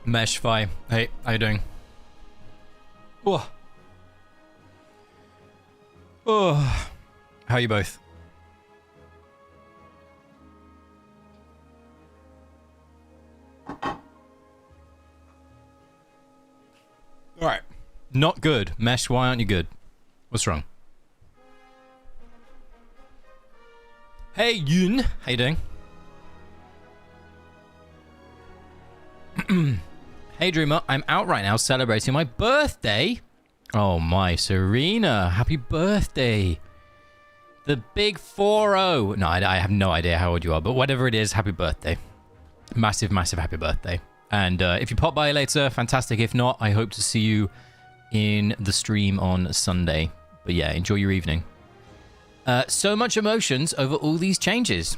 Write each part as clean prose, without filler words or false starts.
Mesh Fi. Hey, how you doing? Oh. Oh. How are you both? Alright. Not good. Mesh, why aren't you good? What's wrong? Hey, Yun. How you doing? Hey, Dreamer. I'm out right now celebrating my birthday. Oh, my. Serena. Happy birthday. The big 4-0. No, I have no idea how old you are, but whatever it is, happy birthday. Massive, massive happy birthday. And if you pop by later, fantastic. If not, I hope to see you in the stream on Sunday. But yeah, enjoy your evening. So much emotions over all these changes.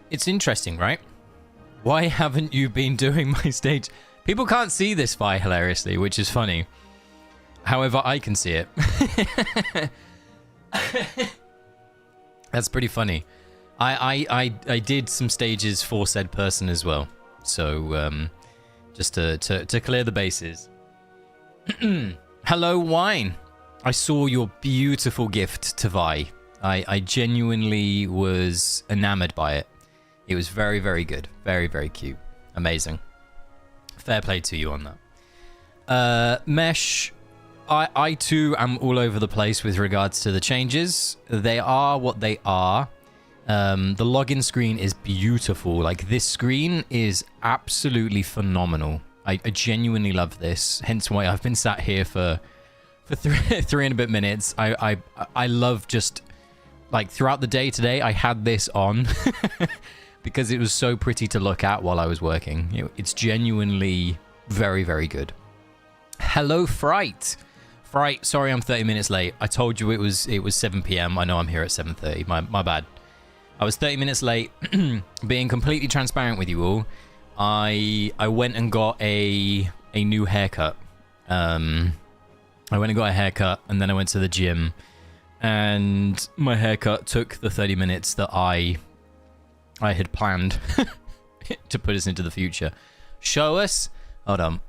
It's interesting, right? Why haven't you been doing my stage? People can't see this fight hilariously, which is funny. However, I can see it. That's pretty funny. I did some stages for said person as well. So, just to clear the bases. Hello, Wine. I saw your beautiful gift to Vi. I genuinely was enamored by it. It was very, very good. Very, very cute. Amazing. Fair play to you on that. Mesh, I too am all over the place with regards to the changes. They are what they are. The login screen is beautiful. Like, this screen is absolutely phenomenal. I genuinely love this. Hence why I've been sat here for three and a bit minutes. I love just, like, throughout the day today, I had this on because it was so pretty to look at while I was working. It's genuinely very, very good. Hello, Fright. Fright, sorry I'm 30 minutes late. I told you it was 7 p.m. I know I'm here at 7:30. My bad. I was 30 minutes late. Being completely transparent with you all, I went and got a new haircut. I went and got a haircut, and then I went to the gym, and my haircut took the 30 minutes that I had planned to put us into the future. Show us. Hold on.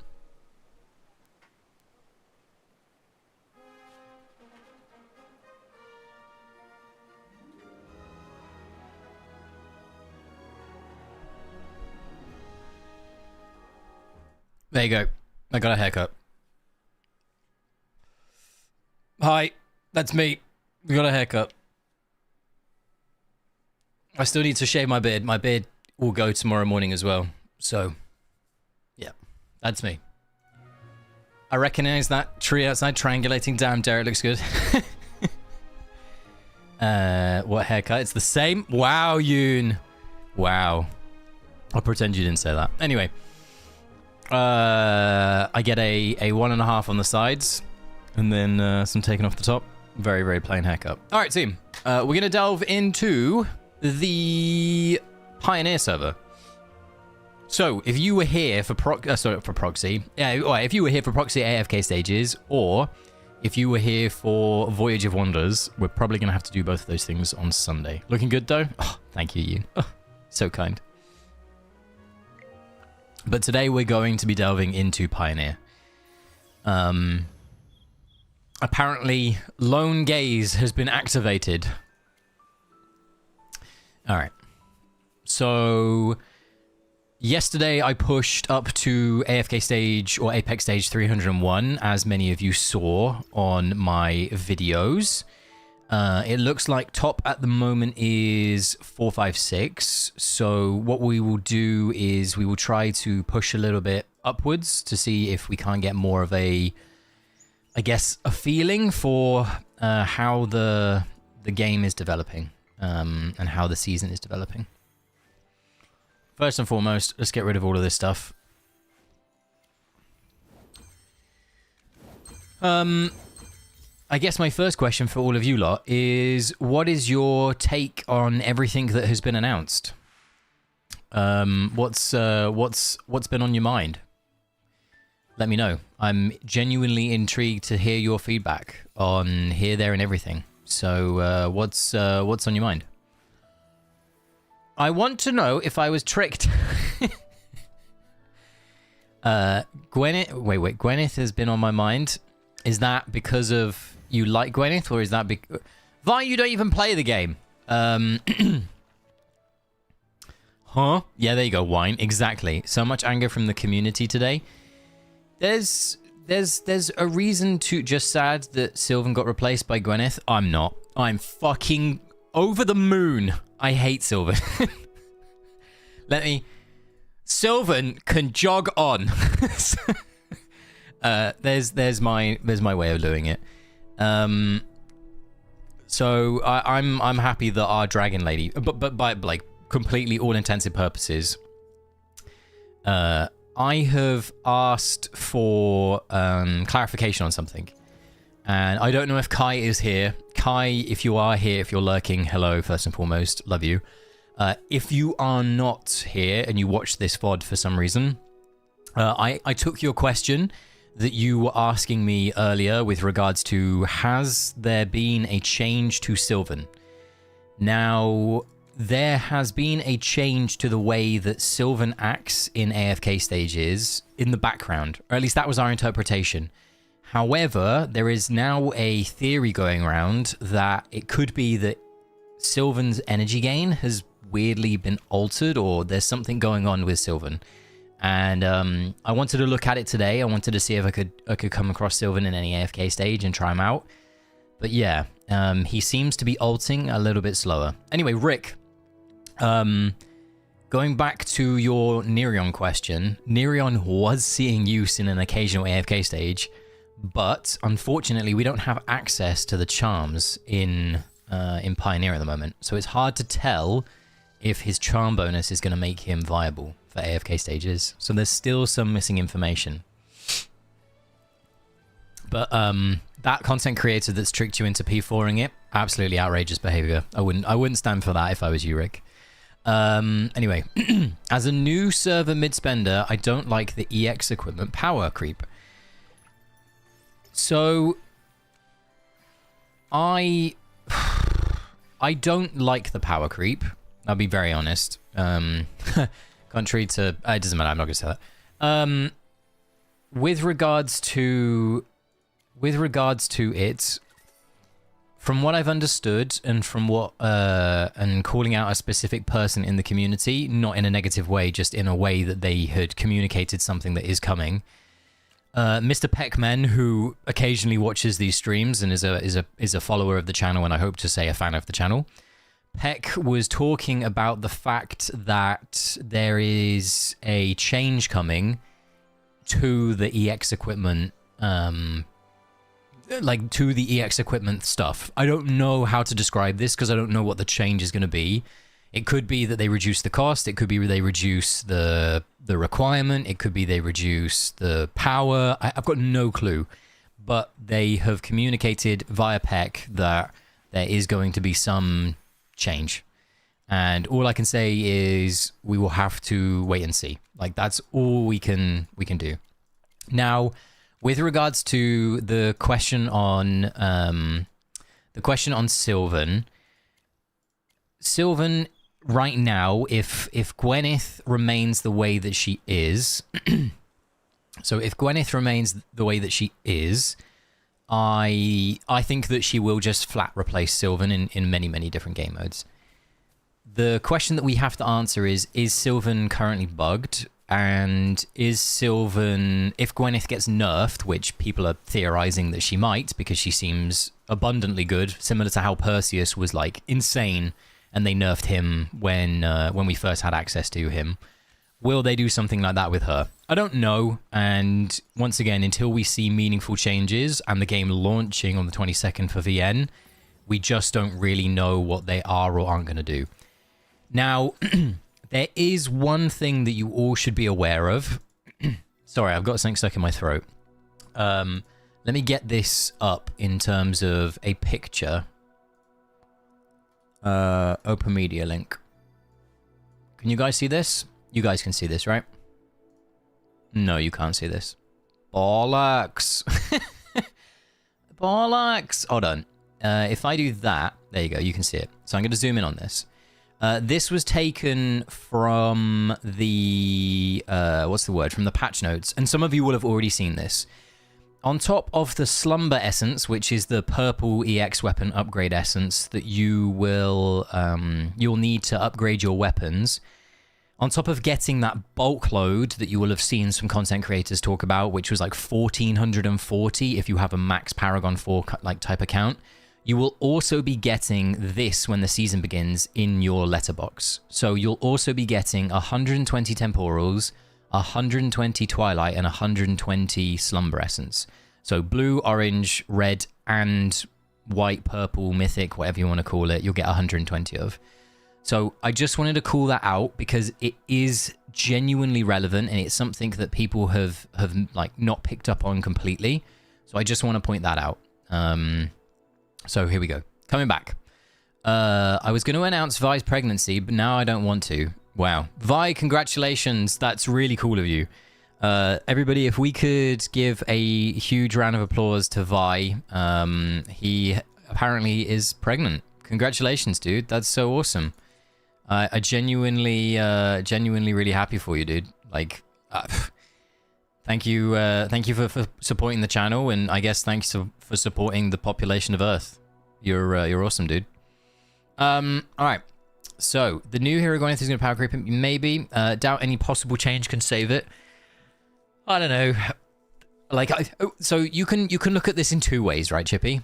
There you go. I got a haircut. Hi, that's me. We got a haircut. I still need to shave my beard. My beard will go tomorrow morning as well. So, yeah, that's me. I recognize that tree outside triangulating. Damn, Derek looks good. What haircut? It's the same. Wow, Yoon. Wow. I'll pretend you didn't say that. Anyway, I get a 1.5 on the sides, and then some taken off the top. Very, very plain haircut. All right, team. We're gonna delve into the Pioneer server. So, if you were here for proxy, if you were here for proxy AFK stages, or if you were here for Voyage of Wonders, we're probably gonna have to do both of those things on Sunday. Looking good though? Oh, thank you, Yoon. Oh, so kind. But today we're going to be delving into Pioneer. Apparently, Lone Gaze has been activated. All right. So, yesterday I pushed up to AFK stage or Apex stage 301, as many of you saw on my videos. It looks like top at the moment is 456. So what we will do is we will try to push a little bit upwards to see if we can't get more of a, I guess, a feeling for how the game is developing and how the season is developing. First and foremost, let's get rid of all of this stuff. I guess my first question for all of you lot is, what is your take on everything that has been announced? What's been on your mind? Let me know. I'm genuinely intrigued to hear your feedback on here, there, and everything. So, what's on your mind? I want to know if I was tricked. Gwyneth... Wait. Gwyneth has been on my mind. Is that because of you like Gwyneth, or is that because... Vi, you don't even play the game. Huh? Yeah, there you go, Wine. Exactly. So much anger from the community today. There's a reason to just sad that Sylvan got replaced by Gwyneth. I'm not. I'm fucking over the moon. I hate Sylvan. Sylvan can jog on. There's my way of doing it. So I'm happy that our dragon lady, but by like completely all intents and purposes, I have asked for clarification on something, and I don't know if Kai is here. Kai, if you are here, if you're lurking, hello first and foremost, love you. If you are not here and you watch this VOD for some reason, I took your question that you were asking me earlier with regards to, has there been a change to Sylvan? Now, there has been a change to the way that Sylvan acts in AFK Stages in the background, or at least that was our interpretation. However, there is now a theory going around that it could be that Sylvan's energy gain has weirdly been altered, or there's something going on with Sylvan. And I wanted to look at it today. I wanted to see if I could come across Sylvan in any AFK stage and try him out. But yeah, he seems to be ulting a little bit slower. Anyway, Rick, going back to your Nereon question, Nereon was seeing use in an occasional AFK stage, but unfortunately we don't have access to the charms in Pioneer at the moment. So it's hard to tell if his charm bonus is going to make him viable for AFK stages. So there's still some missing information. But that content creator that's tricked you into P4ing it, absolutely outrageous behavior. I wouldn't stand for that if I was you, Rick. Anyway, as a new server mid-spender, I don't like the EX equipment power creep. So I don't like the power creep. I'll be very honest. Contrary to... it doesn't matter, I'm not going to say that. With regards to it, from what I've understood, and from what... and calling out a specific person in the community, not in a negative way, just in a way that they had communicated something that is coming. Mr. Peckman, who occasionally watches these streams and is a follower of the channel, and I hope to say a fan of the channel, Peck was talking about the fact that there is a change coming to the EX equipment, like to the EX equipment stuff. I don't know how to describe this because I don't know what the change is going to be. It could be that they reduce the cost. It could be they reduce the requirement. It could be they reduce the power. I've got no clue. But they have communicated via Peck that there is going to be some change. And all I can say is we will have to wait and see. Like, that's all we can do. Now, with regards to the question on Sylvan, right now, if Gwyneth remains the way that she is, so if Gwyneth remains the way that she is, I think that she will just flat replace Sylvan in many, many different game modes. The question that we have to answer is Sylvan currently bugged? And is Sylvan, if Gwyneth gets nerfed, which people are theorizing that she might because she seems abundantly good, similar to how Perseus was like insane and they nerfed him when we first had access to him. Will they do something like that with her? I don't know. And once again, until we see meaningful changes and the game launching on the 22nd for VN, we just don't really know what they are or aren't going to do. Now, there is one thing that you all should be aware of. Sorry, I've got something stuck in my throat. Let me get this up in terms of a picture. Open media link. Can you guys see this? You guys can see this, right? No, you can't see this. Bollocks. Bollocks. Hold on. If I do that, there you go, you can see it. So I'm going to zoom in on this. This was taken from the, what's the word? From the patch notes. And some of you will have already seen this. On top of the Slumber Essence, which is the purple EX weapon upgrade essence that you will, you'll need to upgrade your weapons. On top of getting that bulk load that you will have seen some content creators talk about, which was like 1440 if you have a max Paragon 4 like type account, you will also be getting this when the season begins in your letterbox. So you'll also be getting 120 Temporals, 120 Twilight, and 120 Slumber Essence. So blue, orange, red, and white, purple, mythic, whatever you want to call it, you'll get 120 of. So I just wanted to call that out because it is genuinely relevant and it's something that people have like not picked up on completely. So I just want to point that out. So here we go. Coming back. I was going to announce Vi's pregnancy, but now I don't want to. Wow. Vi, congratulations. That's really cool of you. Everybody, if we could give a huge round of applause to Vi. He apparently is pregnant. Congratulations, dude. That's so awesome. I genuinely really happy for you, dude. Like, thank you for supporting the channel, and I guess thanks for supporting the population of Earth. You're awesome, dude. All right. So the new hero going through is going to power creep him. Maybe. Doubt any possible change can save it. I don't know. Like, so you can look at this in two ways, right, Chippy?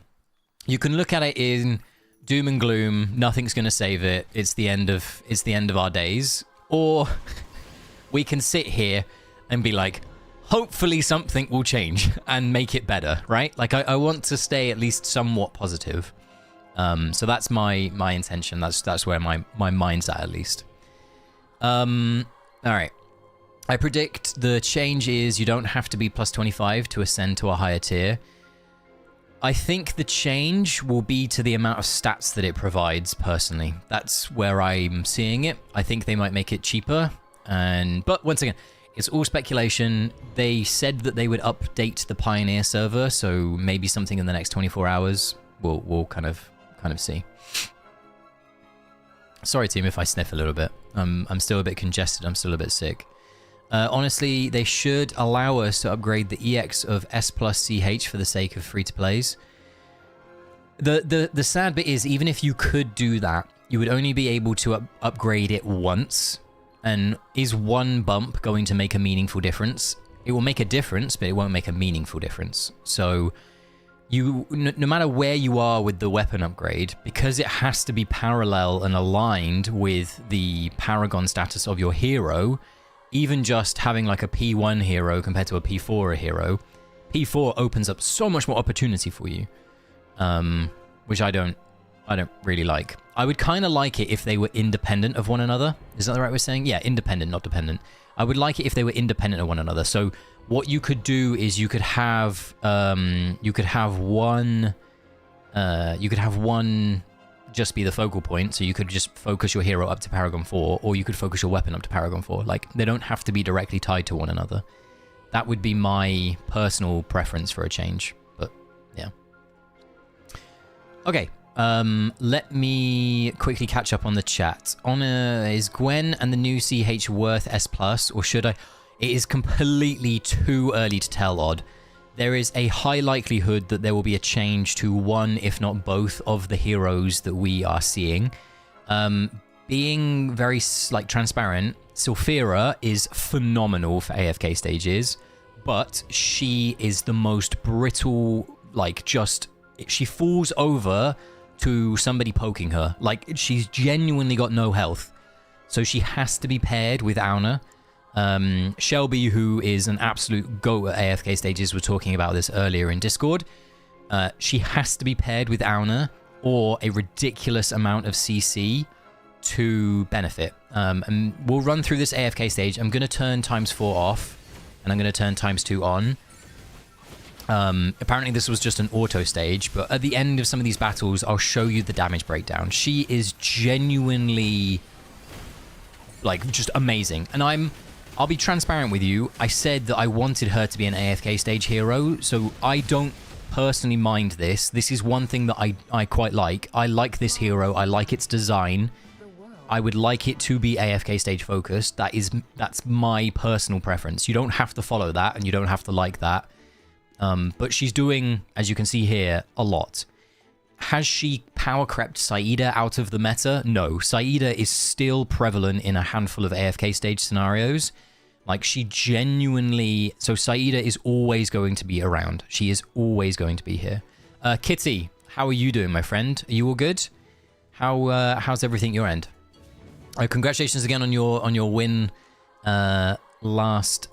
You can look at it in doom and gloom. Nothing's going to save it. It's the end of our days. Or we can sit here and be like, hopefully something will change and make it better, right? Like, I want to stay at least somewhat positive. So that's my intention. That's where my mind's at least. All right. I predict the change is you don't have to be plus 25 to ascend to a higher tier. I think the change will be to the amount of stats that it provides, personally. That's where I'm seeing it. I think they might make it cheaper. But once again, it's all speculation. They said that they would update the Pioneer server, so maybe something in the next 24 hours. We'll kind of see. Sorry, team, if I sniff a little bit. I'm still a bit congested. I'm still a bit sick. Honestly, they should allow us to upgrade the EX of S plus CH for the sake of free-to-plays. The sad bit is, even if you could do that, you would only be able to upgrade it once. And is one bump going to make a meaningful difference? It will make a difference, but it won't make a meaningful difference. So, no matter where you are with the weapon upgrade, because it has to be parallel and aligned with the Paragon status of your hero, even just having like a P1 hero compared to a P4 hero, P4 opens up so much more opportunity for you, which I don't really like. I would kind of like it if they were independent of one another. Is that the right way of saying? Yeah, independent, not dependent. I would like it if they were independent of one another. So what you could do is you could have one just be the focal point, so you could just focus your hero up to Paragon 4, or you could focus your weapon up to Paragon 4. Like, they don't have to be directly tied to one another. That would be my personal preference for a change, but yeah. Okay, let me quickly catch up on the chat. Is Gwen and the new CH worth S+, or should I? It is completely too early to tell, Odd. There is a high likelihood that there will be a change to one, if not both, of the heroes that we are seeing. Being very, like, transparent, Sylphira is phenomenal for AFK stages, but she is the most brittle, like, just... She falls over to somebody poking her. Like, she's genuinely got no health. So she has to be paired with Auna. Shelby, who is an absolute GOAT at AFK stages, we're talking about this earlier in Discord. She has to be paired with Auna or a ridiculous amount of CC to benefit. And we'll run through this AFK stage. I'm going to turn ×4 off, and I'm going to turn ×2 on. Apparently this was just an auto stage, but at the end of some of these battles, I'll show you the damage breakdown. She is genuinely, like, just amazing. And I'll be transparent with you. I said that I wanted her to be an AFK stage hero, so I don't personally mind this. This is one thing that I quite like. I like this hero. I like its design. I would like it to be AFK stage focused. That's my personal preference. You don't have to follow that, and you don't have to like that. But she's doing, as you can see here, a lot. Has she power crept Saida out of the meta? No. Saida is still prevalent in a handful of AFK stage scenarios. Like, she genuinely... So Saida is always going to be around. She is always going to be here. Kitty, how are you doing, my friend? Are you all good? How's everything your end? Congratulations again on your win last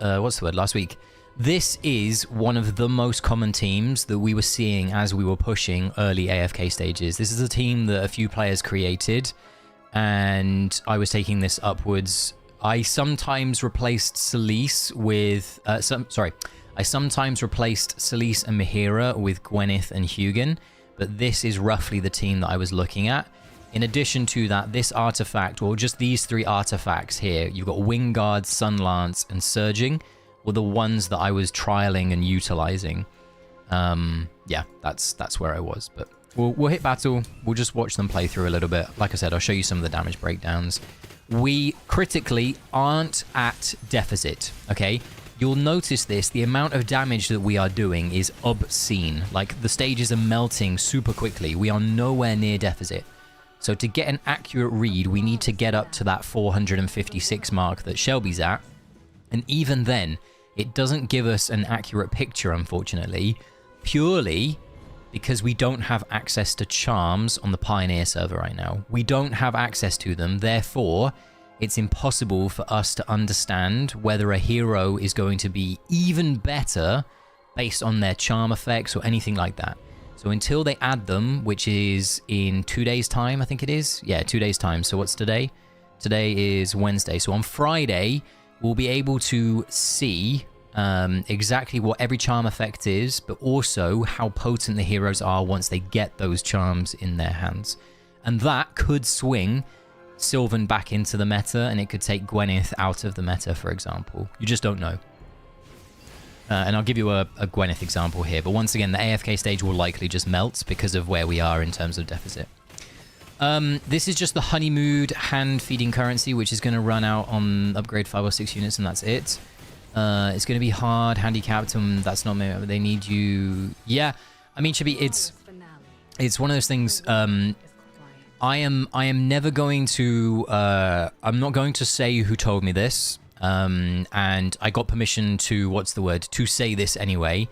week. This is one of the most common teams that we were seeing as we were pushing early AFK stages. This is a team that a few players created, and I was taking this upwards. I sometimes replaced Celise with... I sometimes replaced Celise and Mahira with Gwyneth and Hugin, but this is roughly the team that I was looking at. In addition to that, this artifact, or just these 3 artifacts here, you've got Wingguard, Sunlance, and Surging, were the ones that I was trialing and utilizing. Yeah, that's where I was. But we'll hit battle. We'll just watch them play through a little bit. Like I said, I'll show you some of the damage breakdowns. We critically aren't at deficit, okay? You'll notice this. The amount of damage that we are doing is obscene. Like, the stages are melting super quickly. We are nowhere near deficit. So to get an accurate read, we need to get up to that 456 mark that Shelby's at. And even then, it doesn't give us an accurate picture, unfortunately, purely because we don't have access to charms on the Pioneer server right now. We don't have access to them, therefore, it's impossible for us to understand whether a hero is going to be even better based on their charm effects or anything like that. So until they add them, which is in 2 days' time, I think it is. Yeah, 2 days' time. So what's today? Today is Wednesday. So on Friday, we'll be able to see exactly what every charm effect is, but also how potent the heroes are once they get those charms in their hands. And that could swing Sylvan back into the meta, and it could take Gwyneth out of the meta, for example. You just don't know. And I'll give you a Gwyneth example here, but once again, the AFK stage will likely just melt because of where we are in terms of deficit. This is just the honeymoon hand-feeding currency, which is going to run out on upgrade 5 or 6 units, and that's it. It's going to be hard, handicapped, and that's not... They need you... Yeah, I mean, Chibi, it's one of those things... I am never going to... I'm not going to say who told me this, and I got permission to... What's the word? To say this anyway.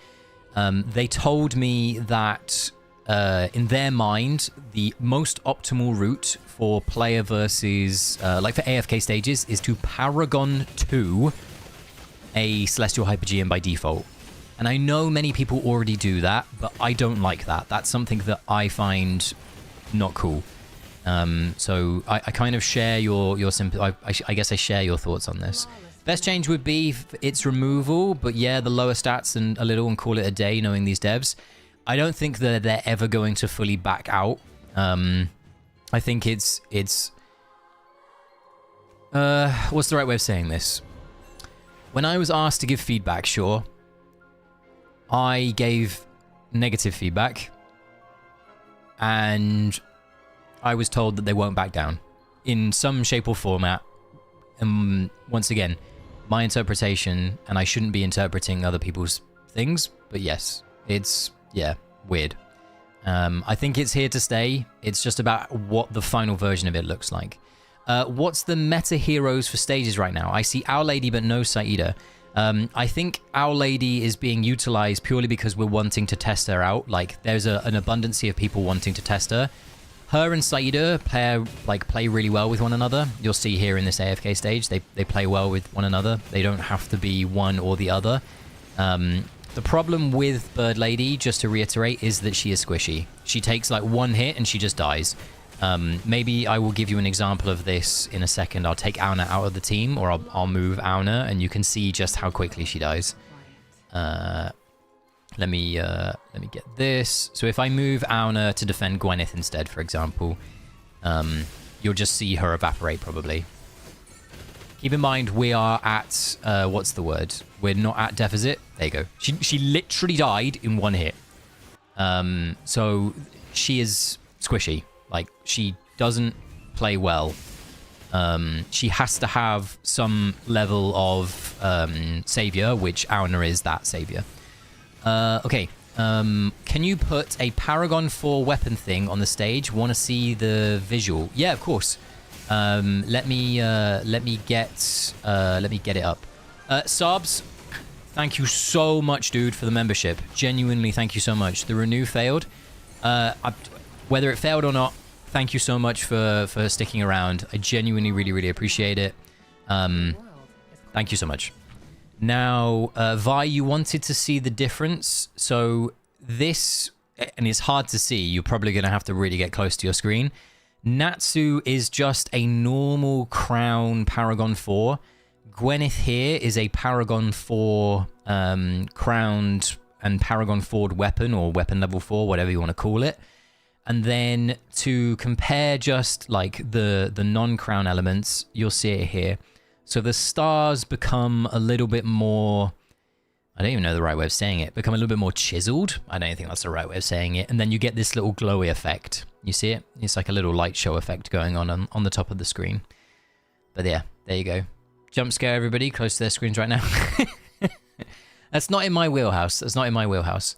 They told me that... in their mind, the most optimal route for player versus, like for AFK stages, is to Paragon 2 a Celestial Hypogean by default. And I know many people already do that, but I don't like that. That's something that I find not cool. So I kind of share your I guess I share your thoughts on this. Best change would be its removal, but yeah, the lower stats and a little and call it a day, knowing these devs. I don't think that they're ever going to fully back out. I think it's what's the right way of saying this? When I was asked to give feedback, sure, I gave negative feedback, and I was told that they won't back down in some shape or format. And once again, my interpretation, and I shouldn't be interpreting other people's things, but yes, it's... yeah, weird. I think it's here to stay. It's just about what the final version of it looks like. What's the meta heroes for stages right now? I see Our Lady, but no Saida. I think Our Lady is being utilized purely because we're wanting to test her out. Like, there's an abundance of people wanting to test her. Her and Saida play really well with one another. You'll see here in this AFK stage, they play well with one another. They don't have to be one or the other. The problem with Bird Lady, just to reiterate, is that she is squishy. She takes like one hit and she just dies. Maybe I will give you an example of this in a second. I'll take Auna out of the team, or I'll move Auna, and you can see just how quickly she dies. Let me get this. So if I move Auna to defend Gwyneth instead, for example, you'll just see her evaporate probably. Keep in mind, we are at, what's the word? We're not at deficit. There you go. She literally died in one hit. So she is squishy. Like, she doesn't play well She has to have some level of savior, which Auna is that savior. Okay. Can you put a Paragon 4 weapon thing on the stage? Want to see the visual? Yeah, of course. Let me get it up. Sabs, thank you so much, dude, for the membership. Genuinely, thank you so much. The renew failed. Whether it failed or not, thank you so much for sticking around. I genuinely really appreciate it. Thank you so much. Now, Vi, you wanted to see the difference. So this, and it's hard to see, you're probably going to have to really get close to your screen. Natsu is just a normal Crown Paragon 4. Gwyneth here is a Paragon 4 crowned and Paragon 4 weapon, or weapon level 4, whatever you want to call it. And then to compare just like the non-crown elements, you'll see it here. So the stars become a little bit more, I don't even know the right way of saying it, become a little bit more chiseled. I don't think that's the right way of saying it. And then you get this little glowy effect. You see it? It's like a little light show effect going on the top of the screen. But yeah, there you go. Jump scare everybody close to their screens right now. That's not in my wheelhouse. That's not in my wheelhouse.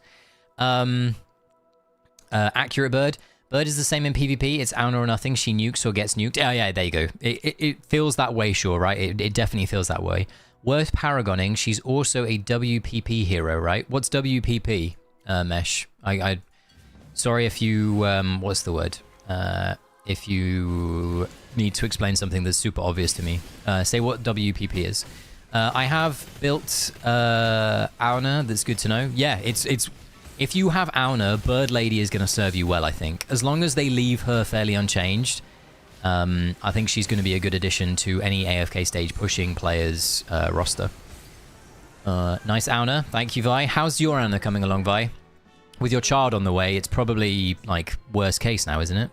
Accurate Bird. Bird is the same in PvP. It's Auna or nothing. She nukes or gets nuked. Oh, yeah, there you go. It feels that way, sure, right? It definitely feels that way. Worth paragoning. She's also a WPP hero, right? What's WPP, Mesh? Sorry if you... what's the word? If you need to explain something that's super obvious to me. Say what WPP is. I have built Auna. That's good to know. Yeah, it's... If you have Auna, Bird Lady is going to serve you well, I think. As long as they leave her fairly unchanged, I think she's going to be a good addition to any AFK stage pushing players' roster. Nice Auna. Thank you, Vi. How's your Auna coming along, Vi? With your child on the way, it's probably, like, worst case now, isn't it?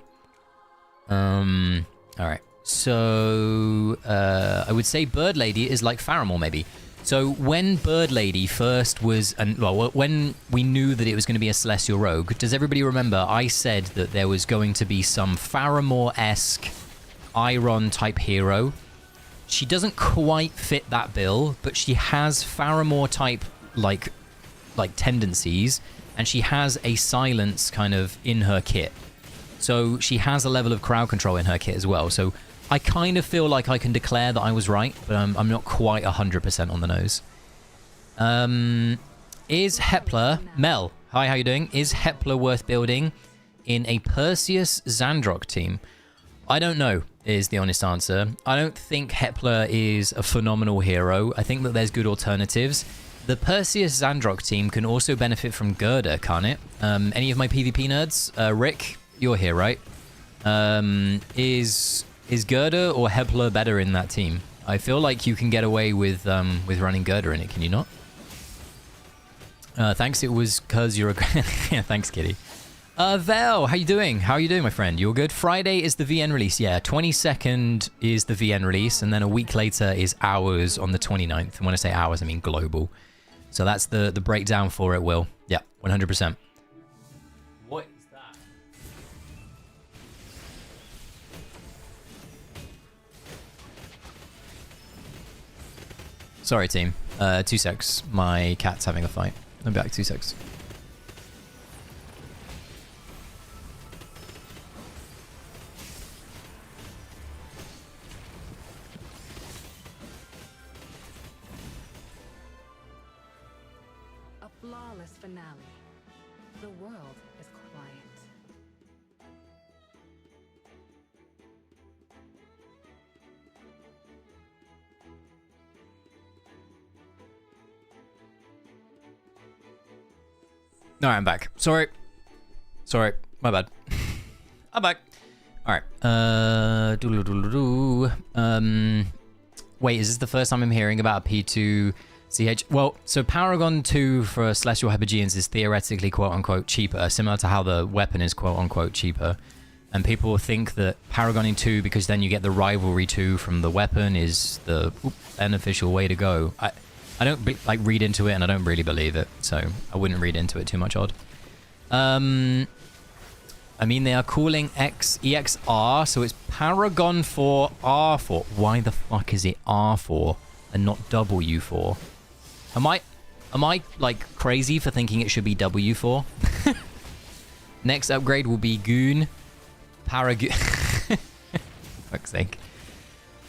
Alright. So, I would say Bird Lady is like Faramore, maybe. So when Bird Lady first was, well, when we knew that it was going to be a Celestial Rogue, does everybody remember I said that there was going to be some Faramore-esque Iron type hero? She doesn't quite fit that bill, but she has Faramore type like tendencies, and she has a silence kind of in her kit. So she has a level of crowd control in her kit as well. So I kind of feel like I can declare that I was right, but I'm not quite 100% on the nose. Is Hepler... Mel, hi, how you doing? Is Hepler worth building in a Perseus Xandrock team? I don't know, is the honest answer. I don't think Hepler is a phenomenal hero. I think that there's good alternatives. The Perseus Xandrock team can also benefit from Gerda, can't it? Any of my PvP nerds? Rick, you're here, right? Is Gerda or Hepler better in that team? I feel like you can get away with running Gerda in it, can you not? Thanks, it was cause you're a... yeah, thanks, Kitty. Vel, how you doing? How are you doing, my friend? You all good? Friday is the VN release, yeah. 22nd is the VN release, and then a week later is ours on the 29th. And when I say ours, I mean global. So that's the breakdown for it, Will. Yeah, 100%. What is that? Sorry, team. 2 secs. My cat's having a fight. I'll be back 2 secs. A flawless finale. The world is quiet. No, I'm back. Sorry. My bad. I'm back. All right. Wait, is this the first time I'm hearing about a P2 CH? Well, so Paragon 2 for Celestial Hebergeans is theoretically quote-unquote cheaper, similar to how the weapon is quote-unquote cheaper. And people think that Paragoning 2, because then you get the Rivalry 2 from the weapon, is the beneficial way to go. I don't read into it, and I don't really believe it, so I wouldn't read into it too much, Odd. I mean, they are calling X EXR, so it's Paragon 4 R4. Why the fuck is it R4 and not W4? Am I like crazy for thinking it should be W4? Next upgrade will be Goon. Paragoon. Fuck's sake.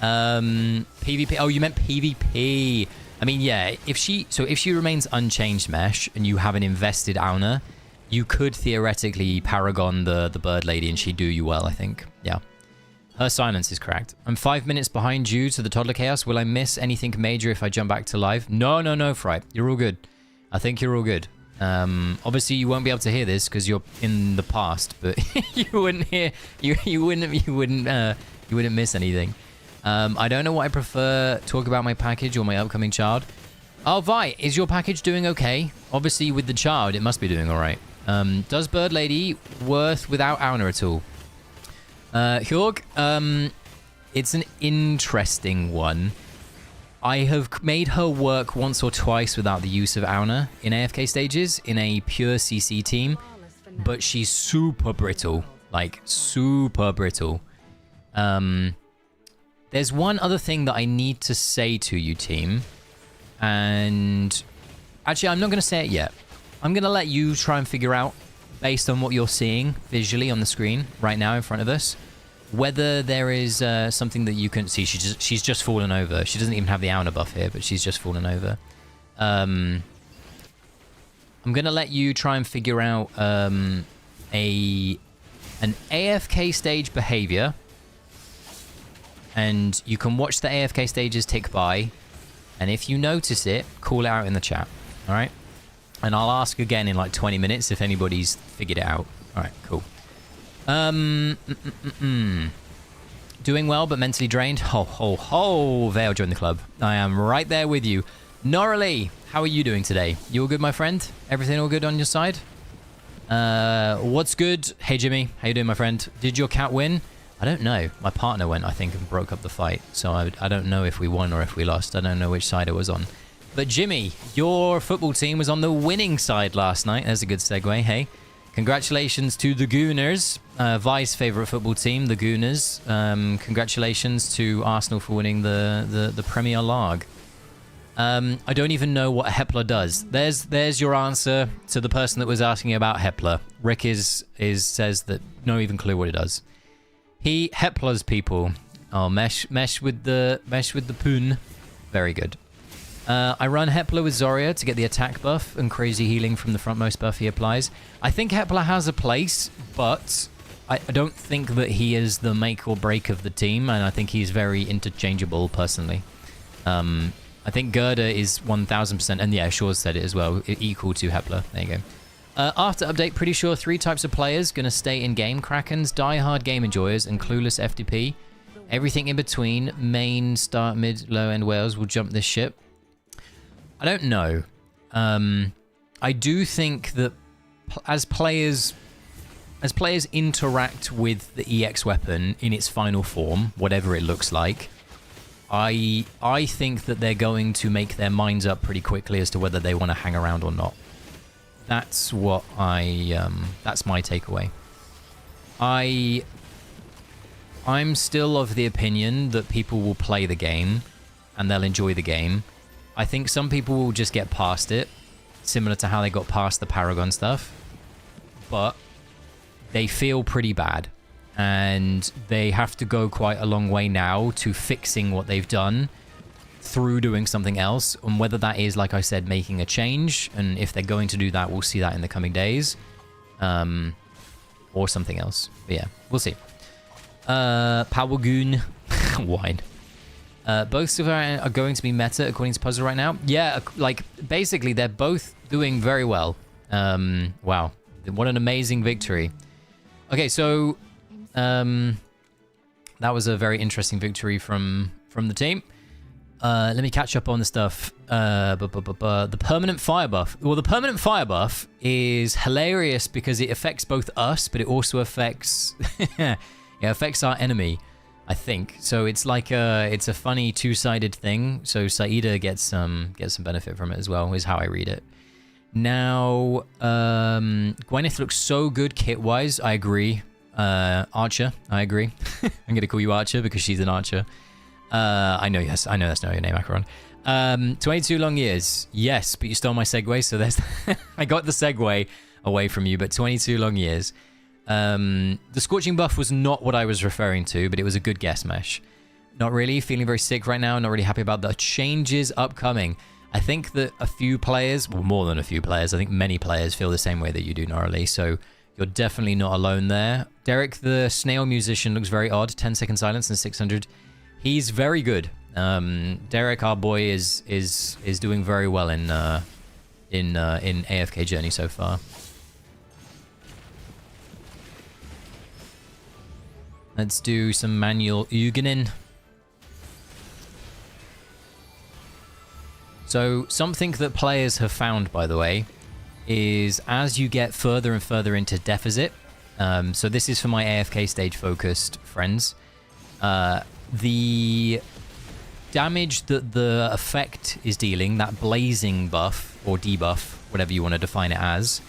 PvP. Oh, you meant PvP. I mean, yeah, if she remains unchanged Mesh and you haven't invested Auna, you could theoretically Paragon the bird lady and she'd do you well, I think. Yeah. Her silence is cracked. I'm 5 minutes behind you to the toddler chaos. Will I miss anything major if I jump back to live? No, Fright. You're all good. I think you're all good. Obviously you won't be able to hear this because you're in the past, but you wouldn't hear, you wouldn't miss anything. I don't know what I prefer, talk about my package or my upcoming child. Oh, Vi, is your package doing okay? Obviously, with the child, it must be doing all right. Does Bird Lady worth without Auna at all? Hjorg, it's an interesting one. I have made her work once or twice without the use of Auna in AFK stages in a pure CC team, but she's super brittle, like super brittle. There's one other thing that I need to say to you, team. And actually, I'm not going to say it yet. I'm going to let you try and figure out, based on what you're seeing visually on the screen right now in front of us, whether there is something that you can see. She's just fallen over. She doesn't even have the Auna buff here, but she's just fallen over. I'm going to let you try and figure out an AFK stage behavior. And you can watch the AFK stages tick by. And if you notice it, call it out in the chat. All right? And I'll ask again in like 20 minutes if anybody's figured it out. All right, cool. Doing well, but mentally drained. Ho. Vale joined the club. I am right there with you. Norley, how are you doing today? You all good, my friend? Everything all good on your side? What's good? Hey, Jimmy. How you doing, my friend? Did your cat win? I don't know. My partner went, I think, and broke up the fight. So I don't know if we won or if we lost. I don't know which side it was on. But Jimmy, your football team was on the winning side last night. There's a good segue. Hey, congratulations to the Gooners. Vi's favourite football team, the Gooners. Congratulations to Arsenal for winning the Premier League. I don't even know what Hepler does. There's your answer to the person that was asking about Hepler. Rick says that no even clue what it does. He Heplers people. Oh, mesh with the poon. Very good. I run Hepler with Zarya to get the attack buff and crazy healing from the frontmost buff he applies. I think Hepler has a place, but I don't think that he is the make or break of the team, and I think he's very interchangeable personally. I think Gerda is 1000%, and yeah, Shaw said it as well, equal to Hepler. There you go. After update, pretty sure 3 types of players going to stay in game. Krakens, die-hard game enjoyers, and clueless FDP. Everything in between, main, start, mid, low-end whales will jump this ship. I don't know. I do think that as players interact with the EX weapon in its final form, whatever it looks like, I think that they're going to make their minds up pretty quickly as to whether they want to hang around or not. That's what that's my takeaway. I'm still of the opinion that people will play the game and they'll enjoy the game. I think some people will just get past it, similar to how they got past the Paragon stuff, but they feel pretty bad and they have to go quite a long way now to fixing what they've done through doing something else, and whether that is, like I said, making a change, and if they're going to do that, we'll see that in the coming days, or something else. But yeah, we'll see. Power Goon wine. Both Silver are going to be meta according to Puzzle right now. Yeah, like basically they're both doing very well. Wow, what an amazing victory. Okay, so that was a very interesting victory from the team. Let me catch up on the stuff. The permanent fire buff. Well, the permanent fire buff is hilarious because it affects both us, but it also affects it affects our enemy, I think. So it's like it's a funny two-sided thing. So Saida gets some benefit from it as well, is how I read it. Now, Gwyneth looks so good kit-wise. I agree. Archer, I agree. I'm going to call you Archer because she's an archer. I know that's not your name, Acheron. 22 long years. Yes, but you stole my segue, so there's... I got the segue away from you, but 22 long years. The Scorching buff was not what I was referring to, but it was a good guess, Mesh. Not really. Feeling very sick right now. Not really happy about the changes upcoming. I think that a few players, well, more than a few players, I think many players feel the same way that you do, Norley, so you're definitely not alone there. Derek, the snail musician, looks very odd. 10-second silence and 600. He's very good. Derek, our boy, is doing very well in AFK Journey so far. Let's do some manual Eugenin. So something that players have found, by the way, is as you get further and further into deficit, so this is for my AFK stage focused friends, the damage that the effect is dealing, that blazing buff or debuff, whatever you want to define it as,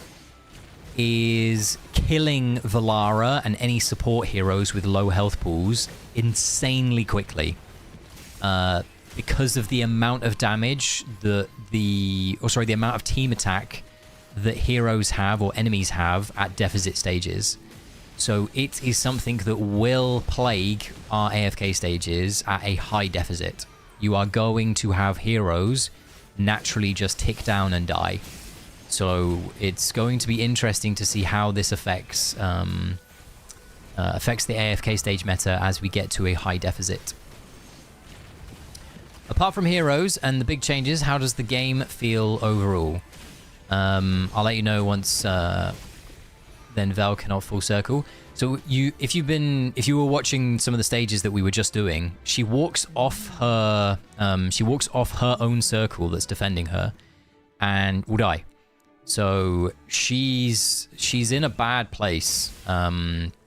is killing Valara and any support heroes with low health pools insanely quickly. Because of the amount of damage that the amount of team attack that heroes have or enemies have at deficit stages. So it is something that will plague our AFK stages at a high deficit. You are going to have heroes naturally just tick down and die. So it's going to be interesting to see how this affects the AFK stage meta as we get to a high deficit. Apart from heroes and the big changes, how does the game feel overall? I'll let you know once then Vel cannot full circle. So if you were watching some of the stages that we were just doing, she walks off her own circle that's defending her and will die. So she's in a bad place.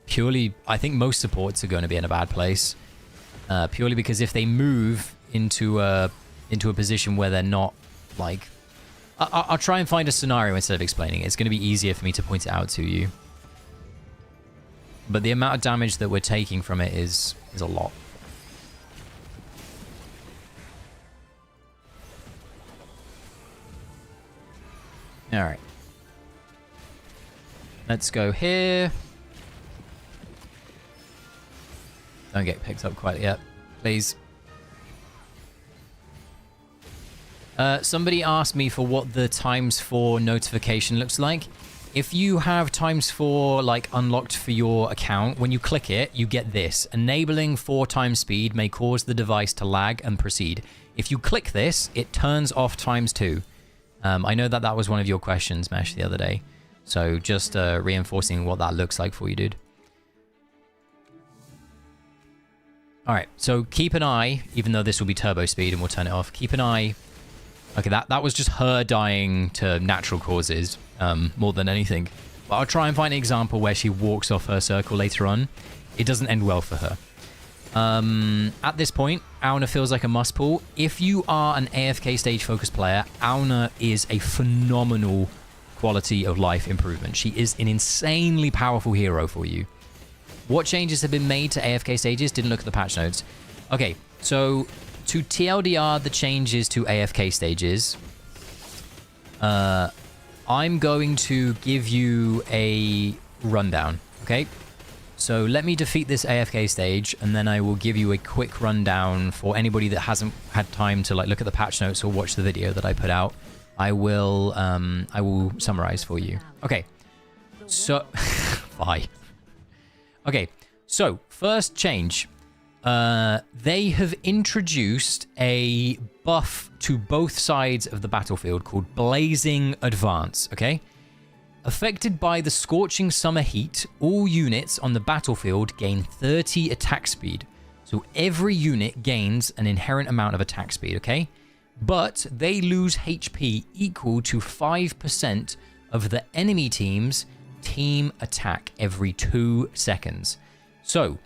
Purely, I think most supports are going to be in a bad place. Purely because if they move into a position where they're not like... I'll try and find a scenario instead of explaining it. It's going to be easier for me to point it out to you. But the amount of damage that we're taking from it is a lot. Alright. Let's go here. Don't get picked up quite yet, please. Somebody asked me for what the ×4 notification looks like. If you have ×4 like unlocked for your account, when you click it, you get this. Enabling 4x speed may cause the device to lag and proceed. If you click this, it turns off ×2. I know that was one of your questions, Mesh, the other day. So just reinforcing what that looks like for you, dude. Alright, so keep an eye, even though this will be turbo speed and we'll turn it off. Keep an eye. Okay, that was just her dying to natural causes, more than anything. But I'll try and find an example where she walks off her circle later on. It doesn't end well for her. At this point, Auna feels like a must pull. If you are an AFK stage focused player, Auna is a phenomenal quality of life improvement. She is an insanely powerful hero for you. What changes have been made to AFK stages? Didn't look at the patch notes. Okay, so to TLDR the changes to AFK stages, I'm going to give you a rundown, okay? So let me defeat this AFK stage, and then I will give you a quick rundown for anybody that hasn't had time to like look at the patch notes or watch the video that I put out. I will summarize for you. Okay, so bye. Okay, so first change. They have introduced a buff to both sides of the battlefield called Blazing Advance, okay? Affected by the scorching summer heat, all units on the battlefield gain 30 attack speed. So every unit gains an inherent amount of attack speed, okay? But they lose HP equal to 5% of the enemy team's team attack every 2 seconds. So,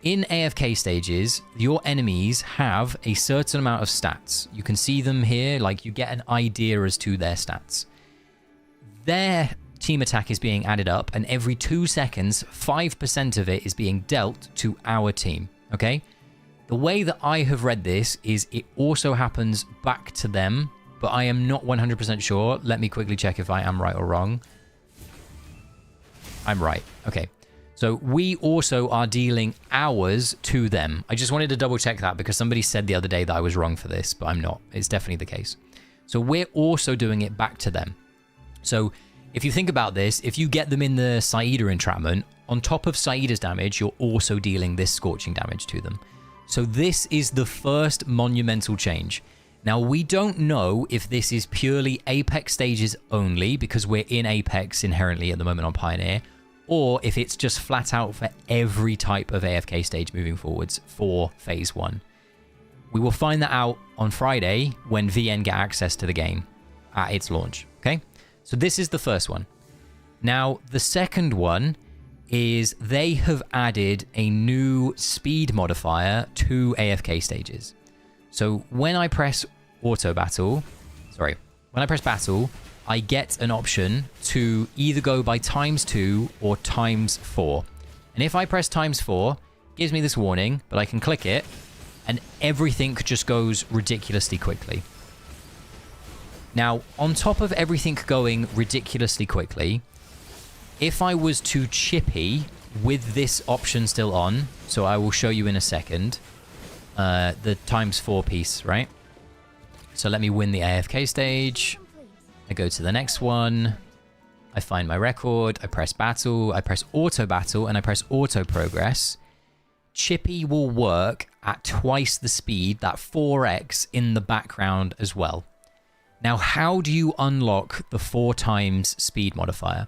in AFK stages, your enemies have a certain amount of stats. You can see them here, like you get an idea as to their stats. their team attack is being added up, and every 2 seconds, 5% of it is being dealt to our team, okay? The way that I have read this is it also happens back to them, but I am not 100% sure. Let me quickly check if I am right or wrong. I'm right. Okay. So we also are dealing ours to them. I just wanted to double check that because somebody said the other day that I was wrong for this, but I'm not. It's definitely the case. So we're also doing it back to them. So if you think about this, if you get them in the Saida entrapment, on top of Saida's damage, you're also dealing this scorching damage to them. So this is the first monumental change. Now, we don't know if this is purely Apex stages only, because we're in Apex inherently at the moment on Pioneer, or if it's just flat out for every type of AFK stage moving forwards for Phase 1. We will find that out on Friday when VN get access to the game at its launch, okay? So this is the first one. Now, the second one is they have added a new speed modifier to AFK stages. So when I press battle, I get an option to either go by ×2 or ×4. And if I press ×4, it gives me this warning, but I can click it and everything just goes ridiculously quickly. Now, on top of everything going ridiculously quickly, if I was to chippy with this option still on, so I will show you in a second, the ×4 piece, right? So let me win the AFK stage. I go to the next one. I find my record. I press battle. I press auto battle and I press auto progress. Chippy will work at twice the speed, that 4x in the background as well. Now, how do you unlock the 4x speed modifier?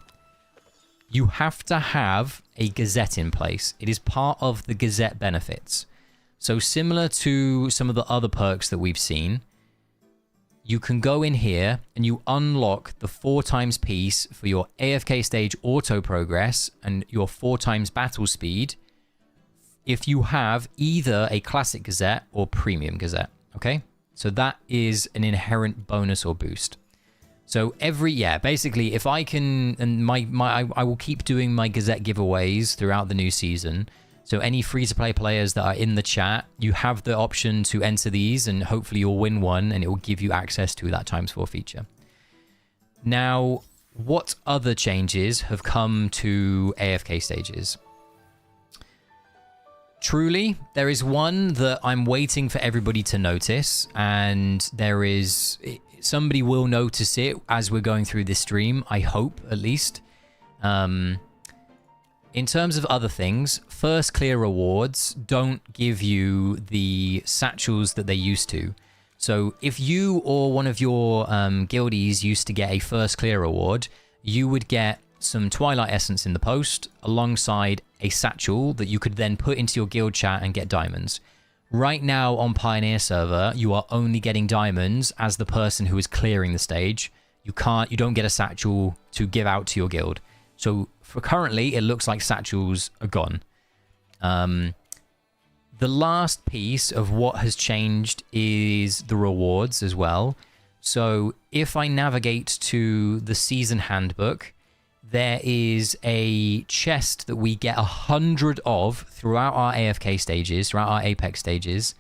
You have to have a Gazette in place. It is part of the Gazette benefits. So similar to some of the other perks that we've seen, you can go in here and you unlock the 4x piece for your AFK stage auto progress and your 4x battle speed if you have either a classic Gazette or premium Gazette, okay? So that is an inherent bonus or boost. So basically if I can, and I will keep doing my Gazette giveaways throughout the new season. So any free-to-play players that are in the chat, you have the option to enter these and hopefully you'll win one and it will give you access to that ×4 feature. Now, what other changes have come to AFK stages? Truly, there is one that I'm waiting for everybody to notice, and somebody will notice it as we're going through this stream, I hope, at least. In terms of other things, first clear rewards don't give you the satchels that they used to. So if you or one of your guildies used to get a first clear reward, you would get some Twilight Essence in the post alongside a satchel that you could then put into your guild chat and get diamonds. Right now on Pioneer server, you are only getting diamonds as the person who is clearing the stage. You don't get a satchel to give out to your guild. So for currently, it looks like satchels are gone. The last piece of what has changed is the rewards as well. So if I navigate to the season handbook, there is a chest that we get 100 of throughout our AFK stages, throughout our Apex stages,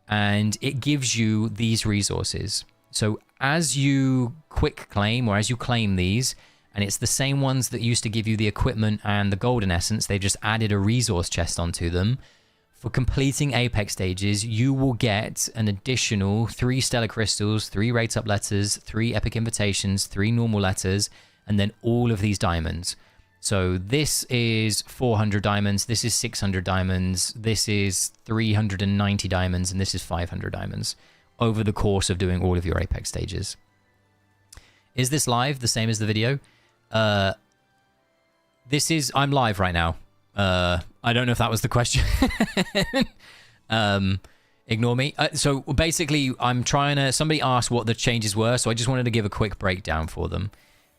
and it gives you these resources. So as you quick claim, or as you claim these, and it's the same ones that used to give you the equipment and the golden essence, they just added a resource chest onto them. For completing Apex stages, you will get an additional 3 stellar crystals, 3 rate up letters, 3 epic invitations, 3 normal letters, and then all of these diamonds. So this is 400 diamonds, this is 600 diamonds, this is 390 diamonds, and this is 500 diamonds over the course of doing all of your Apex stages. Is this live, the same as the video? I'm live right now. I don't know if that was the question. Ignore me. So basically, somebody asked what the changes were, so I just wanted to give a quick breakdown for them.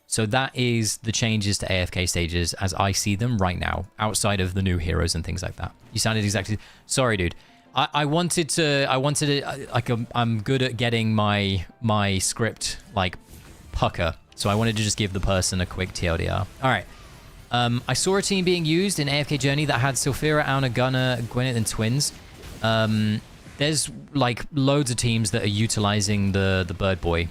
So that is the changes to AFK stages as I see them right now, outside of the new heroes and things like that. You sounded exactly... Sorry, dude. I'm good at getting my script, like, pucker. So I wanted to just give the person a quick TLDR. All right. I saw a team being used in AFK Journey that had Sylphira, Auna, Gunnar, Gwyneth, and Twins. There's like loads of teams that are utilizing the Bird Boy.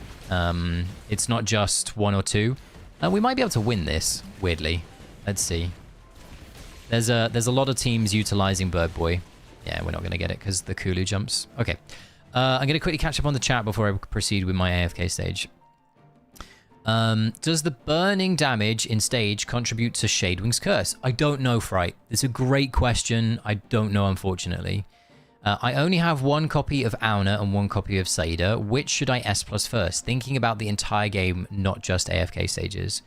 It's not just one or two. We might be able to win this, weirdly. Let's see. There's a lot of teams utilizing Bird Boy. Yeah, we're not going to get it because the Kulu jumps. Okay. I'm going to quickly catch up on the chat before I proceed with my AFK stage. Does the burning damage in stage contribute to Shadewing's curse? I don't know, Fright. It's a great question. I don't know, unfortunately. I only have one copy of Auna and one copy of Saida. Which should I S+ first? Thinking about the entire game, not just AFK stages.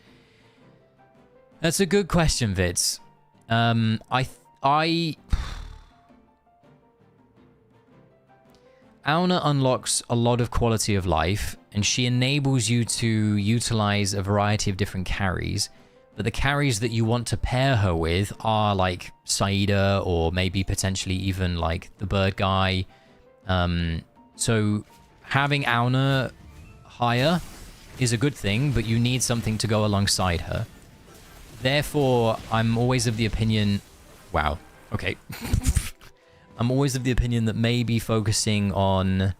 That's a good question, Vitz. Auna unlocks a lot of quality of life, and she enables you to utilize a variety of different carries. But the carries that you want to pair her with are like Saida or maybe potentially even like the bird guy. So having Auna higher is a good thing, but you need something to go alongside her. Therefore, I'm always of the opinion... Wow. Okay. I'm always of the opinion that maybe focusing on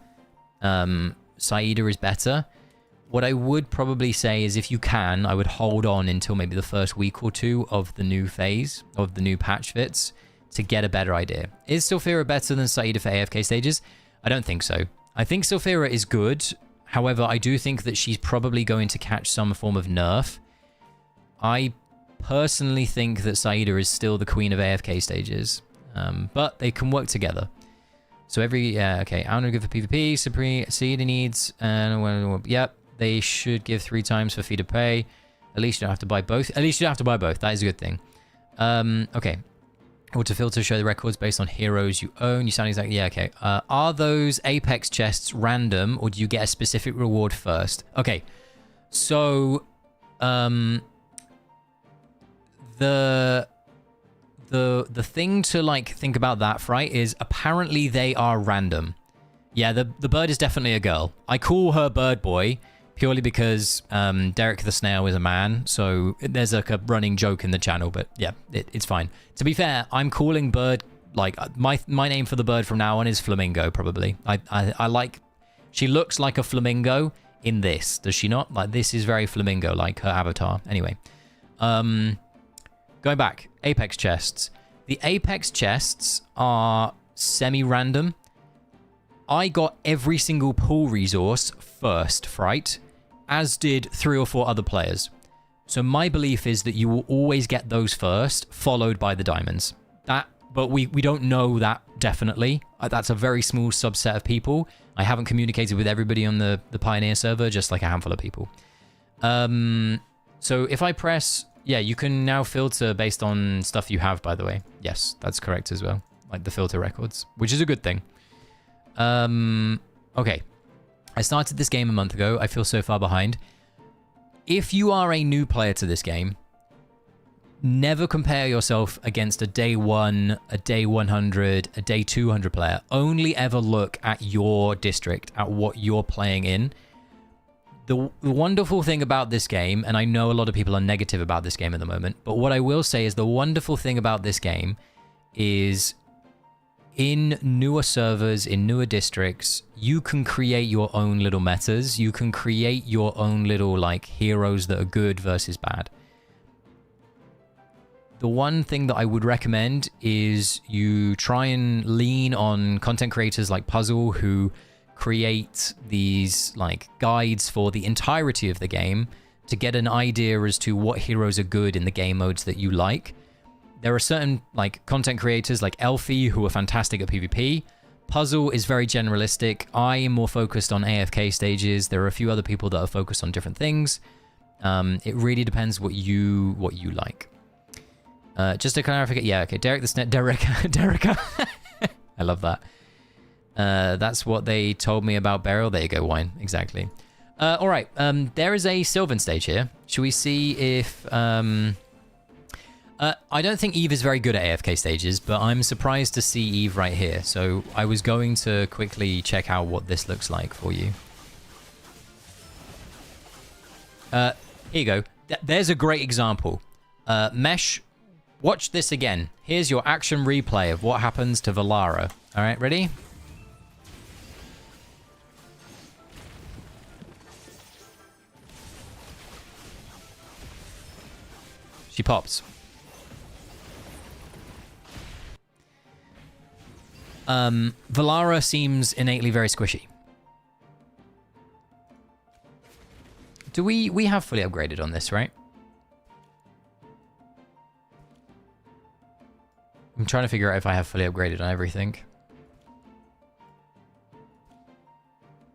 Saida is better. What I would probably say is if you can, I would hold on until maybe the first week or two of the new phase, of the new patch fits, to get a better idea. Is Sylphira better than Saida for AFK stages? I don't think so. I think Sylphira is good. However, I do think that she's probably going to catch some form of nerf. I personally think that Saida is still the queen of AFK stages. But they can work together. So every... okay, Auna good for PvP. Supreme Saida needs... yep. They should give 3 times for feed of pay. At least you don't have to buy both. At least you don't have to buy both. That is a good thing. Okay. Auto filter show the records based on heroes you own. You sound exactly... Yeah, okay. Are those Apex chests random, or do you get a specific reward first? Okay. So... The thing to, like, think about that, Fright, is apparently they are random. Yeah, the bird is definitely a girl. I call her Bird Boy purely because Derek the Snail is a man, so there's like a running joke in the channel, but yeah, it's fine. To be fair, I'm calling bird, like, my name for the bird from now on is Flamingo, probably. I like... She looks like a flamingo in this, does she not? Like, this is very flamingo, like her avatar. Anyway. Going back, Apex chests. The Apex chests are semi-random. I got every single pool resource first, Fright, as did 3 or 4 other players. So my belief is that you will always get those first, followed by the diamonds. But we don't know that definitely. That's a very small subset of people. I haven't communicated with everybody on the Pioneer server, just like a handful of people. So if I press... Yeah, you can now filter based on stuff you have, by the way. Yes, that's correct as well. Like the filter records, which is a good thing. Okay. I started this game a month ago. I feel so far behind. If you are a new player to this game, never compare yourself against a day 1, a day 100, a day 200 player. Only ever look at your district, at what you're playing in. The wonderful thing about this game, and I know a lot of people are negative about this game at the moment, but what I will say is the wonderful thing about this game is in newer servers, in newer districts, you can create your own little metas. You can create your own little, like, heroes that are good versus bad. The one thing that I would recommend is you try and lean on content creators like Puzzle, who create these, like, guides for the entirety of the game to get an idea as to what heroes are good in the game modes that you like. There are certain, like, content creators like Elfie who are fantastic at PvP. Puzzle is very generalistic. I am more focused on AFK stages. There are a few other people that are focused on different things. It really depends what you like. Just to clarify, yeah, okay, Derek, I love that. That's what they told me about Beryl. There you go, Wine. Exactly. All right. There is a Sylvan stage here. Should we see if... I don't think Eve is very good at AFK stages, but I'm surprised to see Eve right here. So I was going to quickly check out what this looks like for you. Here you go. There's a great example. Mesh, watch this again. Here's your action replay of what happens to Valara. All right, ready? She pops. Valara seems innately very squishy. Do we have fully upgraded on this, right? I'm trying to figure out if I have fully upgraded on everything.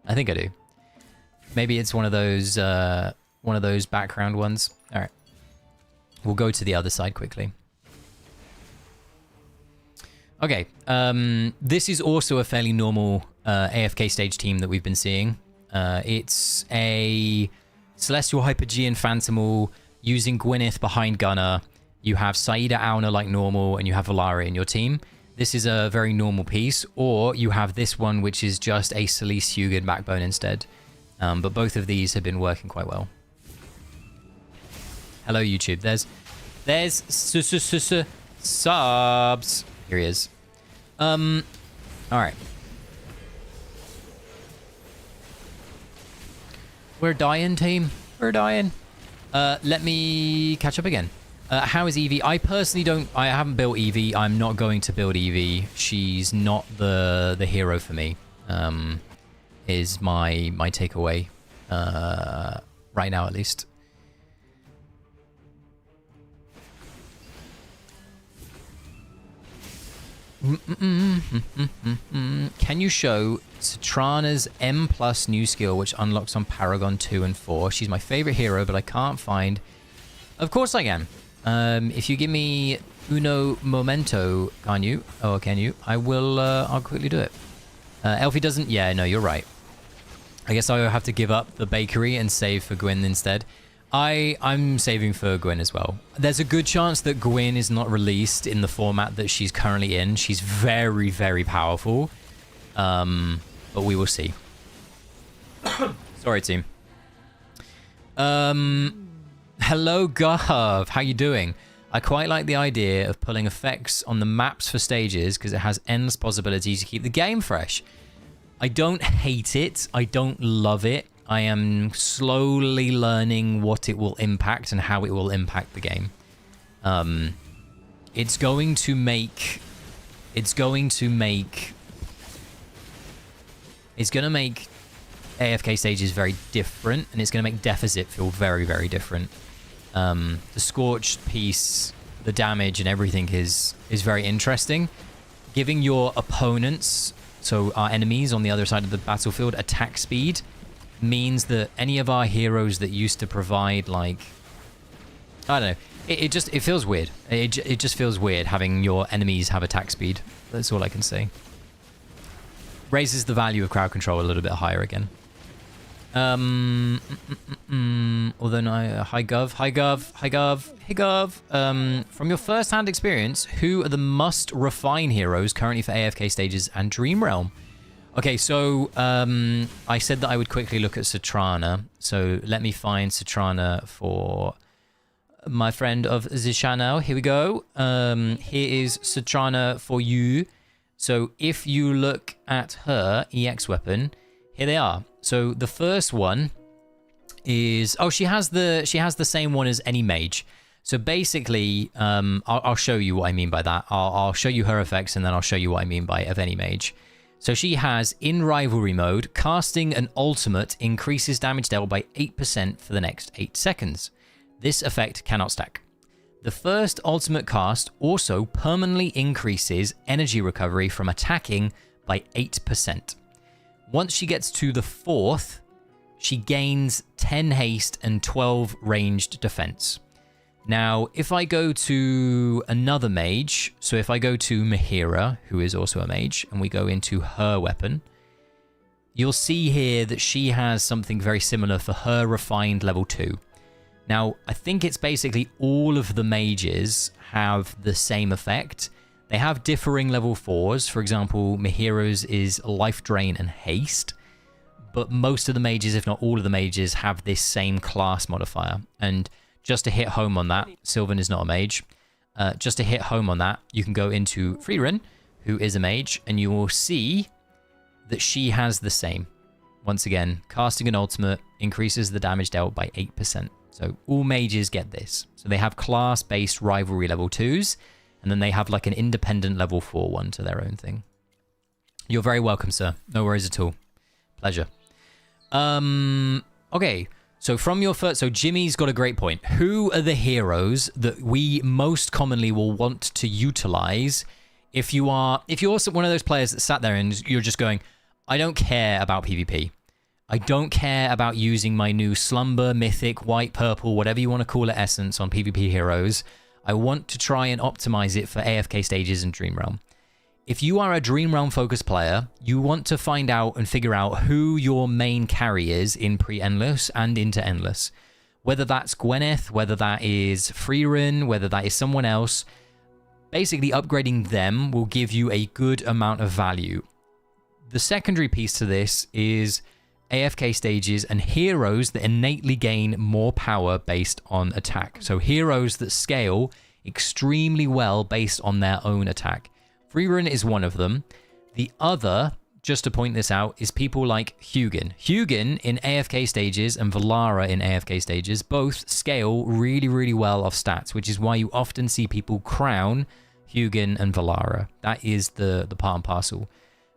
I think I do. Maybe it's one of those background ones. All right. We'll go to the other side quickly. Okay. This is also a fairly normal AFK stage team that we've been seeing. It's a Celestial Hypergean Phantomal using Gwyneth behind Gunner. You have Saida Auna like normal, and you have Valara in your team. This is a very normal piece, or you have this one, which is just a Celeste Hugin backbone instead. But both of these have been working quite well. Hello, YouTube. There's subs. Here he is. All right. We're dying, team. We're dying. Let me catch up again. How is Eevee? I personally haven't built Eevee. I'm not going to build Eevee. She's not the hero for me. Is my takeaway. Right now, at least. Can you show Citrana's M+ new skill, which unlocks on Paragon 2 and 4? She's my favorite hero, but I can't find... Of course I can. If you give me uno momento, can you? Oh, can you? I will, I'll quickly do it. Elfie doesn't... Yeah, no, you're right. I guess I'll have to give up the bakery and save for Gwyn instead. I'm saving for Gwyn as well. There's a good chance that Gwyn is not released in the format that she's currently in. She's very, very powerful. But we will see. Sorry, team. Hello, Gav. How you doing? I quite like the idea of pulling effects on the maps for stages because it has endless possibilities to keep the game fresh. I don't hate it. I don't love it. I am slowly learning what it will impact and how it will impact the game. It's going to make AFK stages very different, and it's going to make Deficit feel very, very different. The Scorched piece, the damage and everything is very interesting. Giving your opponents, so our enemies on the other side of the battlefield, attack speed means that any of our heroes that used to provide, like, I don't know, it feels weird. It just feels weird having your enemies have attack speed. That's all I can say. Raises the value of crowd control a little bit higher again. Although no, hi Gov. From your first-hand experience, who are the must-refine heroes currently for AFK stages and Dream Realm? Okay, so I said that I would quickly look at Citrana. So let me find Citrana for my friend of the channel. Here we go. Here is Citrana for you. So if you look at her EX weapon, here they are. So the first one is... Oh, she has the same one as any mage. So basically, I'll show you what I mean by that. I'll show you her effects, and then I'll show you what I mean by of any mage. So she has, in rivalry mode, casting an ultimate increases damage dealt by 8% for the next 8 seconds. This effect cannot stack. The first ultimate cast also permanently increases energy recovery from attacking by 8%. Once she gets to the fourth, she gains 10 haste and 12 ranged defense. Now, if I go to another mage, so if I go to Mahira, who is also a mage, and we go into her weapon, you'll see here that she has something very similar for her refined level 2. Now, I think it's basically all of the mages have the same effect. They have differing level 4s. For example, Mahira's is life drain and haste. but most of the mages, if not all of the mages, have this same class modifier. And just to hit home on that, Sylvan is not a mage. Just to hit home on that, you can go into Frieren, who is a mage, and you will see that she has the same. Once again, casting an ultimate increases the damage dealt by 8%. So all mages get this. So they have class-based rivalry level 2s, and then they have like an independent level 4 one to their own thing. You're very welcome, sir. No worries at all. Pleasure. Okay. So from your first... So Jimmy's got a great point. Who are the heroes that we most commonly will want to utilize if you're also one of those players that sat there and you're just going, I don't care about PvP. I don't care about using my new Slumber, Mythic, White, Purple, whatever you want to call it, essence on PvP heroes. I want to try and optimize it for AFK Stages and Dream Realm. If you are a Dream Realm focused player, you want to find out and figure out who your main carry is in pre-Endless and into Endless. Whether that's Gwyneth, whether that is Frieren, whether that is someone else. Basically, upgrading them will give you a good amount of value. The secondary piece to this is AFK stages and heroes that innately gain more power based on attack. So heroes that scale extremely well based on their own attack. Frieren is one of them. The other, just to point this out, is people like Hugin. Hugin in AFK stages and Valara in AFK stages both scale really, really well off stats, which is why you often see people crown Hugin and Valara. That is the part and parcel.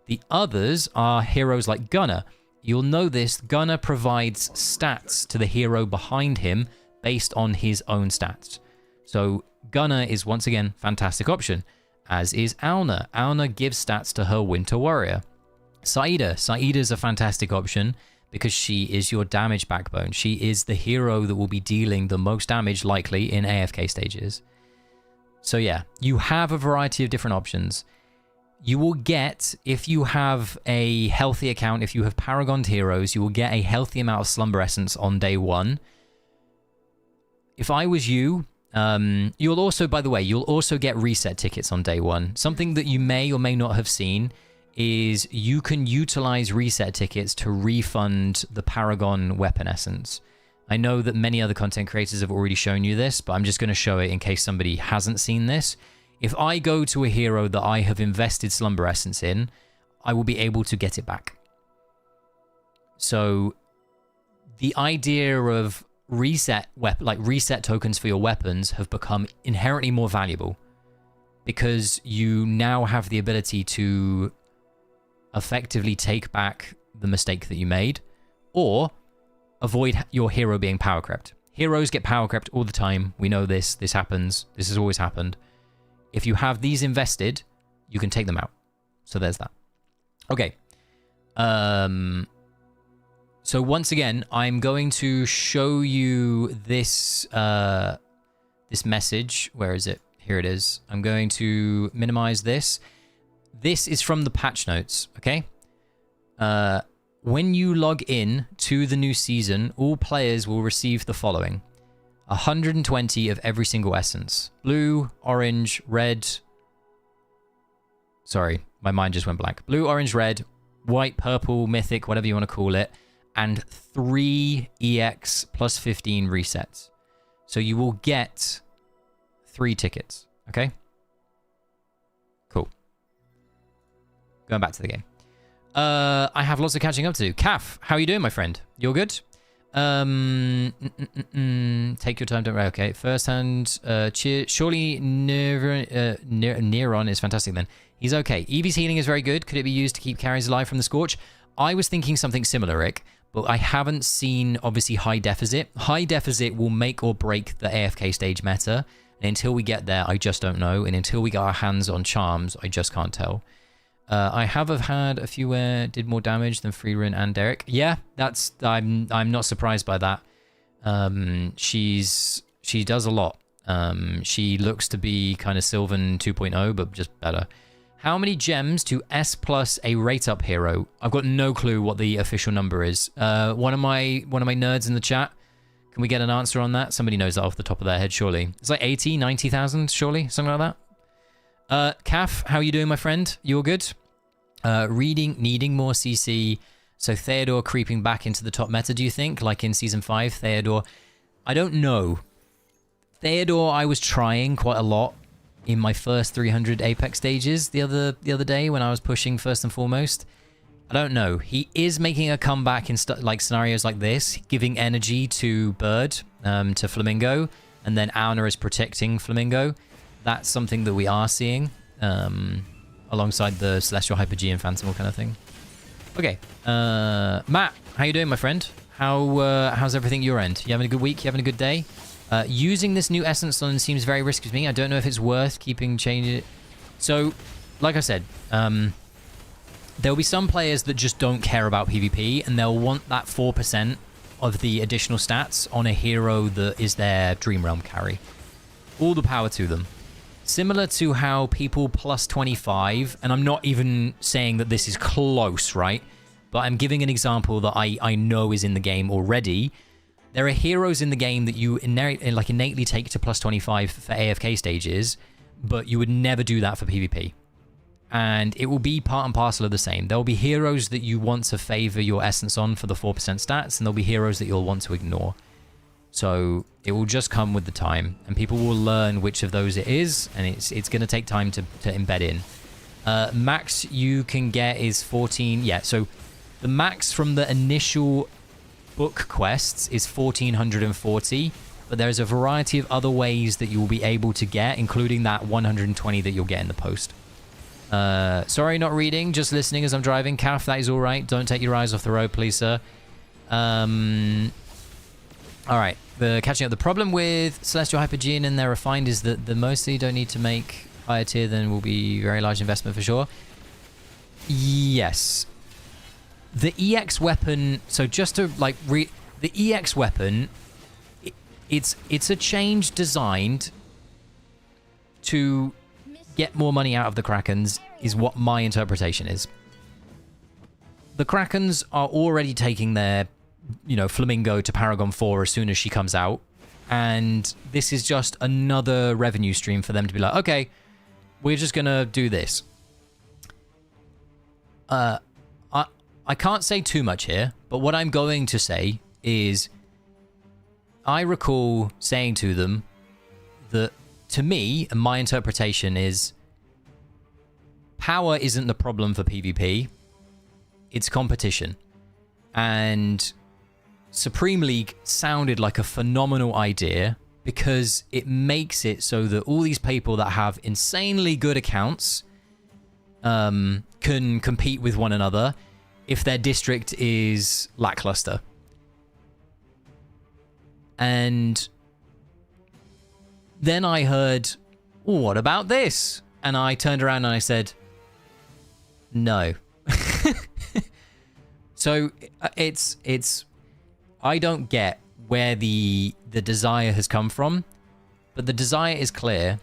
The others are heroes like Gunnar. You'll know this, Gunnar provides stats to the hero behind him based on his own stats. So Gunnar is once again fantastic option, as is Auna. Auna gives stats to her Winter Warrior. Saida's a fantastic option because she is your damage backbone. She is the hero that will be dealing the most damage likely in AFK stages. So yeah, you have a variety of different options. You will get, if you have a healthy account, if you have Paragoned heroes, you will get a healthy amount of Slumber Essence on day one. If I was you, you'll also, by the way, you'll also get reset tickets on day one. Something that you may or may not have seen is you can utilize reset tickets to refund the Paragon weapon essence. I know that many other content creators have already shown you this, but I'm just going to show it in case somebody hasn't seen this. If I go to a hero that I have invested Slumber Essence in, I will be able to get it back. So the idea of reset tokens for your weapons have become inherently more valuable because you now have the ability to effectively take back the mistake that you made or avoid your hero being power crept. Heroes get power crept all the time. We know this. This happens. This has always happened. If you have these invested, you can take them out. So there's that. Okay. So once again, I'm going to show you this this message. Where is it? Here it is. I'm going to minimize this. This is from the patch notes, okay? When you log in to the new season, all players will receive the following. 120 of every single essence. Blue, orange, red. Sorry, my mind just went blank. Blue, orange, red, white, purple, mythic, whatever you want to call it. And 3 EX plus 15 resets. So you will get 3 tickets, okay? Cool. Going back to the game. I have lots of catching up to do. Kaf, how are you doing, my friend? You're good? Take your time, don't worry. Okay, first hand, surely Neron is fantastic then. He's okay. Eevee's healing is very good. Could it be used to keep carries alive from the Scorch? I was thinking something similar, Rick, but I haven't seen, obviously, High Deficit. High Deficit will make or break the AFK stage meta, and until we get there, I just don't know, and until we get our hands on charms, I just can't tell. I have had a few where did more damage than Frieren and Derek. Yeah, that's I'm not surprised by that. She does a lot. She looks to be kind of Sylvan 2.0, but just better. How many gems to S plus a rate up hero? I've got no clue what the official number is. One of my nerds in the chat, can we get an answer on that? Somebody knows that off the top of their head, surely. It's like 80, 90,000, surely, something like that. Kaf, how you doing, my friend? You all good? Needing more CC. So Theodore creeping back into the top meta, do you think? Like in Season 5, Theodore... I don't know. Theodore, I was trying quite a lot in my first 300 Apex stages the other day when I was pushing first and foremost. I don't know. He is making a comeback in like scenarios like this, giving energy to Bird, to Flamingo, and then Auna is protecting Flamingo. That's something that we are seeing, alongside the Celestial Hyper-G and Phantom kind of thing. Okay, Matt, how you doing, my friend? How's everything your end? You having a good week? You having a good day? Using this new Essence on seems very risky to me. I don't know if it's worth keeping changing it. So, like I said, there'll be some players that just don't care about PvP, and they'll want that 4% of the additional stats on a hero that is their Dream Realm carry. All the power to them. Similar to how people plus 25, and I'm not even saying that this is close, right? But I'm giving an example that I know is in the game already. There are heroes in the game that you innately take to plus 25 for AFK stages, but you would never do that for PvP. And it will be part and parcel of the same. There will be heroes that you want to favor your essence on for the 4% stats, and there'll be heroes that you'll want to ignore. So it will just come with the time, and people will learn which of those it is, and it's going to take time to embed in. Max you can get is 14. Yeah, so the max from the initial book quests is 1440, but there's a variety of other ways that you will be able to get, including that 120 that you'll get in the post. Sorry, not reading, just listening as I'm driving. Calf, that is all right. Don't take your eyes off the road, please, sir. All right, catching up. The problem with Celestial Hyper-G and their refined is that the mostly don't need to make higher tier than will be very large investment for sure. Yes. The EX weapon, so just to like the EX weapon, it's a change designed to get more money out of the Krakens, is what my interpretation is. The Krakens are already taking their, Flamingo to Paragon 4 as soon as she comes out. And this is just another revenue stream for them to be like, okay, we're just going to do this. I can't say too much here, but what I'm going to say is I recall saying to them that to me, and my interpretation is, power isn't the problem for PvP, it's competition. And Supreme League sounded like a phenomenal idea because it makes it so that all these people that have insanely good accounts can compete with one another if their district is lackluster. And then I heard, what about this? And I turned around and I said, no. So it's I don't get where the desire has come from, but the desire is clear.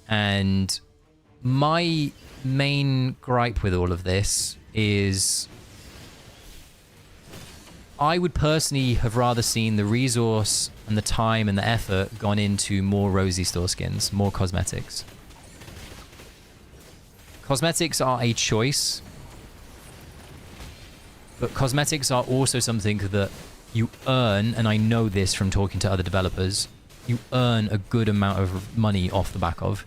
And my main gripe with all of this is I would personally have rather seen the resource and the time and the effort gone into more Rosy store skins, more cosmetics. Cosmetics are a choice, but cosmetics are also something that you earn, and I know this from talking to other developers, you earn a good amount of money off the back of.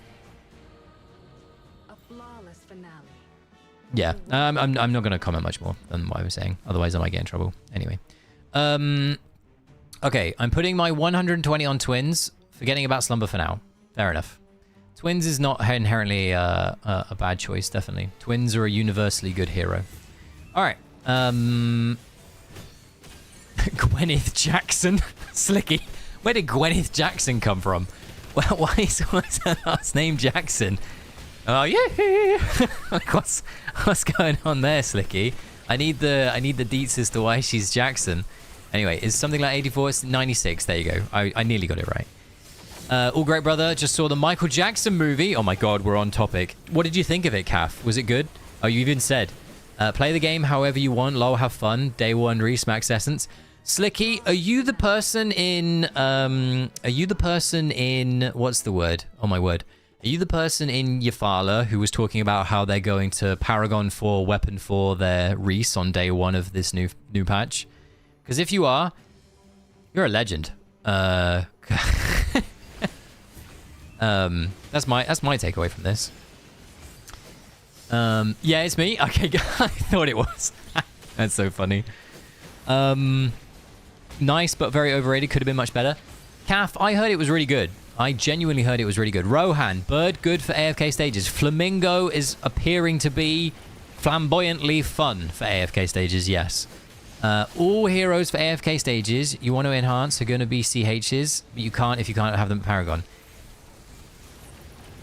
A flawless finale. Yeah, I'm not going to comment much more than what I was saying. Otherwise, I might get in trouble. Anyway. Okay, I'm putting my 120 on Twins, forgetting about Slumber for now. Fair enough. Twins is not inherently a bad choice, definitely. Twins are a universally good hero. All right. Gwyneth Jackson. Slicky. Where did Gwyneth Jackson come from? Well, why is her last name Jackson? Oh yeah. what's going on there, Slicky? I need the deets as to why she's Jackson. Anyway, it's something like 84. It's 96. There you go. I nearly got it right. All great, brother. Just saw the Michael Jackson movie. Oh my God, we're on topic. What did you think of it, Calf? Was it good? Oh, you even said, play the game however you want. Lol, have fun. Day one, Reese, Max Essence. Slicky, are you the person in? What's the word? Oh my word. Are you the person in Yafala who was talking about how they're going to Paragon 4 Weapon for their Reese on day 1 of this new patch? Because if you are, you're a legend. That's my takeaway from this. Yeah, it's me. Okay, I thought it was. That's so funny. Nice, but very overrated. Could have been much better. Calf, I heard it was really good. I genuinely heard it was really good. Rohan, bird good for AFK stages. Flamingo is appearing to be flamboyantly fun for AFK stages, yes. All heroes for AFK stages you want to enhance are going to be CHs, but you can't if you can't have them at Paragon.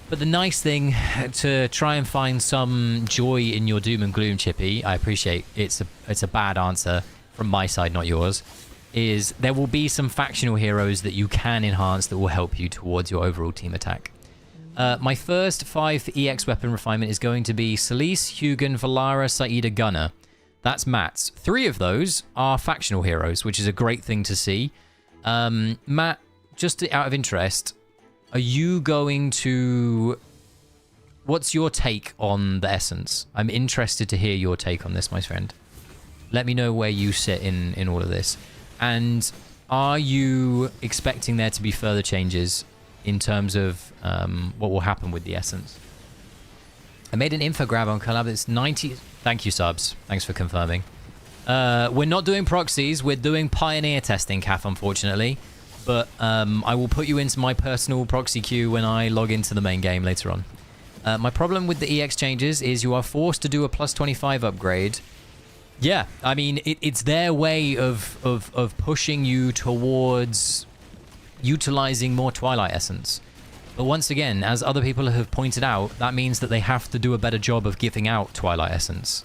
But the nice thing to try and find some joy in your doom and gloom, Chippy, I appreciate it's a bad answer from my side, not yours, is there will be some factional heroes that you can enhance that will help you towards your overall team attack. My first 5 for EX weapon refinement is going to be Solis, Hugin, Valara, Saida, Gunner. That's Matt's. 3 of those are factional heroes, which is a great thing to see. Matt, just out of interest, are you going to... What's your take on the essence? I'm interested to hear your take on this, my friend. Let me know where you sit in all of this. And are you expecting there to be further changes in terms of what will happen with the essence? I made an infograph on collab. It's 90... Thank you, subs. Thanks for confirming. We're not doing proxies. We're doing pioneer testing, Kath, unfortunately. But I will put you into my personal proxy queue when I log into the main game later on. My problem with the EX changes is you are forced to do a plus 25 upgrade. Yeah, I mean, it's their way of pushing you towards utilizing more Twilight Essence. But once again, as other people have pointed out, that means that they have to do a better job of giving out Twilight Essence.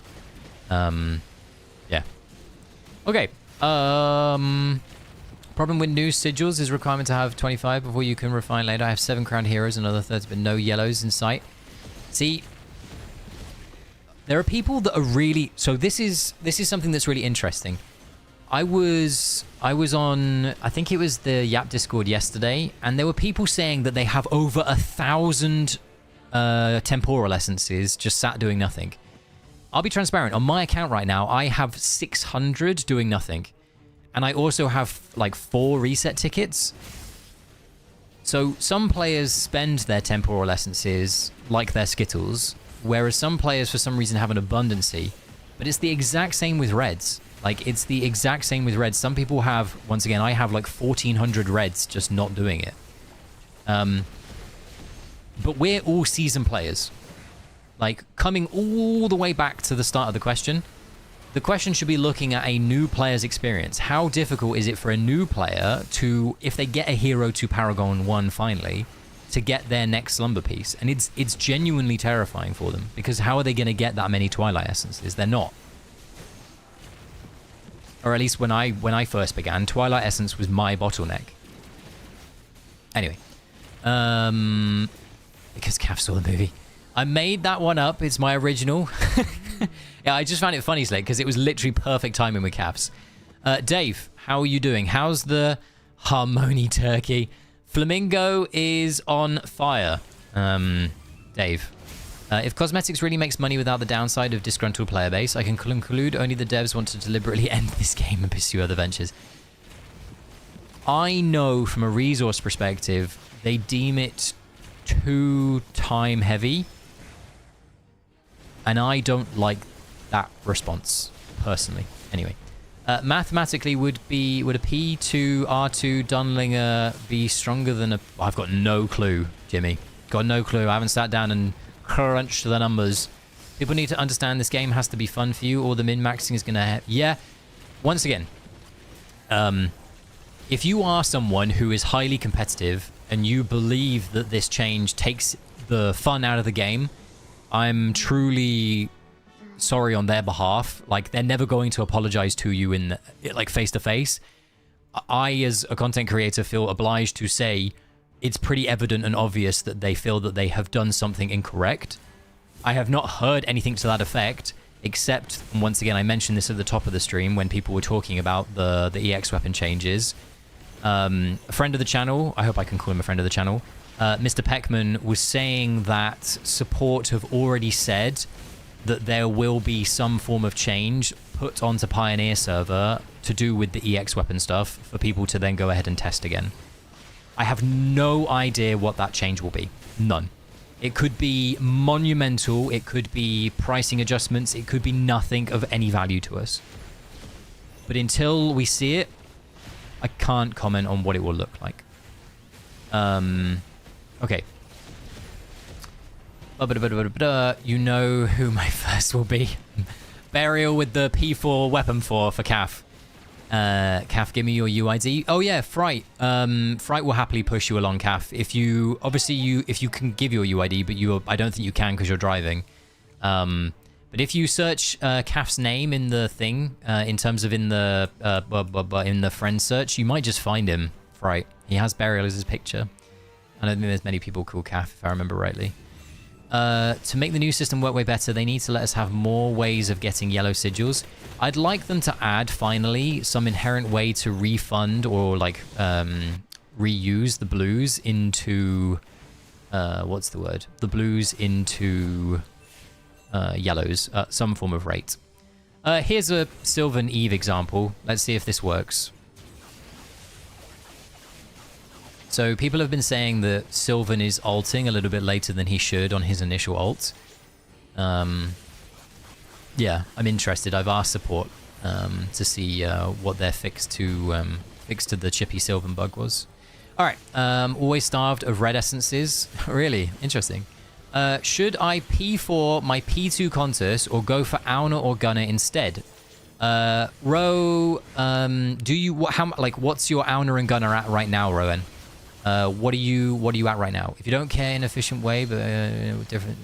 Yeah. Okay. Problem with new sigils is requirement to have 25 before you can refine later. I have 7 crowned heroes, another 30, but no yellows in sight. See, there are people that are really... So this is something that's really interesting. I was on, I think it was the Yap Discord yesterday, and there were people saying that they have over 1,000 temporal essences just sat doing nothing. I'll be transparent. On my account right now, I have 600 doing nothing. And I also have like 4 reset tickets. So some players spend their temporal essences like their Skittles, whereas some players for some reason have an abundancy. But it's the exact same with reds. Like, it's the exact same with reds. Some people have, once again, I have like 1,400 reds just not doing it. But we're all season players. Like, coming all the way back to the start of the question should be looking at a new player's experience. How difficult is it for a new player to, if they get a hero to Paragon 1 finally, to get their next slumber piece? And it's genuinely terrifying for them, because how are they going to get that many Twilight Essences? They're not. Or at least when I first began, Twilight Essence was my bottleneck. Anyway. Because Cav saw the movie. I made that one up. It's my original. Yeah, I just found it funny, Slick, because it was literally perfect timing with Cavs. Dave, how are you doing? How's the Harmony turkey? Flamingo is on fire. Dave. If cosmetics really makes money without the downside of disgruntled player base, I can conclude only the devs want to deliberately end this game and pursue other ventures. I know from a resource perspective, they deem it too time heavy. And I don't like that response, personally. Anyway. Mathematically, would a P2 R2 Dunlinger be stronger than a... I've got no clue, Jimmy. Got no clue. I haven't sat down and crunched the numbers. People need to understand this game has to be fun for you, or the min-maxing is going to... Yeah. Once again, if you are someone who is highly competitive and you believe that this change takes the fun out of the game, I'm truly sorry on their behalf. Like, they're never going to apologize to you in like face to face. I, as a content creator, feel obliged to say it's pretty evident and obvious that they feel that they have done something incorrect. I have not heard anything to that effect, except, once again, I mentioned this at the top of the stream when people were talking about the EX weapon changes. A friend of the channel, I hope I can call him a friend of the channel, Mr. Peckman was saying that support have already said that there will be some form of change put onto Pioneer server to do with the EX weapon stuff for people to then go ahead and test again. I have no idea what that change will be. None. It could be monumental. It could be pricing adjustments. It could be nothing of any value to us. But until we see it, I can't comment on what it will look like. Okay. You know who my first will be. Burial with the P4 weapon for CAF. CAF, give me your UID. Oh yeah, Fright. Fright will happily push you along, CAF. If you can give your UID, but I don't think you can because you're driving. But if you search CAF's name in the thing, in terms of in the friend search, you might just find him. Fright. He has Burial as his picture. I don't think there's many people called CAF, if I remember rightly. To make the new system work way better, they need to let us have more ways of getting yellow sigils. I'd like them to add, finally, some inherent way to refund or, like, reuse the blues into... what's the word? The blues into yellows at some form of rate. Here's a Sylvan Eve example. Let's see if this works. So people have been saying that Sylvan is ulting a little bit later than he should on his initial ult. Yeah, I'm interested. I've asked support to see what their fix to the chippy Sylvan bug was. All right, always starved of red essences. Really interesting. Should I P4 my P2 Contus or go for Auna or Gunner instead? Ro, what's your Auna and Gunner at right now, Rowan? What are you at right now? If you don't care in an efficient way, but different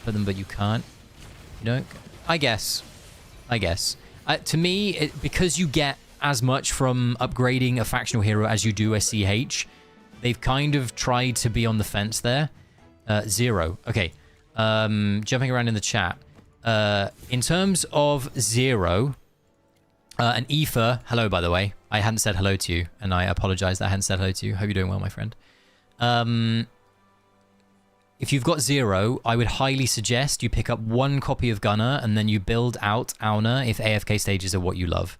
for them, but you can't. You don't. I guess. To me, because you get as much from upgrading a factional hero as you do a CH, they've kind of tried to be on the fence there. Zero. Okay. Jumping around in the chat. In terms of Zero, and Aoife, hello, by the way. I hadn't said hello to you, and I apologize that I hadn't said hello to you. Hope you're doing well, my friend. If you've got Zero, I would highly suggest you pick up one copy of Gunner, and then you build out Auna if AFK stages are what you love.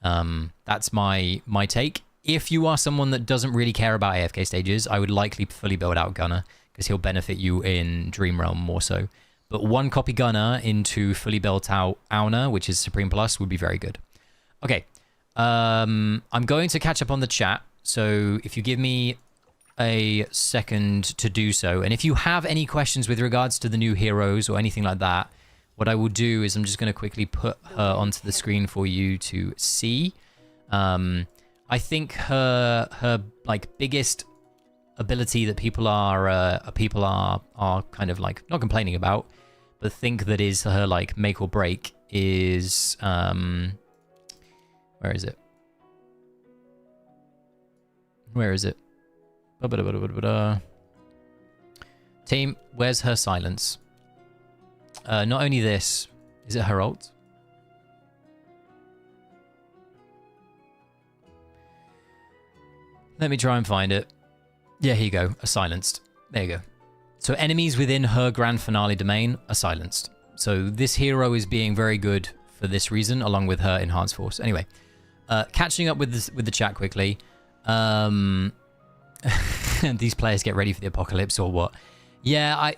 That's my take. If you are someone that doesn't really care about AFK stages, I would likely fully build out Gunner, because he'll benefit you in Dream Realm more so. But one copy Gunner into fully built out Auna, which is Supreme Plus, would be very good. Okay. I'm going to catch up on the chat, so if you give me a second to do so, and if you have any questions with regards to the new heroes or anything like that, what I will do is I'm just going to quickly put her onto the screen for you to see. I think her like biggest ability that people are kind of like not complaining about, but think that is her like make or break is where is it? Where is it? Team, where's her silence? Not only this, is it her ult? Let me try and find it. Yeah, here you go. Are silenced. There you go. So enemies within her grand finale domain are silenced. So this hero is being very good for this reason, along with her enhanced force. Anyway, catching up with the chat quickly. These players get ready for the apocalypse or what? Yeah,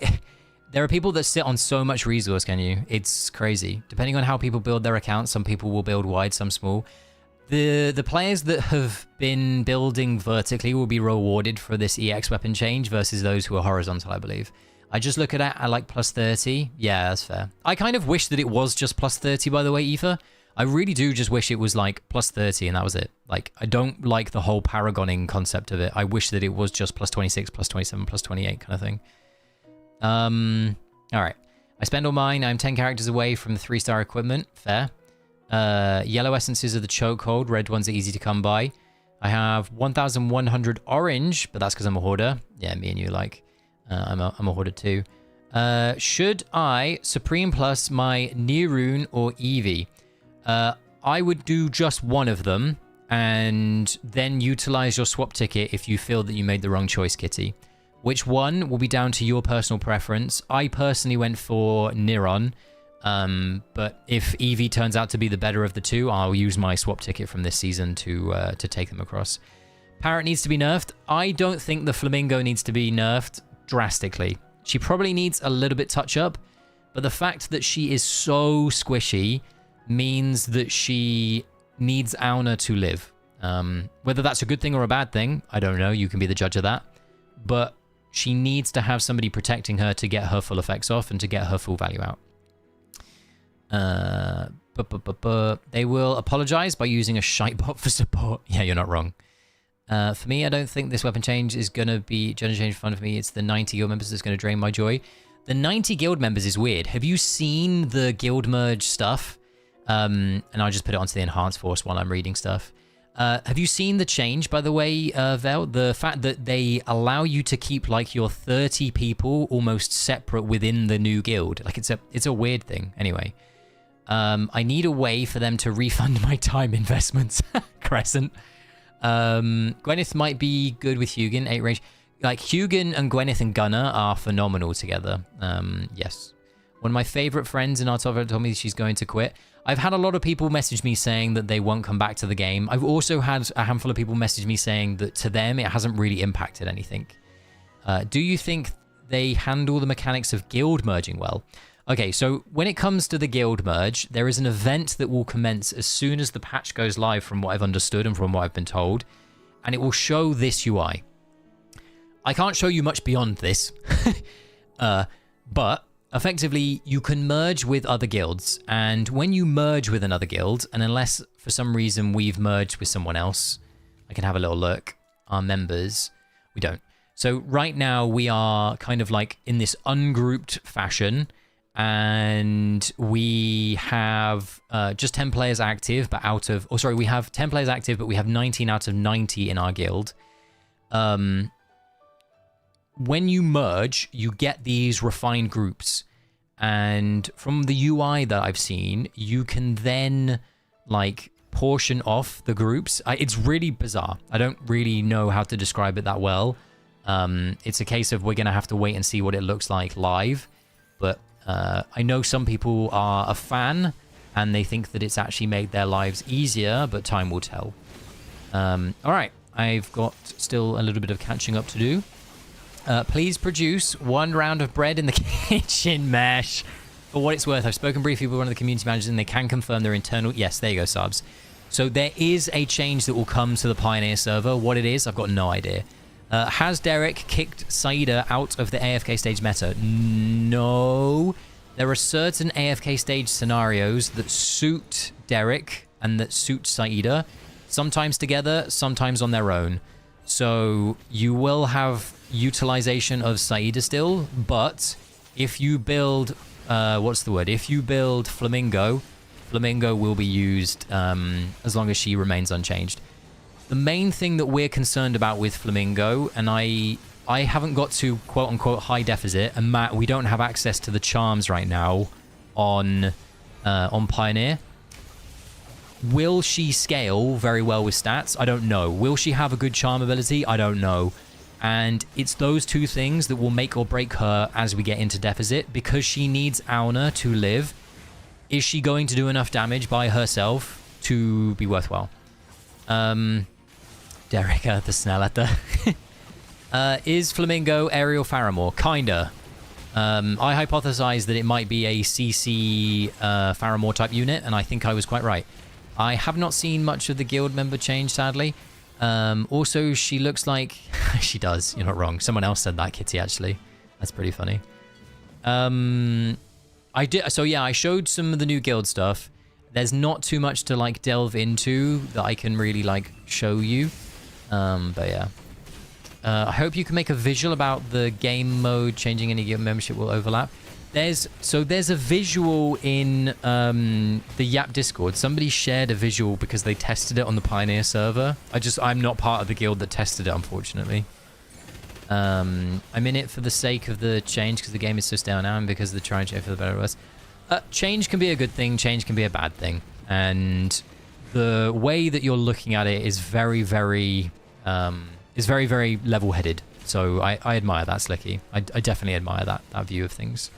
there are people that sit on so much resource, can you? It's crazy. Depending on how people build their accounts, some people will build wide, some small. The players that have been building vertically will be rewarded for this EX weapon change versus those who are horizontal, I believe. I just look at it at like plus 30. Yeah, that's fair. I kind of wish that it was just plus 30, by the way, Aoife. I really do just wish it was like plus 30 and that was it. Like, I don't like the whole paragoning concept of it. I wish that it was just plus 26, plus 27, plus 28 kind of thing. All right. I spend all mine. I'm 10 characters away from the 3-star equipment. Fair. Yellow essences are the chokehold. Red ones are easy to come by. I have 1,100 orange, but that's because I'm a hoarder. Yeah, me and you like. I'm a hoarder too. Should I Supreme Plus my Neerun or Eevee? I would do just one of them. and then utilize your swap ticket if you feel that you made the wrong choice, Kitty. Which one will be down to your personal preference. I personally went for Niron, but if Eevee turns out to be the better of the two, I'll use my swap ticket from this season to take them across. Parrot needs to be nerfed. I don't think the Flamingo needs to be nerfed drastically. She probably needs a little bit touch up, but the fact that she is so squishy means that she needs Auna to live. Whether that's a good thing or a bad thing, I don't know. You can be the judge of that. But she needs to have somebody protecting her to get her full effects off and to get her full value out. They will apologize by using a shite bot for support. Yeah, you're not wrong. For me, I don't think this weapon change is going to be gender change fun for me. It's the 90 guild members that's going to drain my joy. The 90 guild members is weird. Have you seen the guild merge stuff? And I'll just put it onto the enhanced force while I'm reading stuff. Have you seen the change, by the way, Vel? The fact that they allow you to keep like your 30 people almost separate within the new guild. Like it's a weird thing. Anyway, I need a way for them to refund my time investments. Crescent. Gwyneth might be good with Hugin, 8 range. Like Hugin and Gwyneth and Gunnar are phenomenal together. Yes. One of my favorite friends in our top told me she's going to quit. I've had a lot of people message me saying that they won't come back to the game. I've also had a handful of people message me saying that to them, it hasn't really impacted anything. Do you think they handle the mechanics of guild merging well? Okay, so when it comes to the guild merge, there is an event that will commence as soon as the patch goes live from what I've understood and from what I've been told, and it will show this UI. I can't show you much beyond this, but effectively, you can merge with other guilds, and when you merge with another guild, and unless for some reason we've merged with someone else, I can have a little look. Our members, we don't. So right now we are kind of like in this ungrouped fashion, and we have just 10 players active, but out of, oh sorry, we have 10 players active, but we have 19 out of 90 in our guild. When you merge, you get these refined groups, and from the UI that I've seen, you can then like portion off the groups. It's really bizarre. I don't really know how to describe it that well. It's a case of we're going to have to wait and see what it looks like live, but I know some people are a fan and they think that it's actually made their lives easier, but time will tell. All right, I've got still a little bit of catching up to do. Please produce 1 round of bread in the kitchen, Mesh. For what it's worth, I've spoken briefly with one of the community managers and they can confirm their internal... Yes, there you go, subs. So there is a change that will come to the Pioneer server. What it is, I've got no idea. Has Derek kicked Saida out of the AFK stage meta? No. There are certain AFK stage scenarios that suit Derek and that suit Saida. Sometimes together, sometimes on their own. So you will have utilization of Saida still, but if you build if you build Flamingo will be used as long as she remains unchanged. The main thing that we're concerned about with Flamingo, and I haven't got to quote unquote high deficit, and Matt, we don't have access to the charms right now on Pioneer. Will she scale very well with stats? I don't know. Will she have a good charm ability? I don't know. And it's those two things that will make or break her as we get into deficit, because she needs Auna to live. Is she going to do enough damage by herself to be worthwhile? Derek, the Snelletta. Is Flamingo Aerial Faramore? Kinda. I hypothesized that it might be a CC Faramore type unit, and I think I was quite right. I have not seen much of the guild member change, sadly. Also, she looks like... she does, you're not wrong. Someone else said that, Kitty, actually. That's pretty funny. I did... So, yeah, I showed some of the new guild stuff. There's not too much to, like, delve into that I can really, like, show you. But, yeah. I hope you can make a visual about the game mode changing any guild membership will overlap. There's a visual in the Yap Discord. Somebody shared a visual because they tested it on the Pioneer server. I'm not part of the guild that tested it, unfortunately. I'm in it for the sake of the change because the game is so stale now, and because of the try and change for the better or worse. Change can be a good thing, change can be a bad thing. And the way that you're looking at it is very, very level-headed. So I admire that, Slicky. I definitely admire that view of things.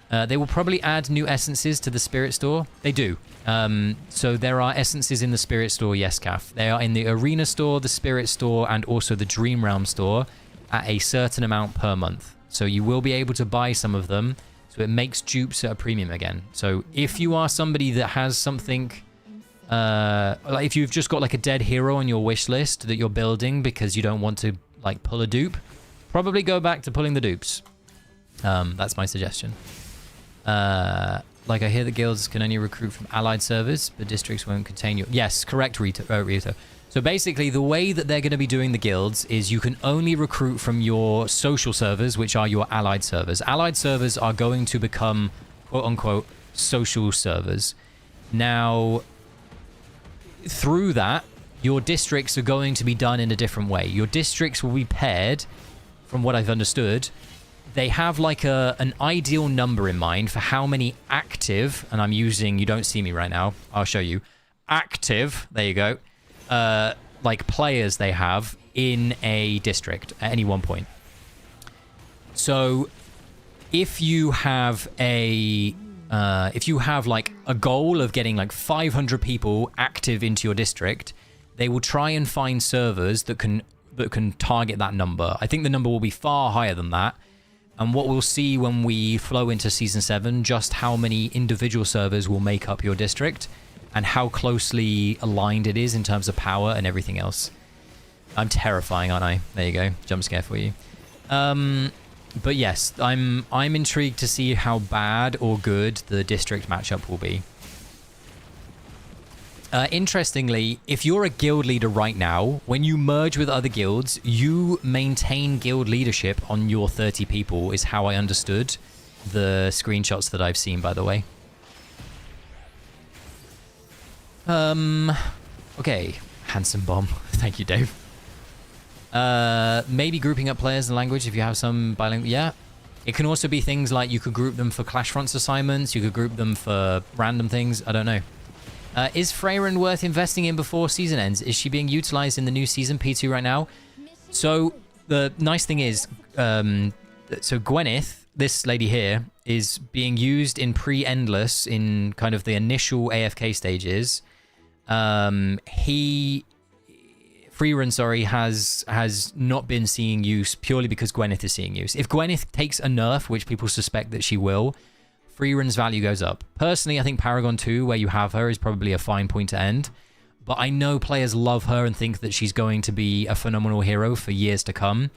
They will probably add new essences to the Spirit Store. They do. So there are essences in the Spirit Store, yes, Kath. They are in the Arena Store, the Spirit Store, and also the Dream Realm Store at a certain amount per month. So you will be able to buy some of them. So it makes dupes at a premium again. So if you are somebody that has something... like if you've just got like a dead hero on your wish list that you're building because you don't want to like pull a dupe, probably go back to pulling the dupes. That's my suggestion. Like I hear the guilds can only recruit from allied servers, but districts won't contain you. Yes, correct, Rito. So basically the way that they're going to be doing the guilds is you can only recruit from your social servers, which are your allied servers. Allied servers are going to become quote unquote social servers. Now, through that, your districts are going to be done in a different way. Your districts will be paired, from what I've understood. They have like an ideal number in mind for how many active, and I'm using, you don't see me right now, I'll show you, active, there you go, like players they have in a district at any one point. So if you have like a goal of getting like 500 people active into your district, they will try and find servers that can target that number. I think the number will be far higher than that. And what we'll see when we flow into Season 7, just how many individual servers will make up your district and how closely aligned it is in terms of power and everything else. I'm terrifying, aren't I? There you go. Jump scare for you. But yes, I'm intrigued to see how bad or good the district matchup will be. Interestingly, if you're a guild leader right now, when you merge with other guilds, you maintain guild leadership on your 30 people, is how I understood the screenshots that I've seen, by the way. Okay. Handsome bomb. Thank you, Dave. Maybe grouping up players in language if you have some bilingual. Yeah. It can also be things like you could group them for Clash Fronts assignments. You could group them for random things. I don't know. Is Freyren worth investing in before season ends? Is she being utilized in the new season P2 right now? So the nice thing is, so Gwyneth, this lady here, is being used in pre-endless in kind of the initial AFK stages. Freyren, sorry, has not been seeing use purely because Gwyneth is seeing use. If Gwyneth takes a nerf, which people suspect that she will, Freyren's value goes up. Personally, I think Paragon 2, where you have her, is probably a fine point to end. But I know players love her and think that she's going to be a phenomenal hero for years to come.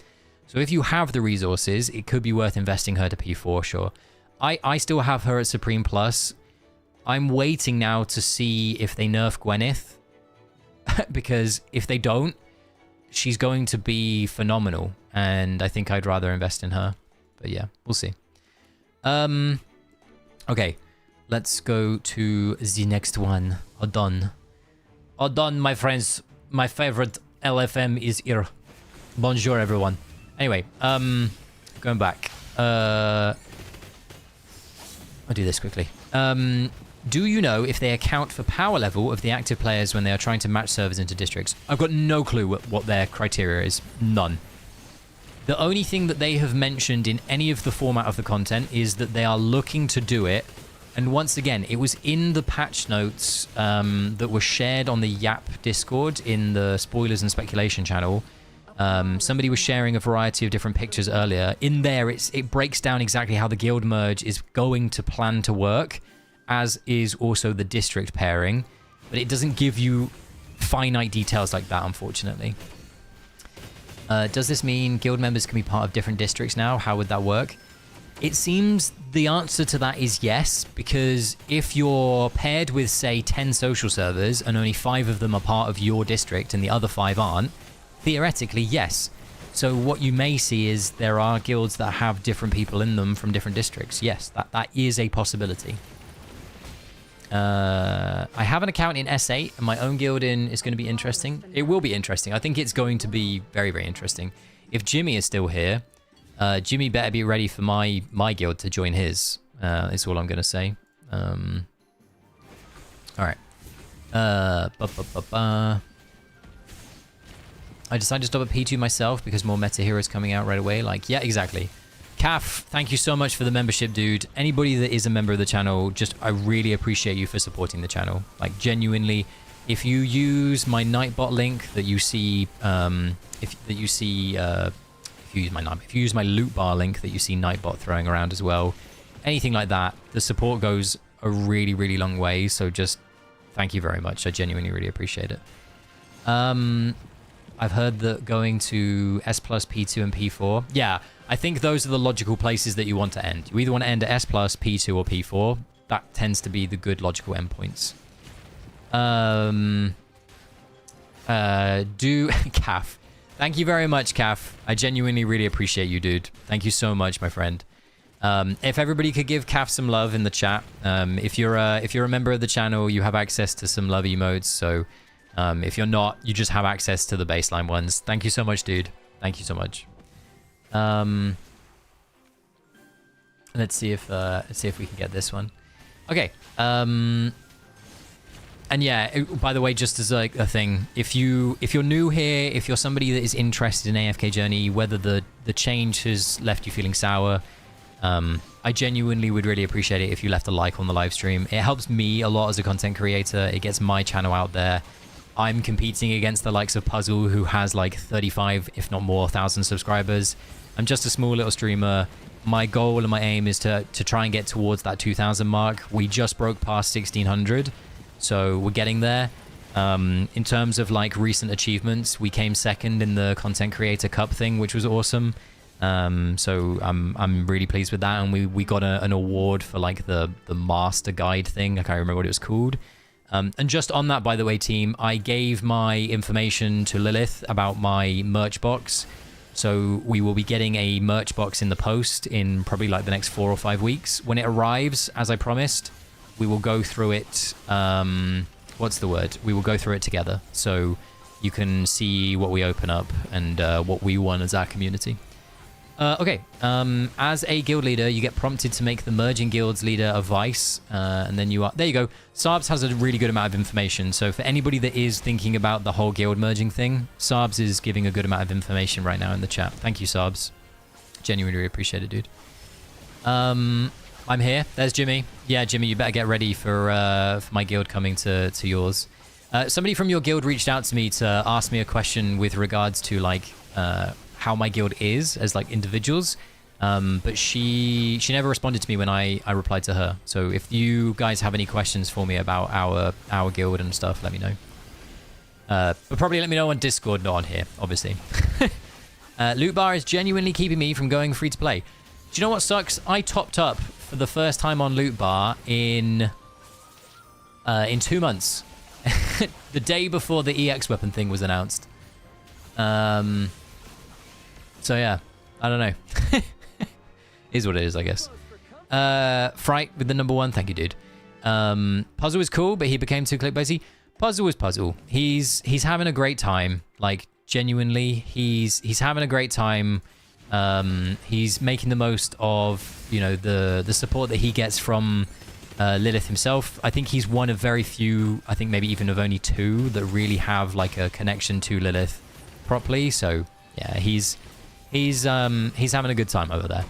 So if you have the resources, it could be worth investing her to P4, sure. I still have her at Supreme Plus. I'm waiting now to see if they nerf Gwyneth. Because if they don't, she's going to be phenomenal. And I think I'd rather invest in her. But yeah, we'll see. Okay, let's go to the next one. Odon. Odon, my friends. My favorite LFM is here. Bonjour, everyone. Anyway, going back. I'll do this quickly. Do you know if they account for power level of the active players when they are trying to match servers into districts? I've got no clue what their criteria is. None. The only thing that they have mentioned in any of the format of the content is that they are looking to do it. And once again, it was in the patch notes that were shared on the Yap Discord in the spoilers and speculation channel. Somebody was sharing a variety of different pictures earlier. In there, it breaks down exactly how the guild merge is going to plan to work, as is also the district pairing. But it doesn't give you finite details like that, unfortunately. Does this mean guild members can be part of different districts now? How would that work? It seems the answer to that is yes, because if you're paired with, say, 10 social servers and only 5 of them are part of your district and the other 5 aren't, theoretically, yes. So what you may see is there are guilds that have different people in them from different districts. Yes, that is a possibility. I have an account in S8 and my own guild is going to be interesting. It will be interesting. I think it's going to be very, very interesting. If Jimmy is still here, Jimmy better be ready for my guild to join his. Is all I'm going to say. All right. I decided to stop at P2 myself because more meta heroes coming out right away. Like, yeah, exactly. Caf, thank you so much for the membership, dude. Anybody that is a member of the channel, I really appreciate you for supporting the channel. Like, genuinely, if you use my Nightbot link that you see, if you use my loot bar link that you see Nightbot throwing around as well, anything like that, the support goes a really, really long way. So just thank you very much. I genuinely really appreciate it. I've heard that going to S+, P2, and P4. Yeah, I think those are the logical places that you want to end. You either want to end at S+, P2, or P4. That tends to be the good logical endpoints. Caf. Thank you very much, Caf. I genuinely really appreciate you, dude. Thank you so much, my friend. If everybody could give Caf some love in the chat. If you're a member of the channel, you have access to some love emotes. So if you're not, you just have access to the baseline ones. Thank you so much, dude. Thank you so much. Let's see if we can get this one. Okay. And yeah, by the way, just as like a thing, if you're new here, if you're somebody that is interested in AFK Journey, whether the change has left you feeling sour, I genuinely would really appreciate it if you left a like on the live stream. It helps me a lot as a content creator. It gets my channel out there. I'm competing against the likes of Puzzle, who has like 35, if not more, 1,000 subscribers. I'm just a small little streamer. My goal and my aim is to try and get towards that 2,000 mark. We just broke past 1,600, so we're getting there. In terms of like recent achievements, we came second in the Content Creator Cup thing, which was awesome. So I'm really pleased with that, and we got an award for like the master guide thing. I can't remember what it was called. And just on that, by the way, team, I gave my information to Lilith about my merch box. So we will be getting a merch box in the post in probably like the next 4 or 5 weeks. When it arrives, as I promised, we will go through it. What's the word? We will go through it together. So you can see what we open up and what we won as our community. Okay, as a guild leader, you get prompted to make the merging guilds leader a vice, and then you are... There you go. Sarbs has a really good amount of information, so for anybody that is thinking about the whole guild merging thing, Sarbs is giving a good amount of information right now in the chat. Thank you, Sarbs. Genuinely really appreciate it, dude. I'm here. There's Jimmy. Yeah, Jimmy, you better get ready for my guild coming to yours. Somebody from your guild reached out to me to ask me a question with regards to, like... how my guild is as like individuals, but she never responded to me when I replied to her. So if you guys have any questions for me about our guild and stuff, let me know. But probably let me know on Discord, not on here, obviously. Loot bar is genuinely keeping me from going free to play. Do you know what sucks? I topped up for the first time on loot bar in 2 months, the day before the EX weapon thing was announced. So yeah, I don't know. Is what it is, I guess. Fright with the #1. Thank you, dude. Puzzle was cool, but he became too clickbaity. Puzzle was Puzzle. He's having a great time. Like, genuinely, he's having a great time. He's making the most of, you know, the support that he gets from Lilith himself. I think he's one of very few, I think maybe even of only 2 that really have like a connection to Lilith properly. So yeah, he's having a good time over there.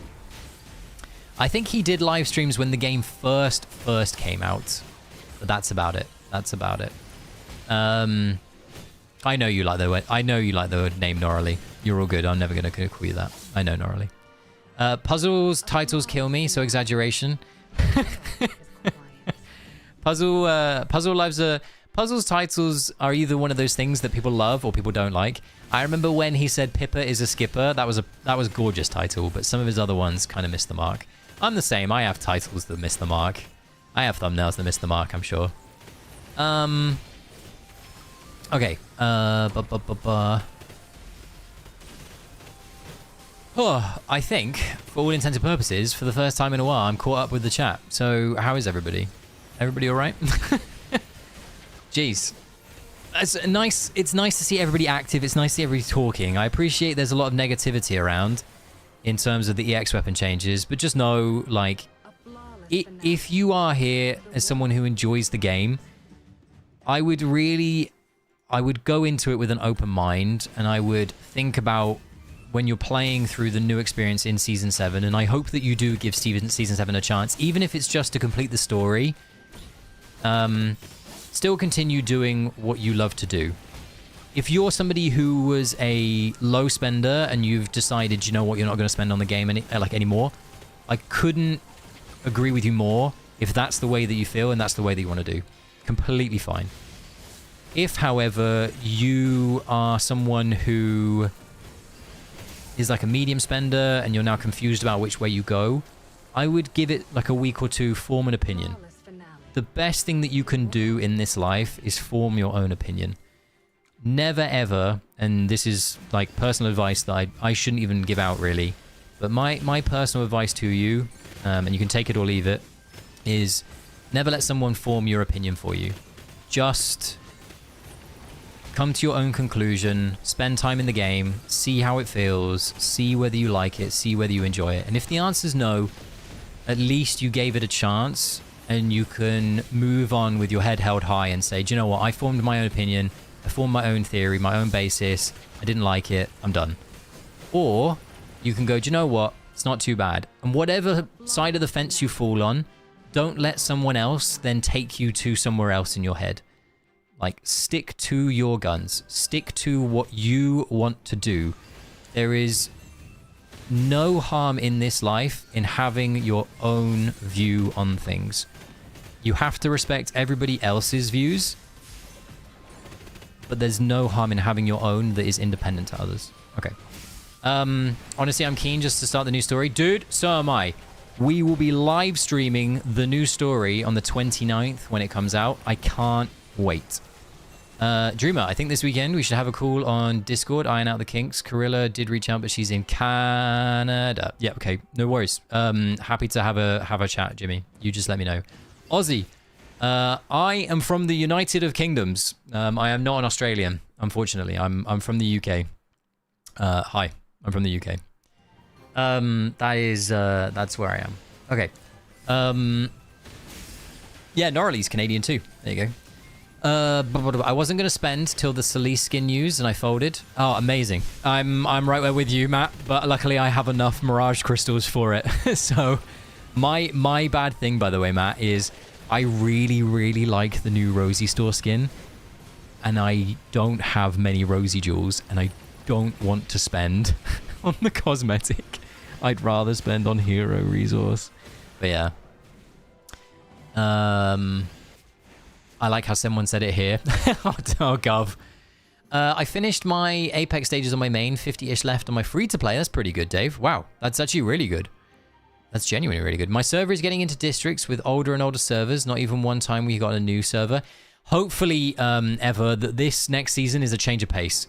I think he did live streams when the game first came out, but that's about it. That's about it. I know you like the name Norley. You're all good. I'm never gonna call you that. I know Norley. Puzzle's titles kill me, so exaggeration. Puzzle's titles are either one of those things that people love or people don't like. I remember when he said Pippa is a skipper. That was a gorgeous title, but some of his other ones kind of missed the mark. I'm the same. I have titles that miss the mark. I have thumbnails that miss the mark, I'm sure. Okay. Oh, I think, for all intents and purposes, for the first time in a while, I'm caught up with the chat. So, how is everybody? Everybody all right? Jeez. It's nice to see everybody active. It's nice to see everybody talking. I appreciate there's a lot of negativity around in terms of the EX weapon changes, but just know, like, if you are here as someone who enjoys the game, I would go into it with an open mind, and I would think about when you're playing through the new experience in Season 7, and I hope that you do give Season 7 a chance, even if it's just to complete the story. Still continue doing what you love to do. If you're somebody who was a low spender and you've decided, you know what, you're not going to spend on the game anymore, I couldn't agree with you more if that's the way that you feel and that's the way that you want to do. Completely fine. If, however, you are someone who is like a medium spender and you're now confused about which way you go, I would give it like a week or two, form an opinion. The best thing that you can do in this life is form your own opinion. Never ever, and this is like personal advice that I shouldn't even give out really, but my personal advice to you, and you can take it or leave it, is never let someone form your opinion for you. Just come to your own conclusion, spend time in the game, see how it feels, see whether you like it, see whether you enjoy it. And if the answer's no, at least you gave it a chance and you can move on with your head held high and say, do you know what, I formed my own opinion, I formed my own theory, my own basis, I didn't like it, I'm done. Or you can go, do you know what, it's not too bad. And whatever side of the fence you fall on, don't let someone else then take you to somewhere else in your head. Like, stick to your guns. Stick to what you want to do. There is no harm in this life in having your own view on things. You have to respect everybody else's views, but there's no harm in having your own that is independent to others. Okay. Honestly, I'm keen just to start the new story. Dude, so am I. We will be live streaming the new story on the 29th when it comes out. I can't wait. Dreamer, I think this weekend we should have a call on Discord, iron out the kinks. Carilla did reach out, but she's in Canada. Yeah, okay, no worries. Happy to have a chat, Jimmy. You just let me know. Aussie, I am from the United of Kingdoms. I am not an Australian, unfortunately. I'm from the UK. Hi, I'm from the UK. That's where I am. Okay. Yeah, Norley's Canadian too. There you go. I wasn't going to spend till the Solis skin news and I folded. Oh, amazing. I'm right there with you, Matt, but luckily I have enough Mirage crystals for it. So my bad thing, by the way, Matt, is I really, really like the new Rosie Store skin and I don't have many Rosie jewels and I don't want to spend on the cosmetic. I'd rather spend on hero resource. But yeah. I like how someone said it here. Oh, gov. I finished my AFK Stages on my main, 50-ish left on my free-to-play. That's pretty good, Dave. Wow, that's actually really good. That's genuinely really good. My server is getting into districts with older and older servers. Not even one time we got a new server. Hopefully, ever, that this next season is a change of pace.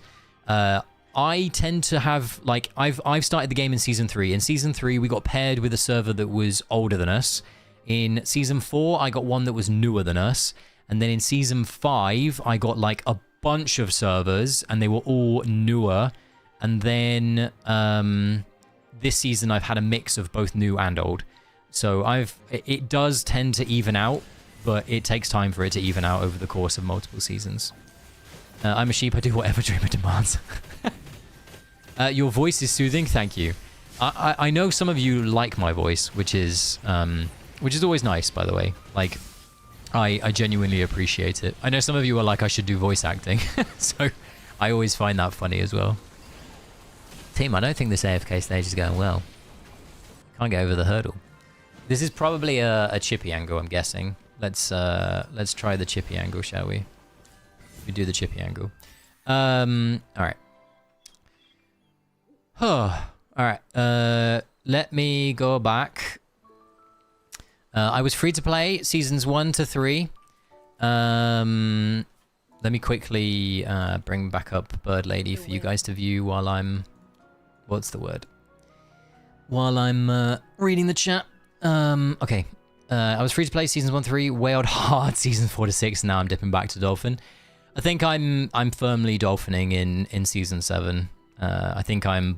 I tend to have, like, I've started the game in Season 3. In Season 3, we got paired with a server that was older than us. In Season 4, I got one that was newer than us. And then in Season 5, I got like a bunch of servers and they were all newer. And then this season, I've had a mix of both new and old. So it does tend to even out, but it takes time for it to even out over the course of multiple seasons. I'm a sheep. I do whatever Dreamer demands. Your voice is soothing. Thank you. I know some of you like my voice, which is always nice, by the way. Like, I genuinely appreciate it. I know some of you are like, I should do voice acting. So I always find that funny as well. Team, I don't think this AFK stage is going well. Can't get over the hurdle. This is probably a chippy angle, I'm guessing. Let's try the chippy angle, shall we? We do the chippy angle. Alright. Alright. Let me go back. I was free to play seasons 1 to 3. Let me quickly bring back up Bird Lady for you guys to view while I'm... What's the word? While I'm reading the chat. Okay. I was free to play seasons 1 to 3. Whaled hard seasons 4 to 6. Now I'm dipping back to Dolphin. I think I'm firmly Dolphining in season 7. I think I'm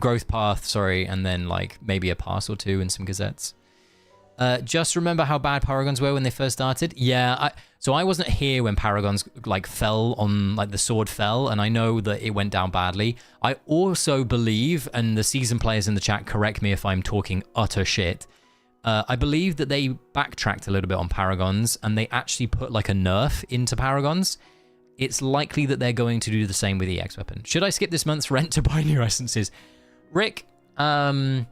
Growth Path, sorry, and then like maybe a pass or two and some gazettes. Just remember how bad Paragons were when they first started. Yeah, so I wasn't here when Paragons like fell on, like the sword fell, and I know that it went down badly. I also believe, and the seasoned players in the chat correct me if I'm talking utter shit, I believe that they backtracked a little bit on Paragons and they actually put like a nerf into Paragons. It's likely that they're going to do the same with the EX weapon. Should I skip this month's rent to buy new essences? Rick, I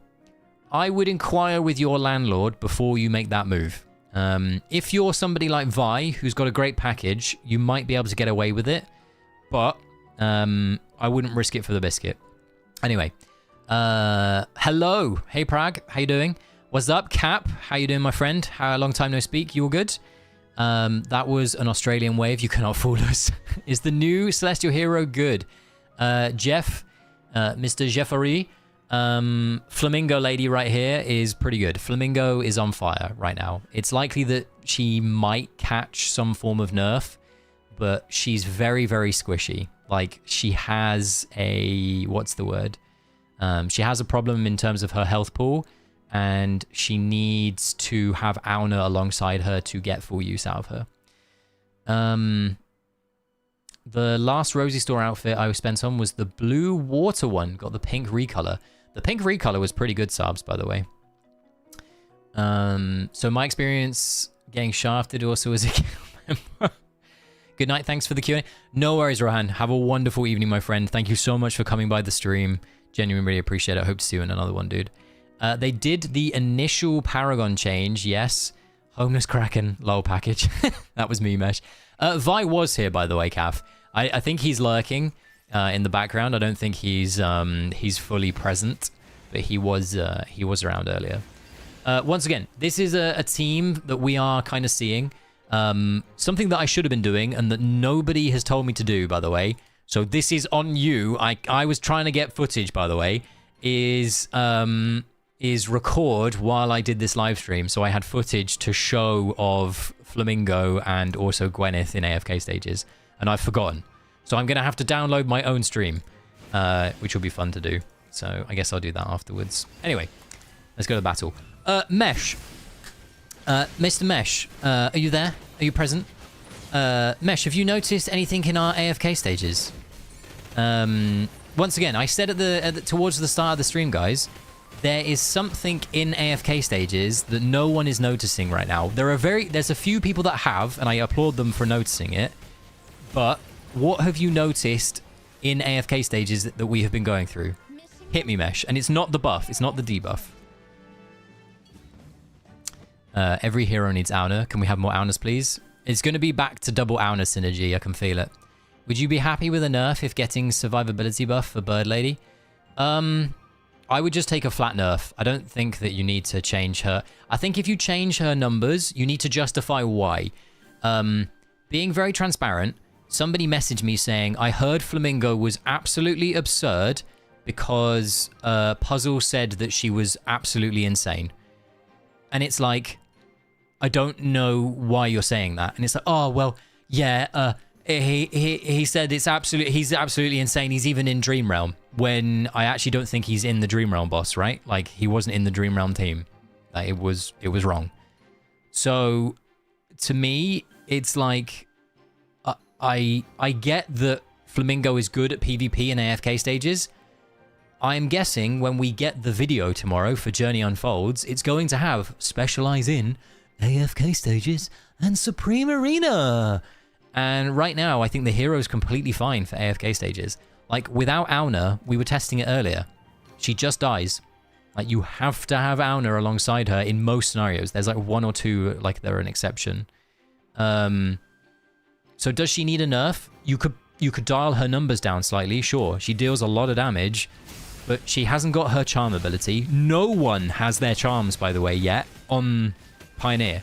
would inquire with your landlord before you make that move. If you're somebody like Vi, who's got a great package, you might be able to get away with it, but I wouldn't risk it for the biscuit. Anyway, hello. Hey, Prague. How you doing? What's up, Cap? How you doing, my friend? How long time no speak? You all good? That was an Australian wave. You cannot fool us. Is the new Celestial Hero good? Jeff, Mr. Jeffrey, Flamingo lady right here is pretty good. Flamingo is on fire right now. It's likely that she might catch some form of nerf, but she's very, very squishy. Like, she has a... what's the word? She has a problem in terms of her health pool, and she needs to have Auna alongside her to get full use out of her. The last Rosie Store outfit I spent on was the blue water one. Got the pink recolor. The pink recolor was pretty good, Sabs, by the way. So my experience getting shafted also as a guild member. Good night. Thanks for the Q&A. No worries, Rohan. Have a wonderful evening, my friend. Thank you so much for coming by the stream. Genuinely really appreciate it. Hope to see you in another one, dude. They did the initial Paragon change, yes. Homeless Kraken, lol package. That was me, Mesh. Vi was here, by the way, Cav. I think he's lurking in the background. I don't think he's fully present, but he was around earlier. Once again, this is a team that we are kind of seeing. Something that I should have been doing and that nobody has told me to do, by the way. So this is on you. I was trying to get footage, by the way, is record while I did this live stream. So I had footage to show of Flamingo and also Gwyneth in AFK Stages, and I've forgotten. So I'm going to have to download my own stream, which will be fun to do. So I guess I'll do that afterwards. Anyway, let's go to the battle. Mesh. Mr. Mesh, are you there? Are you present? Mesh, have you noticed anything in our AFK Stages? Once again, I said towards the start of the stream, guys, there is something in AFK Stages that no one is noticing right now. There's a few people that have, and I applaud them for noticing it. But what have you noticed in AFK Stages that we have been going through? Hit me, Mesh. And it's not the buff. It's not the debuff. Every hero needs Auna. Can we have more Aunas, please? It's going to be back to double Auna synergy. I can feel it. Would you be happy with a nerf if getting survivability buff for Bird Lady? I would just take a flat nerf. I don't think that you need to change her. I think if you change her numbers, you need to justify why. Being very transparent, somebody messaged me saying, I heard Flamingo was absolutely absurd because Puzzle said that she was absolutely insane. And it's like, I don't know why you're saying that. And it's like, oh, well, yeah, he said he's absolutely insane. He's even in Dream Realm, when I actually don't think he's in the Dream Realm boss, right? Like, he wasn't in the Dream Realm team. Like, it was wrong. So to me, it's like, I get that Flamingo is good at PvP and AFK Stages. I'm guessing when we get the video tomorrow for Journey Unfolds, it's going to have specialize in AFK Stages and Supreme Arena. And right now, I think the hero is completely fine for AFK Stages. Like, without Auna, we were testing it earlier. She just dies. Like, you have to have Auna alongside her in most scenarios. There's like one or two, like, they're an exception. So does she need a nerf? You could dial her numbers down slightly, sure. She deals a lot of damage, but she hasn't got her charm ability. No one has their charms, by the way, yet on Pioneer.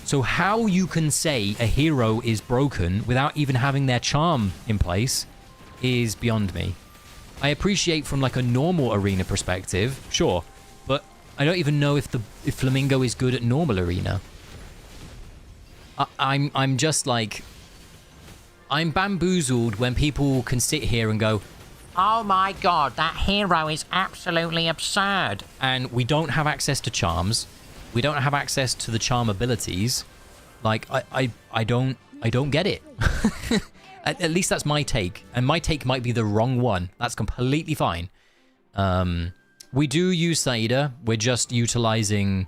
So how you can say a hero is broken without even having their charm in place is beyond me. I appreciate from like a normal arena perspective, sure, but I don't even know if Flamingo is good at normal arena. I'm just like, I'm bamboozled when people can sit here and go, oh my god, that hero is absolutely absurd. And we don't have access to charms. we don't have access to the charm abilities, like, I don't get it. At least that's my take. And my take might be the wrong one. That's completely fine. We do use Saida. We're just utilizing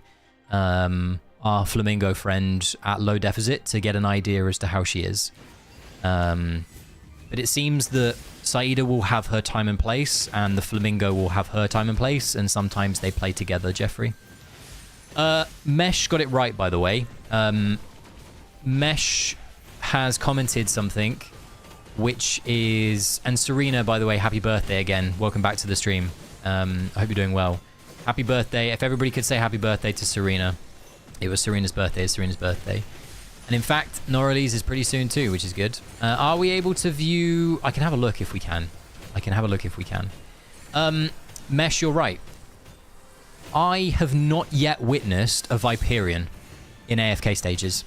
our flamingo friend at low deficit to get an idea as to how she is. But it seems that Saida will have her time and place, and the flamingo will have her time and place, and sometimes they play together, Jeffrey. Mesh got it right, by the way. Mesh has commented something, which is... And Serena, by the way, happy birthday again. Welcome back to the stream. I hope you're doing well. Happy birthday. If everybody could say happy birthday to Serena. It was Serena's birthday. It's Serena's birthday. And in fact, Noralee's is pretty soon too, which is good. Are we able to view... I can have a look if we can. Mesh, you're right. I have not yet witnessed a Viperian in AFK stages.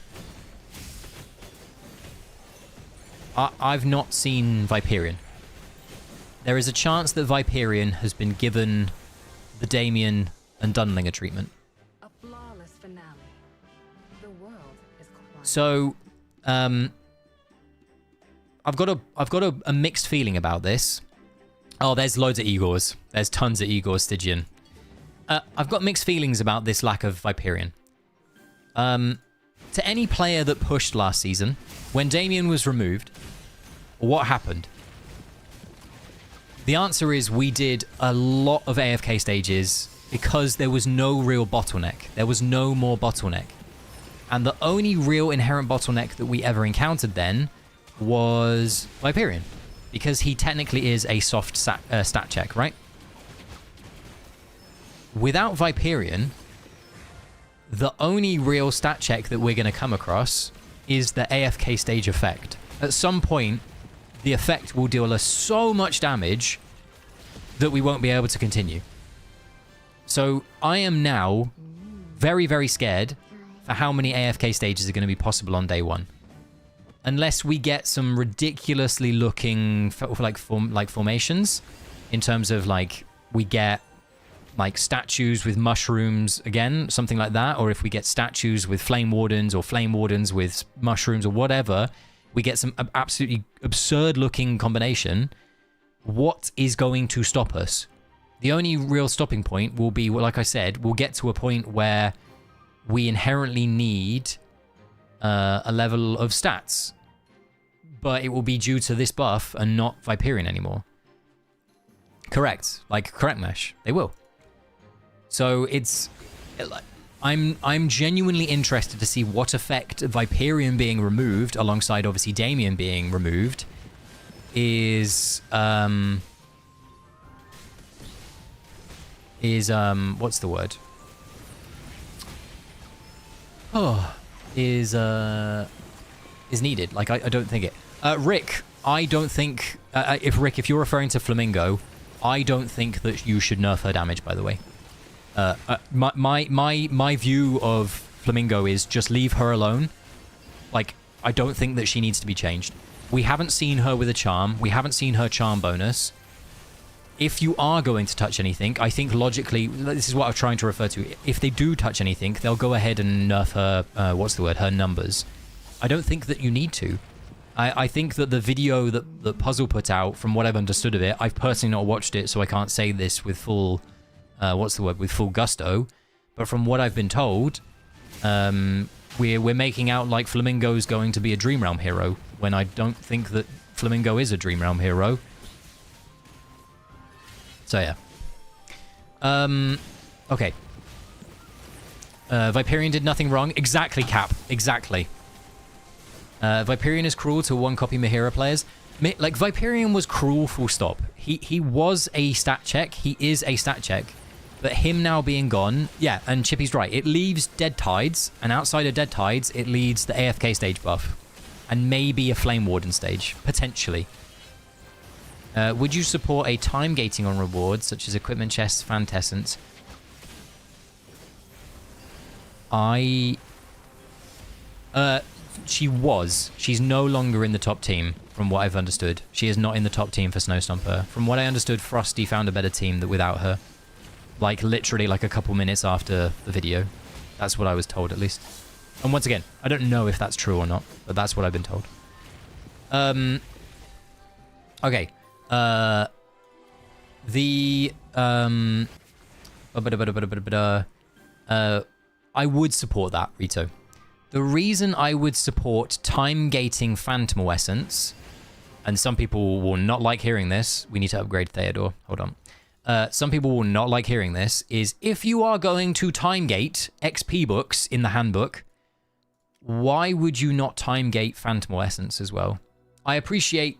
I've not seen Viperian. There is a chance that Viperian has been given the Damien and Dunlinger treatment. A flawless finale. The world is quiet. So, I've got a mixed feeling about this. Oh, there's loads of Igors. There's tons of Igor Stygian. I've got mixed feelings about this lack of Viperian. To any player that pushed last season, when Damien was removed, what happened? The answer is we did a lot of AFK stages because there was no real bottleneck. There was no more bottleneck. And the only real inherent bottleneck that we ever encountered then was Viperian. Because he technically is a soft stat check, right? Without Viperian, the only real stat check that we're going to come across is the AFK stage effect. At some point, the effect will deal us so much damage that we won't be able to continue. So I am now very, very scared for how many AFK stages are going to be possible on day one. Unless we get some ridiculously looking formations in terms of like we get like statues with mushrooms again, something like that, or if we get statues with flame wardens or flame wardens with mushrooms or whatever, we get some absolutely absurd looking combination. What is going to stop us? The only real stopping point will be, like I said, we'll get to a point where we inherently need a level of stats, but it will be due to this buff and not Viperian anymore. Correct. Like, correct, Mesh. They will. So it's... I'm genuinely interested to see what effect Viperian being removed, alongside obviously Damien being removed, is what's the word? Oh, is needed. Like, I don't think it. Rick, I don't think... if you're referring to Flamingo, I don't think that you should nerf her damage, by the way. My view of Flamingo is just leave her alone. Like, I don't think that she needs to be changed. We haven't seen her with a charm. We haven't seen her charm bonus. If you are going to touch anything, I think logically, this is what I'm trying to refer to. If they do touch anything, they'll go ahead and nerf her, her numbers. I don't think that you need to. I think that the video that Puzzle put out, from what I've understood of it, I've personally not watched it, so I can't say this with full, with full gusto. But from what I've been told, we're making out like Flamingo's going to be a Dream Realm hero, when I don't think that Flamingo is a Dream Realm hero. So yeah. Okay. Viperian did nothing wrong. Exactly, Cap. Exactly. Viperian is cruel to one-copy Mahira players. Like, Viperian was cruel, full stop. He was a stat check. He is a stat check. But him now being gone... Yeah, and Chippy's right. It leaves Dead Tides, and outside of Dead Tides, it leads the AFK stage buff. And maybe a Flame Warden stage. Potentially. Would you support a time gating on rewards, such as equipment chests, Fantessence? She was. She's no longer in the top team, from what I've understood. She is not in the top team for Snowstomper. From what I understood, Frosty found a better team without her. Like, literally, like a couple minutes after the video. That's what I was told, at least. And once again, I don't know if that's true or not, but that's what I've been told. Okay. I would support that, Rito. The reason I would support time-gating Phantom Essence, and some people will not like hearing this. We need to upgrade Theodore. Hold on. Some people will not like hearing this, is if you are going to time-gate XP books in the handbook, why would you not time-gate Phantom Essence as well? I appreciate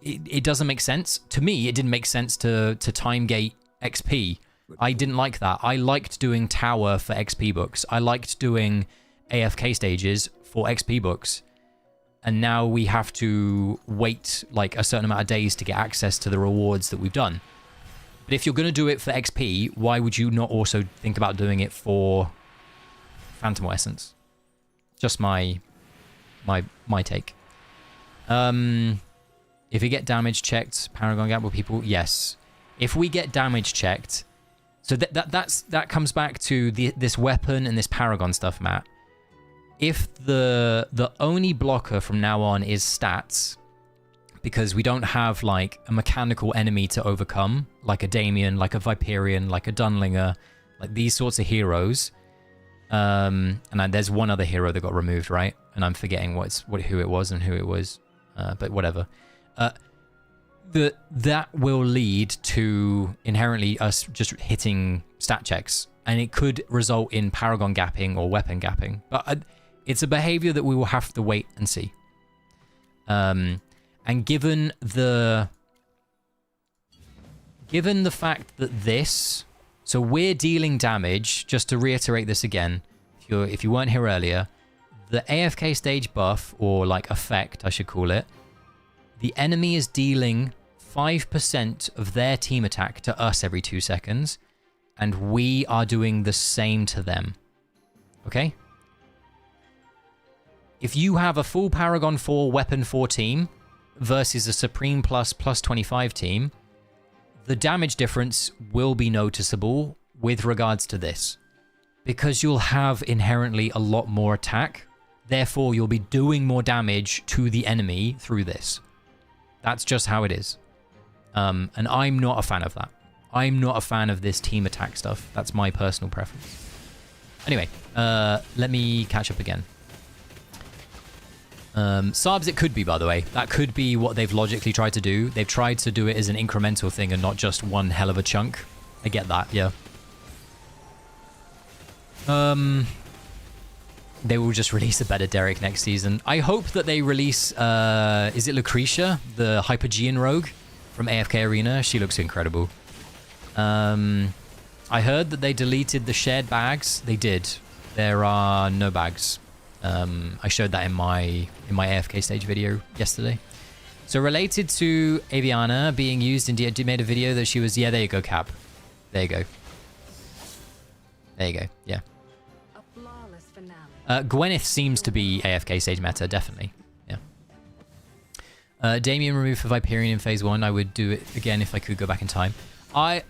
it doesn't make sense. To me, it didn't make sense to time-gate XP. I didn't like that. I liked doing Tower for XP books. I liked doing AFK stages for XP books. And now we have to wait like a certain amount of days to get access to the rewards that we've done. But if you're going to do it for XP, why would you not also think about doing it for Phantom Essence? Just my take. If you get damage checked, Paragon Gap with people, yes. If we get damage checked, so that comes back to this weapon and this Paragon stuff, Matt. If the only blocker from now on is stats, because we don't have like a mechanical enemy to overcome, like a Damien, like a Viperian, like a Dunlinger, like these sorts of heroes. And there's one other hero that got removed, right? And I'm forgetting who it was and who it was, but whatever. That will lead to inherently us just hitting stat checks, and it could result in Paragon gapping or weapon gapping. But it's a behavior that we will have to wait and see. And given the fact that so we're dealing damage, just to reiterate this again, if you weren't here earlier, the AFK stage buff, or like effect, I should call it, the enemy is dealing 5% of their team attack to us every 2 seconds, and we are doing the same to them. Okay? If you have a full Paragon 4 Weapon 4 team versus a Supreme Plus 25 team, the damage difference will be noticeable with regards to this, because you'll have inherently a lot more attack. Therefore, you'll be doing more damage to the enemy through this. That's just how it is. And I'm not a fan of that. I'm not a fan of this team attack stuff. That's my personal preference. Anyway, let me catch up again. Sabs, it could be, by the way. That could be what they've logically tried to do. They've tried to do it as an incremental thing and not just one hell of a chunk. I get that, yeah. They will just release a better Derek next season. I hope that they release, is it Lucretia? The Hypergean Rogue from AFK Arena. She looks incredible. I heard that they deleted the shared bags. They did. There are no bags. I showed that in my AFK stage video yesterday. So related to Aviana being used in D, made a video that she was, yeah, there you go, Cap. There you go. There you go, yeah. A flawless finale. Gwyneth seems to be AFK stage meta, definitely. Yeah. Damien removed for Viperian in phase 1. I would do it again if I could go back in time. I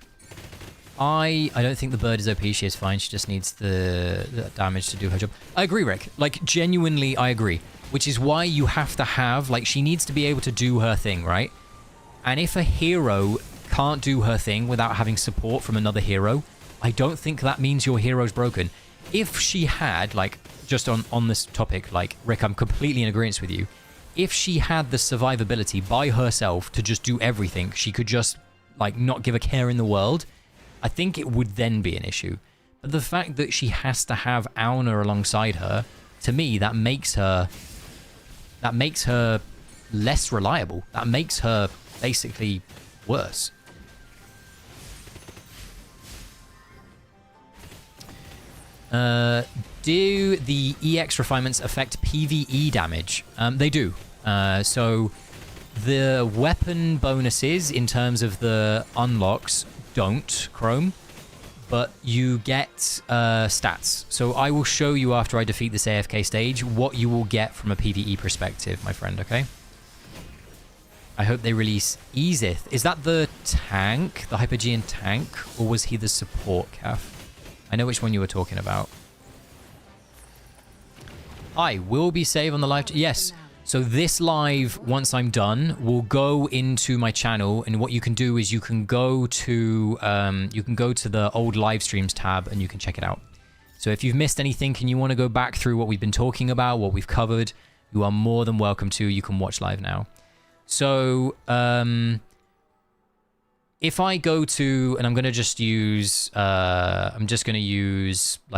don't think the bird is OP. She is fine. She just needs the damage to do her job. I agree, Rick. Like, genuinely, I agree. Which is why you have to have, like, she needs to be able to do her thing, right? And if a hero can't do her thing without having support from another hero, I don't think that means your hero's broken. If she had, like, just on this topic, like, Rick, I'm completely in agreement with you. If she had the survivability by herself to just do everything, she could just, like, not give a care in the world, I think it would then be an issue. But the fact that she has to have Auna alongside her, to me, that makes her less reliable. That makes her basically worse. Do the EX refinements affect PvE damage? They do. So the weapon bonuses in terms of the unlocks don't, Chrome, but you get stats. So I will show you after I defeat this AFK stage what you will get from a PvE perspective, my friend, okay? I hope they release Ezith. Is that the tank, the Hypergean tank, or was he the support, Calf? I know which one you were talking about. I will be saved on the live. Yes. So this live, once I'm done, will go into my channel, and what you can do is you can go to the old live streams tab and you can check it out. So if you've missed anything and you want to go back through what we've been talking about, what we've covered, you are more than welcome to. You can watch live now. So if I go to, and I'm going to just use, like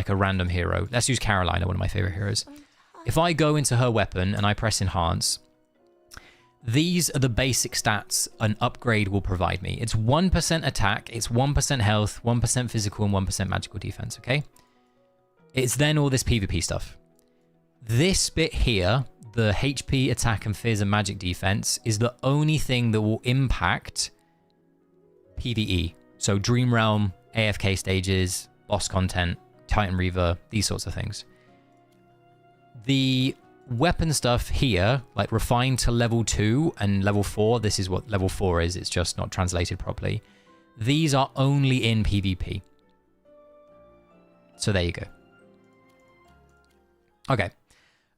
a random hero. Let's use Carolina, one of my favorite heroes. If I go into her weapon and I press enhance, these are the basic stats an upgrade will provide me. It's 1% attack, it's 1% health, 1% physical, and 1% magical defense, okay? It's then all this PvP stuff. This bit here, the HP, attack, and fizz and magic defense, is the only thing that will impact PvE. So Dream Realm, AFK stages, boss content, Titan Reaver, these sorts of things. The weapon stuff here, like refined to level 2 and level 4, this is what level 4 is, it's just not translated properly. These are only in PvP. So there you go. Okay.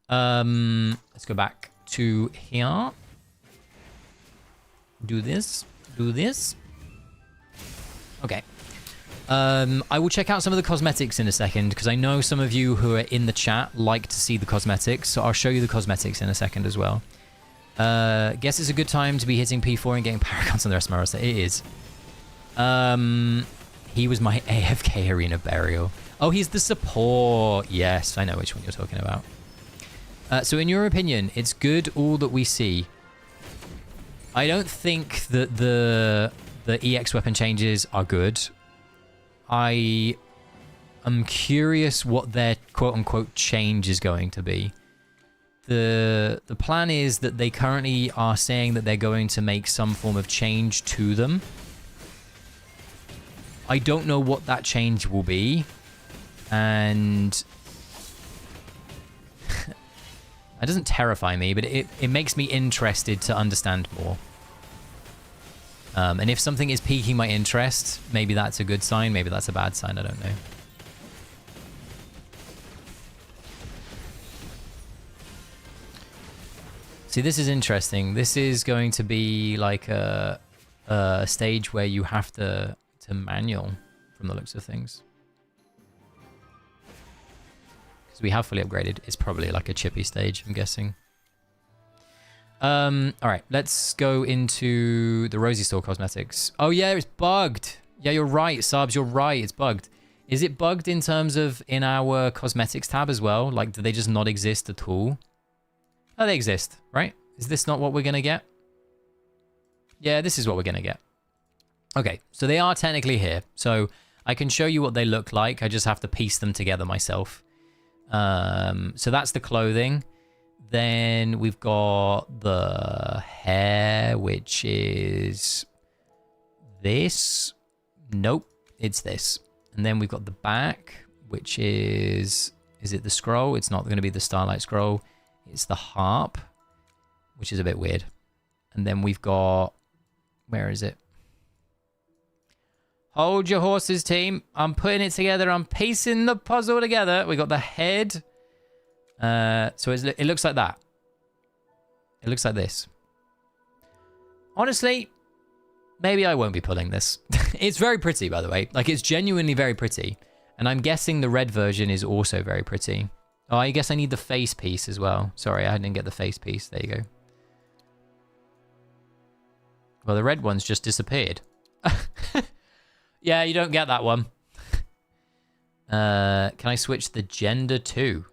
Let's go back to here. Do this. Do this. Okay. I will check out some of the cosmetics in a second, because I know some of you who are in the chat like to see the cosmetics, so I'll show you the cosmetics in a second as well. Guess it's a good time to be hitting P4 and getting Paragons on the rest of my roster. It is. He was my AFK Arena Burial. Oh, he's the support. Yes, I know which one you're talking about. So in your opinion, it's good all that we see. I don't think that the EX weapon changes are good. I am curious what their quote-unquote change is going to be. The plan is that they currently are saying that they're going to make some form of change to them. I don't know what that change will be. And that doesn't terrify me, but it makes me interested to understand more. And if something is piquing my interest, maybe that's a good sign, maybe that's a bad sign, I don't know. See, this is interesting. This is going to be like a stage where you have to manual from the looks of things. Because we have fully upgraded. It's probably like a chippy stage, I'm guessing. All right, let's go into the Rosie Store cosmetics. Oh yeah, it's bugged. Yeah, you're right, Sabs, you're right, it's bugged. Is it bugged in terms of in our cosmetics tab as well? Like, do they just not exist at all? Oh, they exist, right? Is this not what we're gonna get? Yeah, this is what we're gonna get. Okay, so they are technically here. So I can show you what they look like. I just have to piece them together myself. So that's the clothing. Then we've got the hair, which is this. Nope, it's this. And then we've got the back, which is it the scroll? It's not going to be the Starlight Scroll. It's the harp, which is a bit weird. And then we've got, where is it? Hold your horses, team. I'm putting it together. I'm piecing the puzzle together. We got the head. So it looks like that. It looks like this. Honestly, maybe I won't be pulling this. It's very pretty, by the way. Like, it's genuinely very pretty. And I'm guessing the red version is also very pretty. Oh, I guess I need the face piece as well. Sorry, I didn't get the face piece. There you go. Well, the red one's just disappeared. Yeah, you don't get that one. Can I switch the gender too?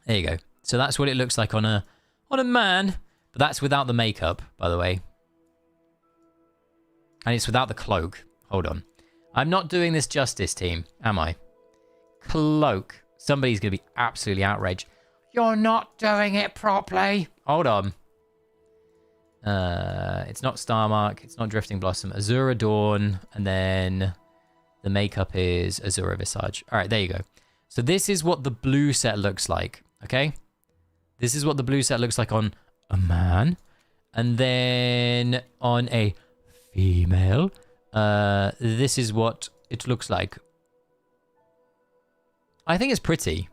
There you go. So that's what it looks like on a man, but that's without the makeup, by the way. And it's without the cloak. Hold on. I'm not doing this justice, team, am I? Cloak. Somebody's going to be absolutely outraged. You're not doing it properly. Hold on. It's not Starmark. It's not Drifting Blossom. Azura Dawn. And then the makeup is Azura Visage. All right, there you go. So this is what the blue set looks like. Okay? This is what the blue set looks like on a man. And then on a female, this is what it looks like. I think it's pretty.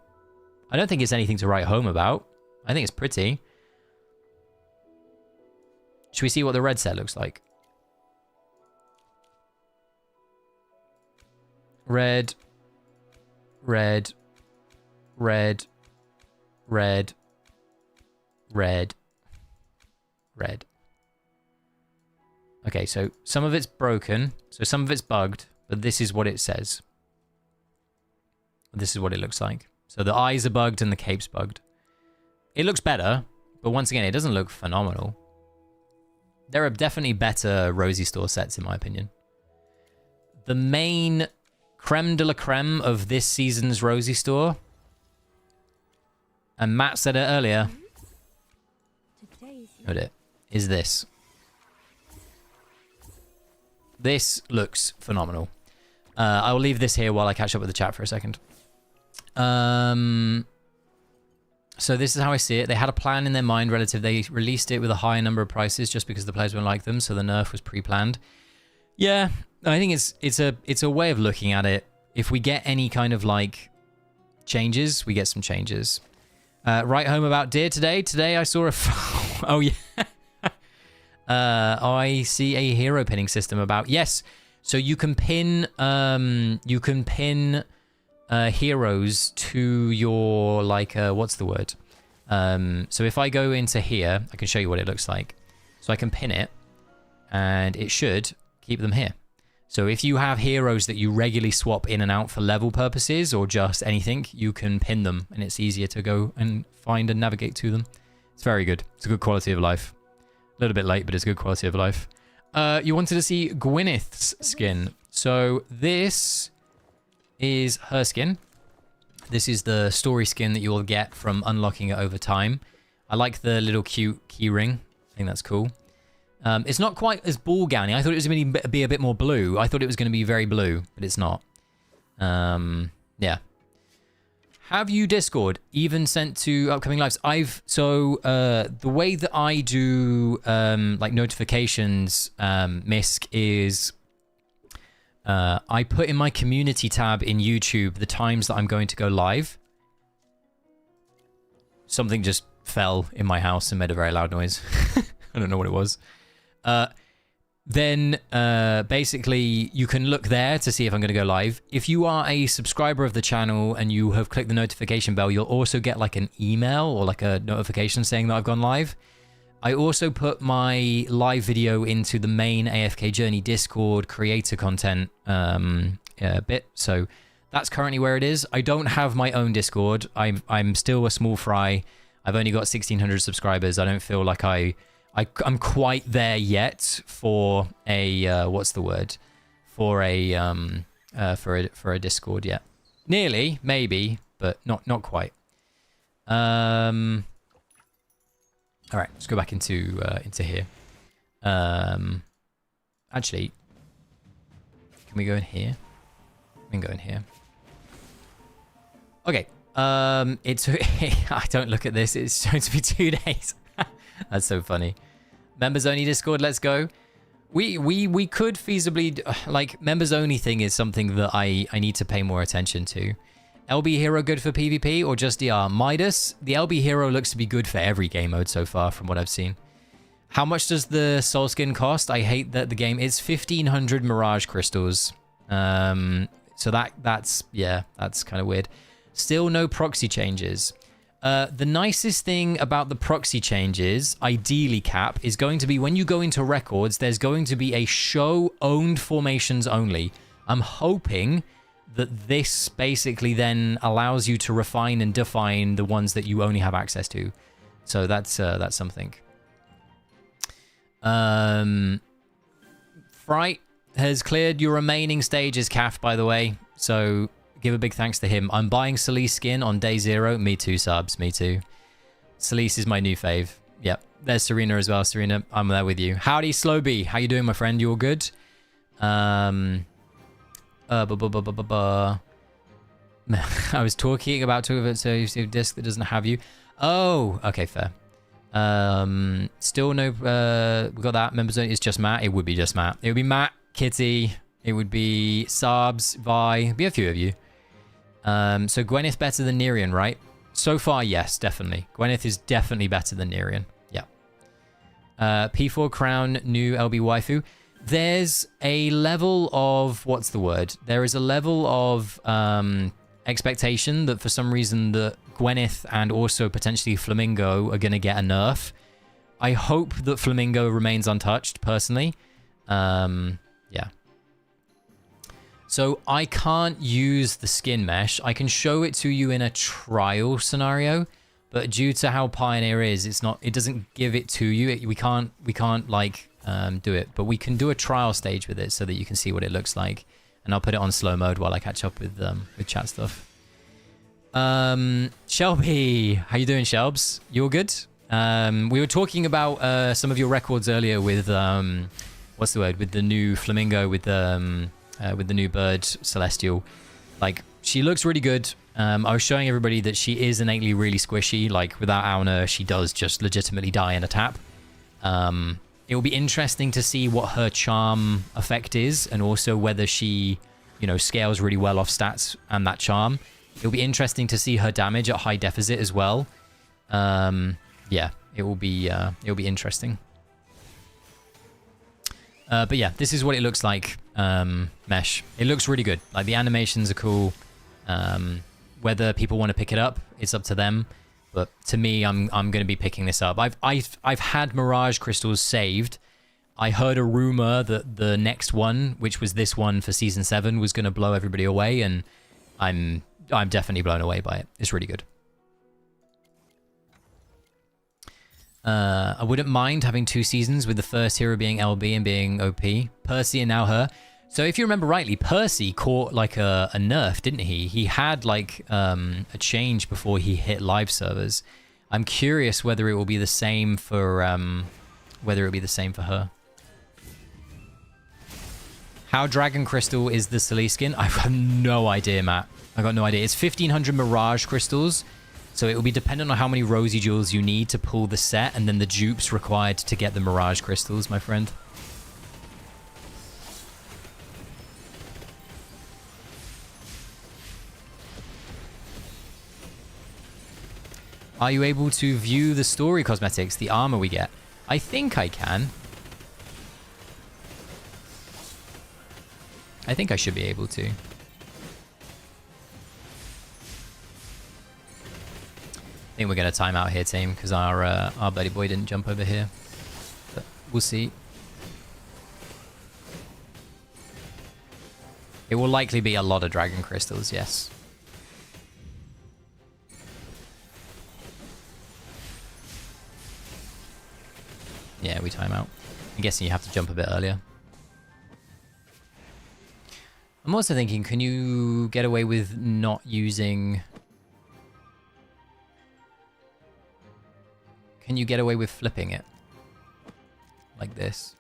I don't think it's anything to write home about. I think it's pretty. Should we see what the red set looks like? Red, red, red, red, red, red. Okay, so some of it's broken, so some of it's bugged, but this is what it says. This is what it looks like. So the eyes are bugged and the cape's bugged. It looks better, but once again, it doesn't look phenomenal. There are definitely better Rosie Store sets, in my opinion. The main creme de la creme of this season's Rosie Store, and Matt said it earlier, is this. This looks phenomenal. I will leave this here while I catch up with the chat for a second. So this is how I see it. They had a plan in their mind relative. They released it with a higher number of prices just because the players won't like them, so the nerf was pre-planned. Yeah, I think it's a way of looking at it. If we get any kind of like changes, we get some changes. Write home about Deer today. Today I saw a oh yeah. I see a hero pinning system about yes. So you can pin heroes to your like what's the word? So if I go into here, I can show you what it looks like. So I can pin it, and it should keep them here. So if you have heroes that you regularly swap in and out for level purposes or just anything, you can pin them, and it's easier to go and find and navigate to them. It's very good. It's a good quality of life. A little bit late, but it's a good quality of life. You wanted to see Gwyneth's skin. So this is her skin. This is the story skin that you will get from unlocking it over time. I like the little cute key ring. I think that's cool. It's not quite as ball gowny. I thought it was going to be a bit more blue. I thought it was going to be very blue, but it's not. Yeah. Have you Discord even sent to upcoming lives? The way that I do like notifications, Misk, is I put in my community tab in YouTube the times that I'm going to go live. Something just fell in my house and made a very loud noise. I don't know what it was. Then basically you can look there to see if I'm going to go live. If you are a subscriber of the channel and you have clicked the notification bell, you'll also get like an email or like a notification saying that I've gone live. I also put my live video into the main AFK Journey Discord creator content bit. So that's currently where it is. I don't have my own Discord. I'm still a small fry. I've only got 1,600 subscribers. I don't feel like I'm quite there yet for a what's the word? For a Discord yet. Nearly, maybe, but not quite. All right, let's go back into here. Actually, can we go in here? We can go in here. Okay. It's I don't look at this. It's going to be 2 days. That's so funny. Members only Discord, let's go. We could feasibly like members only thing is something that I need to pay more attention to. LB hero good for PvP or just DR? Midas, the LB hero looks to be good for every game mode so far from what I've seen. How much does the soul skin cost? I hate that the game is 1,500 Mirage crystals. So that's kind of weird. Still no proxy changes. The nicest thing about the proxy changes, ideally, Cap, is going to be when you go into records, there's going to be a show owned formations only. I'm hoping that this basically then allows you to refine and define the ones that you only have access to. So that's something. Fright has cleared your remaining stages, Caf, by the way. So give a big thanks to him. I'm buying Celise skin on day 0. Me too, subs. Me too. Celise is my new fave. Yep. There's Serena as well. Serena, I'm there with you. Howdy, Slowbee. How you doing, my friend? You all good? I was talking about two of it, so you see a disc that doesn't have you. Oh, okay, fair. Still no, we got that. Members only, it's just Matt. It would be just Matt. It would be Matt, Kitty. It would be Sabs, Vi. It'd be a few of you. So Gwyneth better than Nerian, right? So far, yes, definitely. Gwyneth is definitely better than Nerion. Yeah. P4 crown, new LB waifu. There's a level of... What's the word? There is a level of expectation that for some reason that Gwyneth and also potentially Flamingo are going to get a nerf. I hope that Flamingo remains untouched, personally. Yeah. So I can't use the skin mesh. I can show it to you in a trial scenario, but due to how Pioneer is, it's not. It doesn't give it to you. We can't like do it, but we can do a trial stage with it so that you can see what it looks like. And I'll put it on slow mode while I catch up with chat stuff. Shelby, how you doing, Shelbs? You all good? We were talking about some of your records earlier with what's the word? With the new Flamingo, with the new bird Celestial. Like, she looks really good. I was showing everybody that she is innately really squishy. Like, without Auna, she does just legitimately die in a tap. It will be interesting to see what her charm effect is, and also whether she, you know, scales really well off stats and that charm. It'll be interesting to see her damage at high deficit as well. Yeah, it will be interesting. But yeah, this is what it looks like, mesh. It looks really good. Like, the animations are cool. Whether people want to pick it up, it's up to them. But to me, I'm going to be picking this up. I've had Mirage crystals saved. I heard a rumor that the next one, which was this one for season 7, was going to blow everybody away, and I'm definitely blown away by it. It's really good. I wouldn't mind having 2 seasons with the first hero being LB and being OP. Percy and now her. So if you remember rightly, Percy caught like a nerf, didn't he? He had like a change before he hit live servers. I'm curious whether it will be the same for her. How Dragon Crystal is the Celie skin? I have no idea, Matt. I got no idea. It's 1500 Mirage crystals. So it will be dependent on how many Rosy Jewels you need to pull the set, and then the dupes required to get the Mirage crystals, my friend. Are you able to view the story cosmetics, the armor we get? I think I can. I think I should be able to. I think we're going to time out here, team, because our buddy boy didn't jump over here. But we'll see. It will likely be a lot of Dragon Crystals, yes. Yeah, we time out. I'm guessing you have to jump a bit earlier. I'm also thinking, can you get away with not using... Can you get away with flipping it? Like this.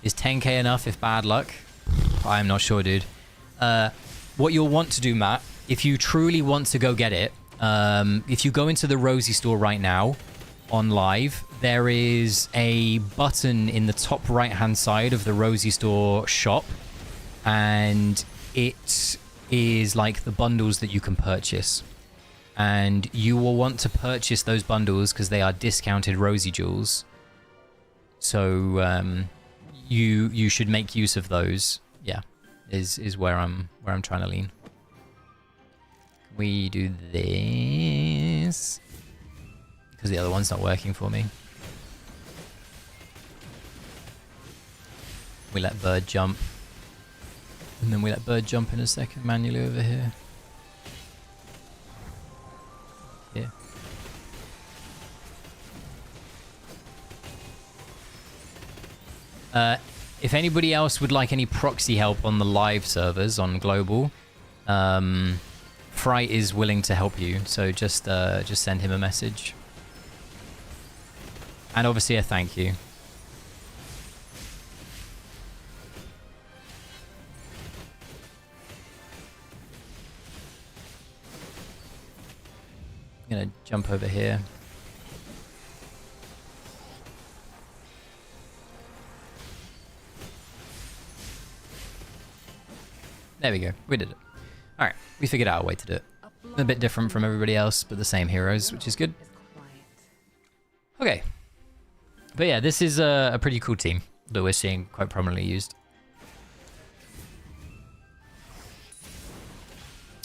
Is 10k enough if bad luck? I'm not sure, dude. What you'll want to do, Matt, if you truly want to go get it, if you go into the Rosie store right now, on live, there is a button in the top right-hand side of the Rosie store shop, and it is like the bundles that you can purchase. And you will want to purchase those bundles because they are discounted Rosie Jewels. So you should make use of those. Yeah, is where I'm trying to lean. Can we do this? Because the other one's not working for me. We let Bird jump. And then we let Bird jump in a second manually over here. Here. If anybody else would like any proxy help on the live servers on global, Fright is willing to help you. So just send him a message. And obviously a thank you. I'm gonna jump over here. There we go. We did it. All right, we figured out a way to do it. A bit different from everybody else, but the same heroes, which is good. Okay. But yeah, this is a pretty cool team that we're seeing quite prominently used.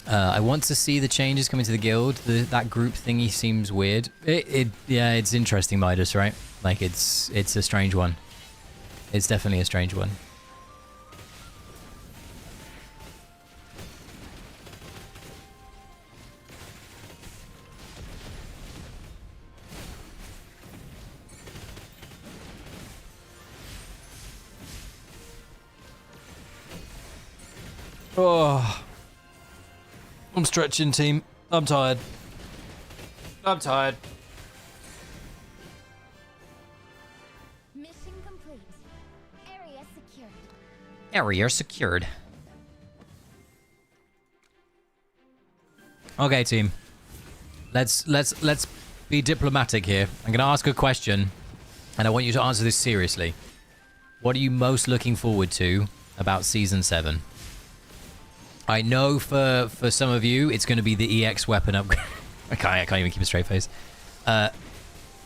I want to see the changes coming to the guild. That group thingy seems weird. Yeah, it's interesting, Midas, right? Like, it's a strange one. It's definitely a strange one. Oh, I'm stretching, team. I'm tired. I'm tired. Mission complete. Area secured. Area secured. Okay, team. Let's be diplomatic here. I'm gonna ask a question, and I want you to answer this seriously. What are you most looking forward to about Season 7? I know for some of you, it's going to be the EX weapon upgrade. I can't even keep a straight face. I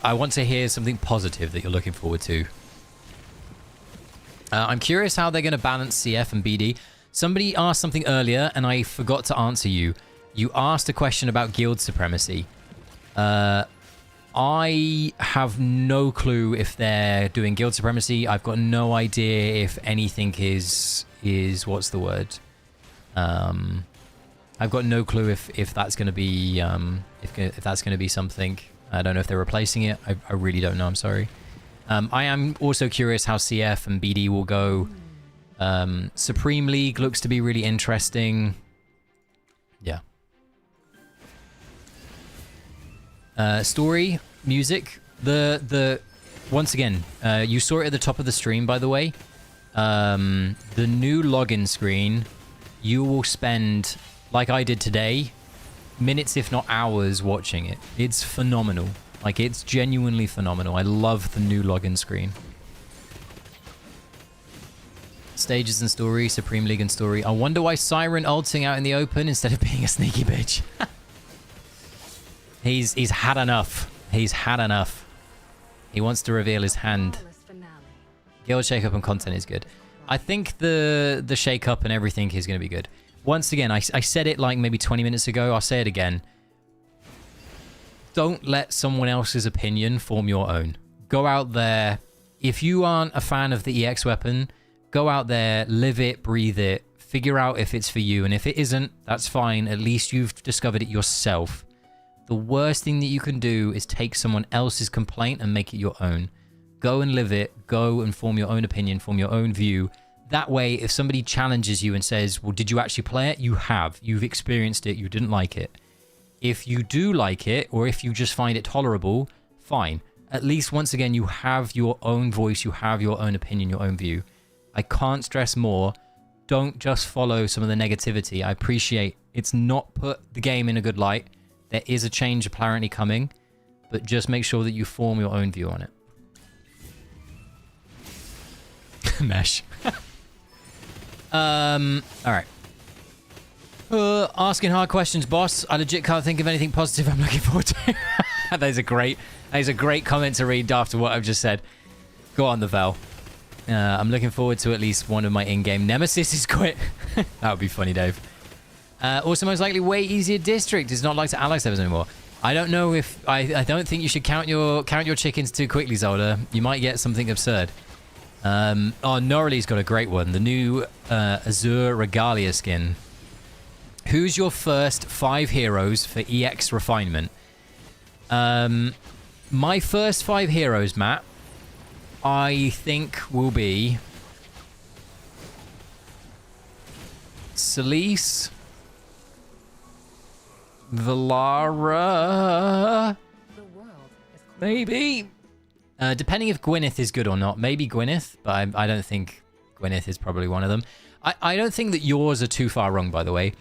want to hear something positive that you're looking forward to. I'm curious how they're going to balance CF and BD. Somebody asked something earlier, and I forgot to answer you. You asked a question about guild supremacy. I have no clue if they're doing guild supremacy. I've got no idea if anything is what's the word? I've got no clue if that's going to be if that's going to be something. I don't know if they're replacing it. I really don't know. I'm sorry. I am also curious how CF and BD will go. Supreme League looks to be really interesting. Yeah. Story, music, the once again, you saw it at the top of the stream, by the way. The new login screen, you will spend, like I did today, minutes if not hours watching it. It's phenomenal. Like, it's genuinely phenomenal. I love the new login screen. Stages and story, Supreme League and story. I wonder why Siren ulting out in the open instead of being a sneaky bitch. He's had enough. He's had enough. He wants to reveal his hand. Guild shake-up and content is good. I think the shake-up and everything is going to be good. Once again, I said it like maybe 20 minutes ago. I'll say it again. Don't let someone else's opinion form your own. Go out there. If you aren't a fan of the EX weapon, go out there, live it, breathe it, figure out if it's for you. And if it isn't, that's fine. At least you've discovered it yourself. The worst thing that you can do is take someone else's complaint and make it your own. Go and live it. Go and form your own opinion, form your own view. That way, if somebody challenges you and says, well, did you actually play it? You have. You've experienced it. You didn't like it. If you do like it, or if you just find it tolerable, fine. At least, once again, you have your own voice. You have your own opinion, your own view. I can't stress more. Don't just follow some of the negativity. I appreciate it's not put the game in a good light. There is a change apparently coming, but just make sure that you form your own view on it. Mesh. Alright. Asking hard questions, boss. I legit can't think of anything positive I'm looking forward to. That is a great comment to read after what I've just said. Go on, the Val. I'm looking forward to at least one of my in-game nemesis is quit. That would be funny, Dave. Also, most likely way easier district. It's not like to ally servers anymore. I don't know if I don't think you should count your chickens too quickly, Zolda. You might get something absurd. Oh, Norley's got a great one. The new Azure Regalia skin. Who's your first 5 heroes for EX refinement? My first 5 heroes, Matt, I think will be Celise, Valara, maybe. Depending if Gwyneth is good or not. Maybe Gwyneth, but I don't think Gwyneth is probably one of them. I don't think that yours are too far wrong, by the way.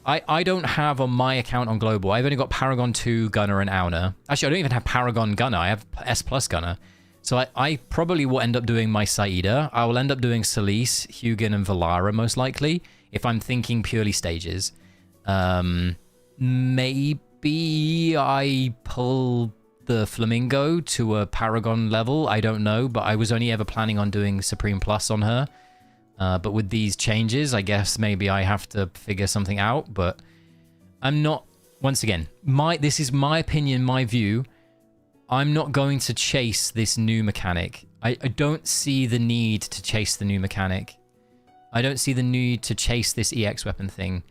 I don't have on my account on Global. I've only got Paragon 2, Gunner, and Auna. Actually, I don't even have Paragon Gunner. I have S Plus Gunner. So I probably will end up doing my Saida. I will end up doing Celise, Hugin, and Valara, most likely, if I'm thinking purely stages. Maybe I pull the Flamingo to a Paragon level. I don't know, but I was only ever planning on doing Supreme Plus on her. But with these changes, I guess maybe I have to figure something out. But I'm not... Once again, this is my opinion, my view. I'm not going to chase this new mechanic. I don't see the need to chase the new mechanic. I don't see the need to chase this EX weapon thing.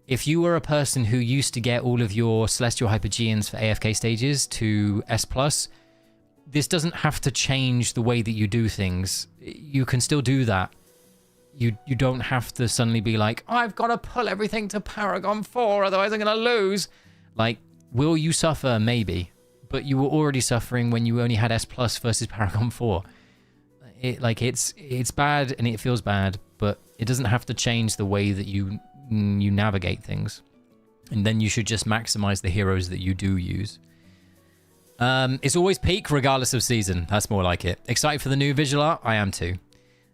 If you were a person who used to get all of your Celestial Hypergeans for AFK stages to S+, this doesn't have to change the way that you do things. You can still do that. You don't have to suddenly be like, oh, I've got to pull everything to Paragon 4, otherwise I'm going to lose. Like, will you suffer? Maybe. But you were already suffering when you only had S+ versus Paragon 4. It's bad and it feels bad, but it doesn't have to change the way that you navigate things. And then you should just maximize the heroes that you do use. It's always peak regardless of season. That's more like it. Excited for the new visual art? I am too.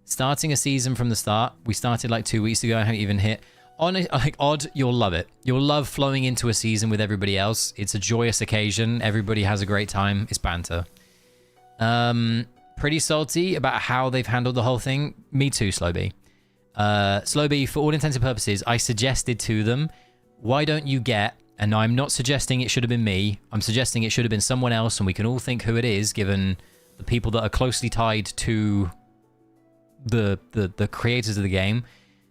Starting a season from the start. We started like 2 weeks ago. I haven't even hit. Odd, you'll love it. You'll love flowing into a season with everybody else. It's a joyous occasion. Everybody has a great time. It's banter. Pretty salty about how they've handled the whole thing. Me too, Slowbee. Slowbee, for all intents and purposes, I suggested to them, why don't you get, and I'm not suggesting it should have been me, I'm suggesting it should have been someone else, and we can all think who it is, given the people that are closely tied to the creators of the game.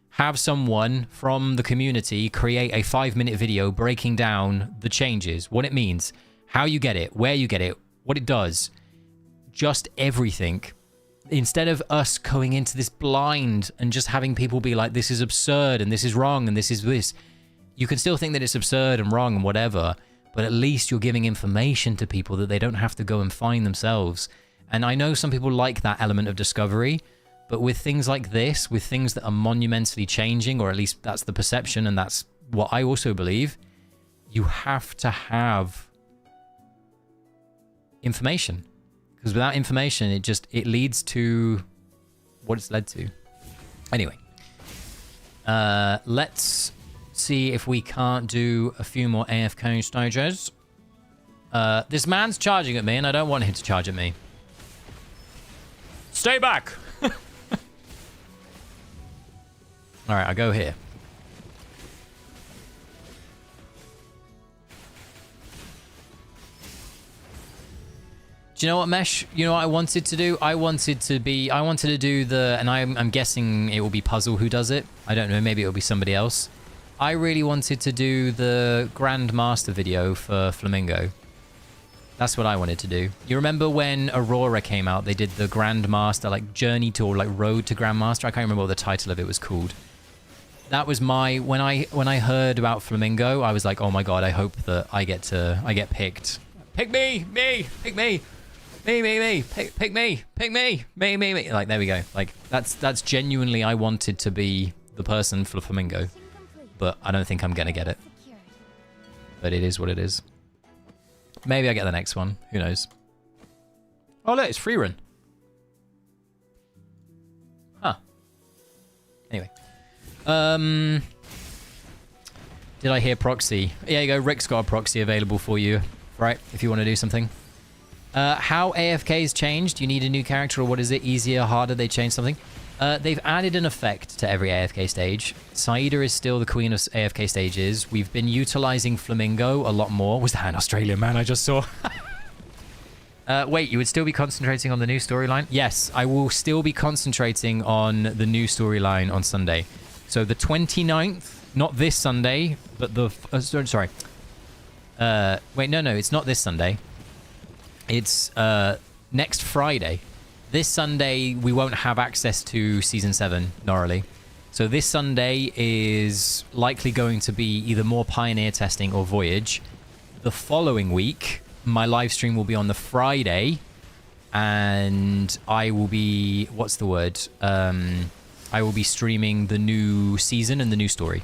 Have someone from the community create a 5-minute video breaking down the changes, what it means, how you get it, where you get it, what it does, just everything. Instead of us going into this blind and just having people be like, this is absurd and this is wrong and this is this. You can still think that it's absurd and wrong and whatever, but at least you're giving information to people that they don't have to go and find themselves. And I know some people like that element of discovery, but with things like this, with things that are monumentally changing, or at least that's the perception and that's what I also believe, you have to have information. Because without information, it leads to what it's led to. Anyway, let's see if we can't do a few more AFK stages. This man's charging at me, and I don't want him to charge at me. Stay back! Alright, I'll go here. Do you know what, Mesh? You know what I wanted to do? I wanted to do the, and I'm guessing it will be Puzzle who does it. I don't know, maybe it'll be somebody else. I really wanted to do the Grandmaster video for Flamingo. That's what I wanted to do. You remember when Aurora came out, they did the Grandmaster, like Journey to, or like Road to Grandmaster? I can't remember what the title of it was called. That was my, when I heard about Flamingo, I was like, oh my god, I hope that I get picked. Pick me, pick me. Me, pick me. Like, there we go. Like, that's genuinely, I wanted to be the person for Flamingo. But I don't think I'm gonna get it. But it is what it is. Maybe I get the next one. Who knows? Oh, look, it's free run. Huh. Anyway. Did I hear proxy? Yeah, you go. Rick's got a proxy available for you, right? If you want to do something. How AFK's changed? You need a new character, or what is it? Easier, harder? They changed something. They've added an effect to every AFK stage. Saida is still the queen of AFK stages. We've been utilizing Flamingo a lot more. Was that an Australian man I just saw? Wait, you would still be concentrating on the new storyline? Yes, I will still be concentrating on the new storyline on Sunday. So the 29th, not this Sunday, but the... sorry. Wait, no, it's not this Sunday. It's next Friday. This Sunday, we won't have access to Season 7, Norally. So this Sunday is likely going to be either more Pioneer testing or Voyage. The following week, my live stream will be on the Friday. And I will be... What's the word? I will be streaming the new season and the new story.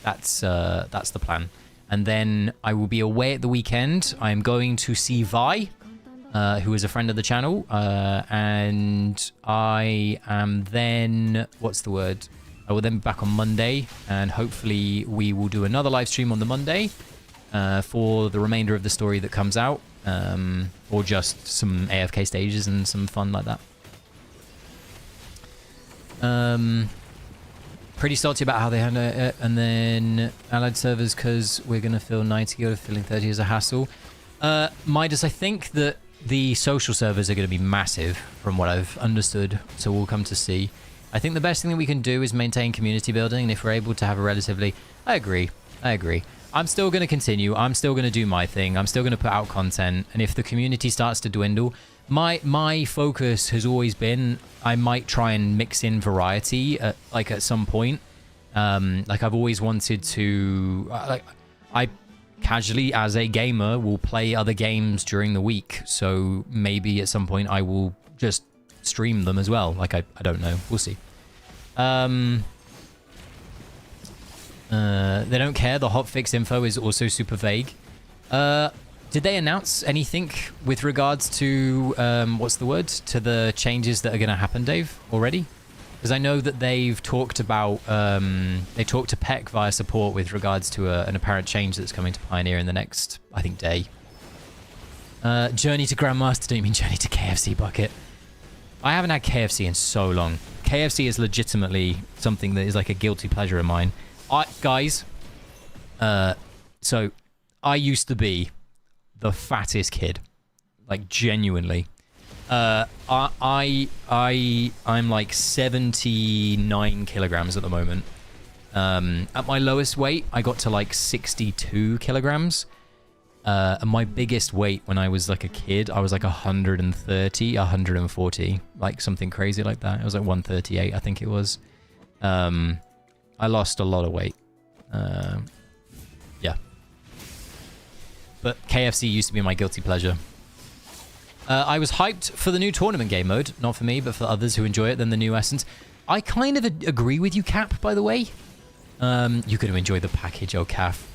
That's the plan. And then I will be away at the weekend. I am going to see Vi, who is a friend of the channel. And I am then... What's the word? I will then be back on Monday, and hopefully we will do another live stream on the Monday for the remainder of the story that comes out, or just some AFK stages and some fun like that. Pretty salty about how they handle it, and then allied servers because we're going to fill 90 go to filling 30 is a hassle. Midas, I think that the social servers are going to be massive from what I've understood, so we'll come to see. I think the best thing that we can do is maintain community building, and if we're able to have a relatively... I agree. I'm still going to continue. I'm still going to do my thing. I'm still going to put out content, and if the community starts to dwindle... My focus has always been I might try and mix in variety at some point. Like I've always wanted to... I casually, as a gamer, will play other games during the week, so maybe at some point I will just stream them as well. Like, I don't know. We'll see. They don't care. The hotfix info is also super vague. Did they announce anything with regards to, what's the word? To the changes that are going to happen, Dave, already? Because I know that they've talked about, they talked to Peck via support with regards to an apparent change that's coming to Pioneer in the next, I think, day. Journey to Grandmaster, don't you mean Journey to KFC Bucket? I haven't had KFC in so long. KFC is legitimately something that is like a guilty pleasure of mine. Guys, so I used to be the fattest kid, like genuinely. I'm like 79 kilograms at the moment. At my lowest weight, I got to like 62 kilograms. And my biggest weight when I was like a kid, I was like 130, 140, like something crazy like that. It was like 138, I think it was. I lost a lot of weight. Yeah. But KFC used to be my guilty pleasure. I was hyped for the new tournament game mode. Not for me, but for others who enjoy it, then the new Essence. I kind of agree with you, Cap, by the way. You're going to enjoy the package, oh, Calf.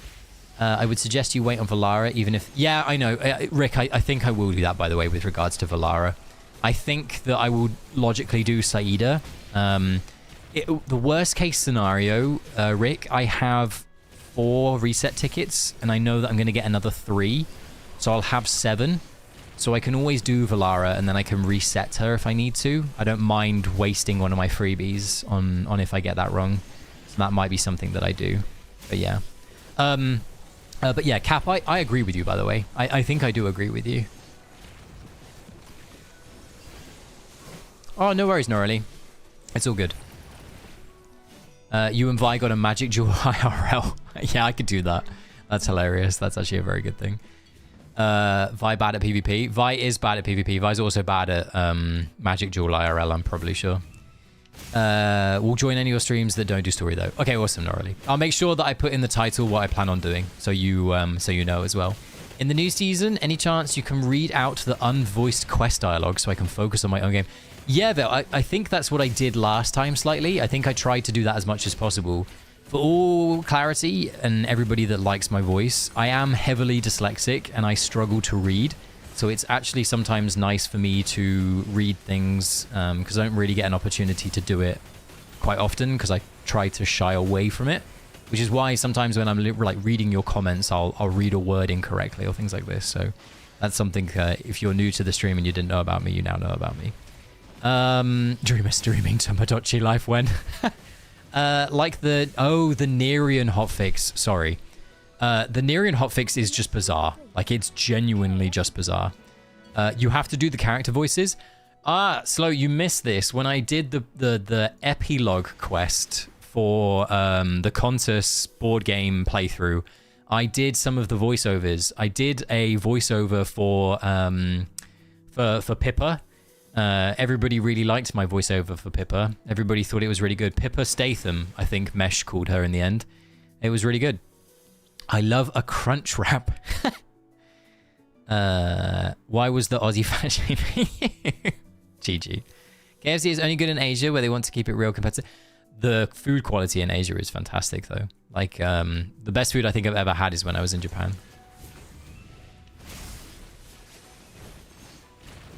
I would suggest you wait on Valara, even if... Yeah, I know. Rick, I think I will do that, by the way, with regards to Valara. I think that I will logically do Saida. The worst case scenario, Rick, I have 4 reset tickets, and I know that I'm going to get another 3. So I'll have 7. So I can always do Valara, and then I can reset her if I need to. I don't mind wasting one of my freebies on if I get that wrong. So that might be something that I do. But yeah. But yeah, Cap, I agree with you, by the way. I think I do agree with you. Oh, no worries, Norley. It's all good. You and Vi got a magic jewel IRL. Yeah, I could do that. That's hilarious. That's actually a very good thing. Vi bad at PvP. Vi is bad at PvP. Vi's also bad at magic jewel IRL, I'm probably sure. We'll join any of your streams that don't do story, though. Okay, awesome, Norley. I'll make sure that I put in the title what I plan on doing, so you know as well. In the new season, any chance you can read out the unvoiced quest dialogue so I can focus on my own game? Yeah, though, I think that's what I did last time slightly. I think I tried to do that as much as possible. For all clarity and everybody that likes my voice, I am heavily dyslexic and I struggle to read. So it's actually sometimes nice for me to read things because I don't really get an opportunity to do it quite often because I try to shy away from it. Which is why sometimes when I'm like reading your comments, I'll read a word incorrectly or things like this. So that's something, if you're new to the stream and you didn't know about me, you now know about me. Dreamer streaming Tamagotchi life when? Like the Nerian hotfix. Sorry. The Nerian hotfix is just bizarre. Like, it's genuinely just bizarre. You have to do the character voices. Slow, you missed this. When I did the epilogue quest for the Contus board game playthrough, I did some of the voiceovers. I did a voiceover for Pippa. Everybody really liked my voiceover for Pippa. Everybody thought it was really good. Pippa Statham, I think Mesh called her in the end. It was really good. I love a crunch wrap. Why was the Aussie fat shaming? GG. KFC is only good in Asia where they want to keep it real competitive. The food quality in Asia is fantastic though. Like, the best food I think I've ever had is when I was in Japan.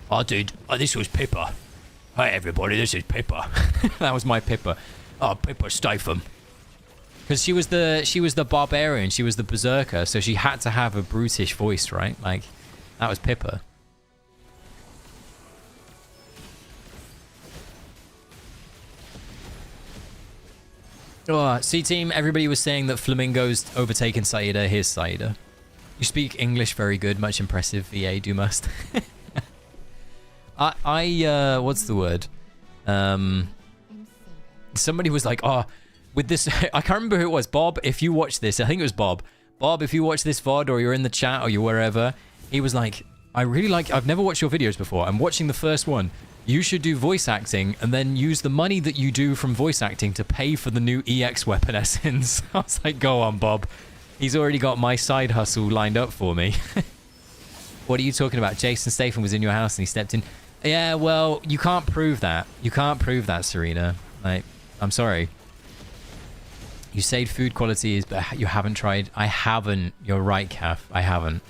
Oh, dude, this was Pippa. Hi, everybody, this is Pippa. That was my Pippa. Oh, Pippa, stife him. Because she was the barbarian, she was the berserker, so she had to have a brutish voice, right? Like, that was Pippa. Oh, C-Team, everybody was saying that Flamingo's overtaken Saida. Here's Saida. You speak English very good, much impressive, VA, do must. What's the word? Somebody was like, oh, with this, I can't remember who it was. Bob, if you watch this, I think it was Bob. Bob, if you watch this VOD or you're in the chat or you're wherever, he was like, I really like, I've never watched your videos before. I'm watching the first one. You should do voice acting and then use the money that you do from voice acting to pay for the new EX weapon essence. I was like, go on, Bob. He's already got my side hustle lined up for me. What are you talking about? Jason Statham was in your house and he stepped in. Yeah, well, you can't prove that. You can't prove that, Serena. Like, I'm sorry. You said food quality is, but you haven't tried. I haven't. You're right, Kath. I haven't.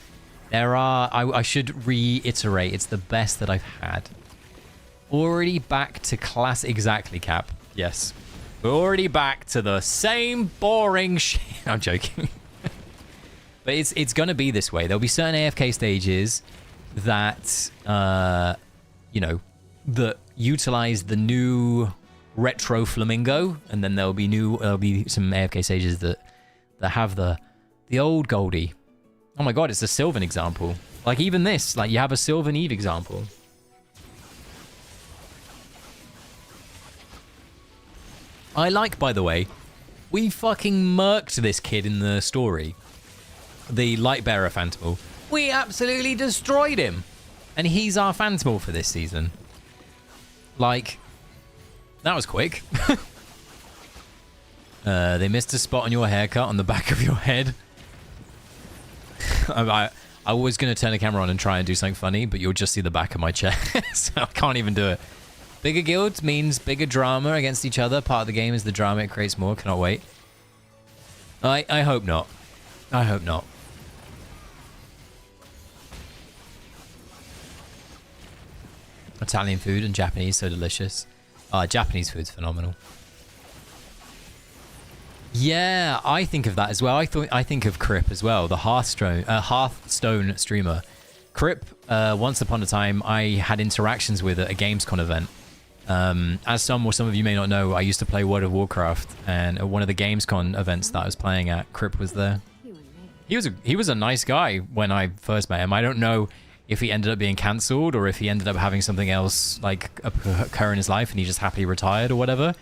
There are, I should reiterate, it's the best that I've had. Already back to class. Exactly, Cap. Yes. We're already back to the same boring shit. I'm joking. But it's going to be this way. There'll be certain AFK stages that, you know, that utilize the new retro Flamingo, and then there'll be some AFK stages that have the old Goldie. Oh my god, it's a Sylvan example. Like even this, like you have a Sylvan Eve example. I like, by the way, we fucking murked this kid in the story. The Lightbearer Phantomal. We absolutely destroyed him. And he's our Phantomal for this season. Like, that was quick. They missed a spot on your haircut on the back of your head. I was going to turn the camera on and try and do something funny, but you'll just see the back of my chair. So I can't even do it. Bigger guilds means bigger drama against each other. Part of the game is the drama it creates more. Cannot wait. I hope not. I hope not. Italian food and Japanese, so delicious. Japanese food's phenomenal. Yeah, I think of that as well. I think of Crip as well, the Hearthstone streamer. Crip, once upon a time, I had interactions with at a Gamescom event. As some of you may not know, I used to play World of Warcraft, and at one of the Gamescom events that I was playing at, Crip was there. He was a nice guy when I first met him. I don't know if he ended up being cancelled or if he ended up having something else like occur in his life and he just happily retired or whatever.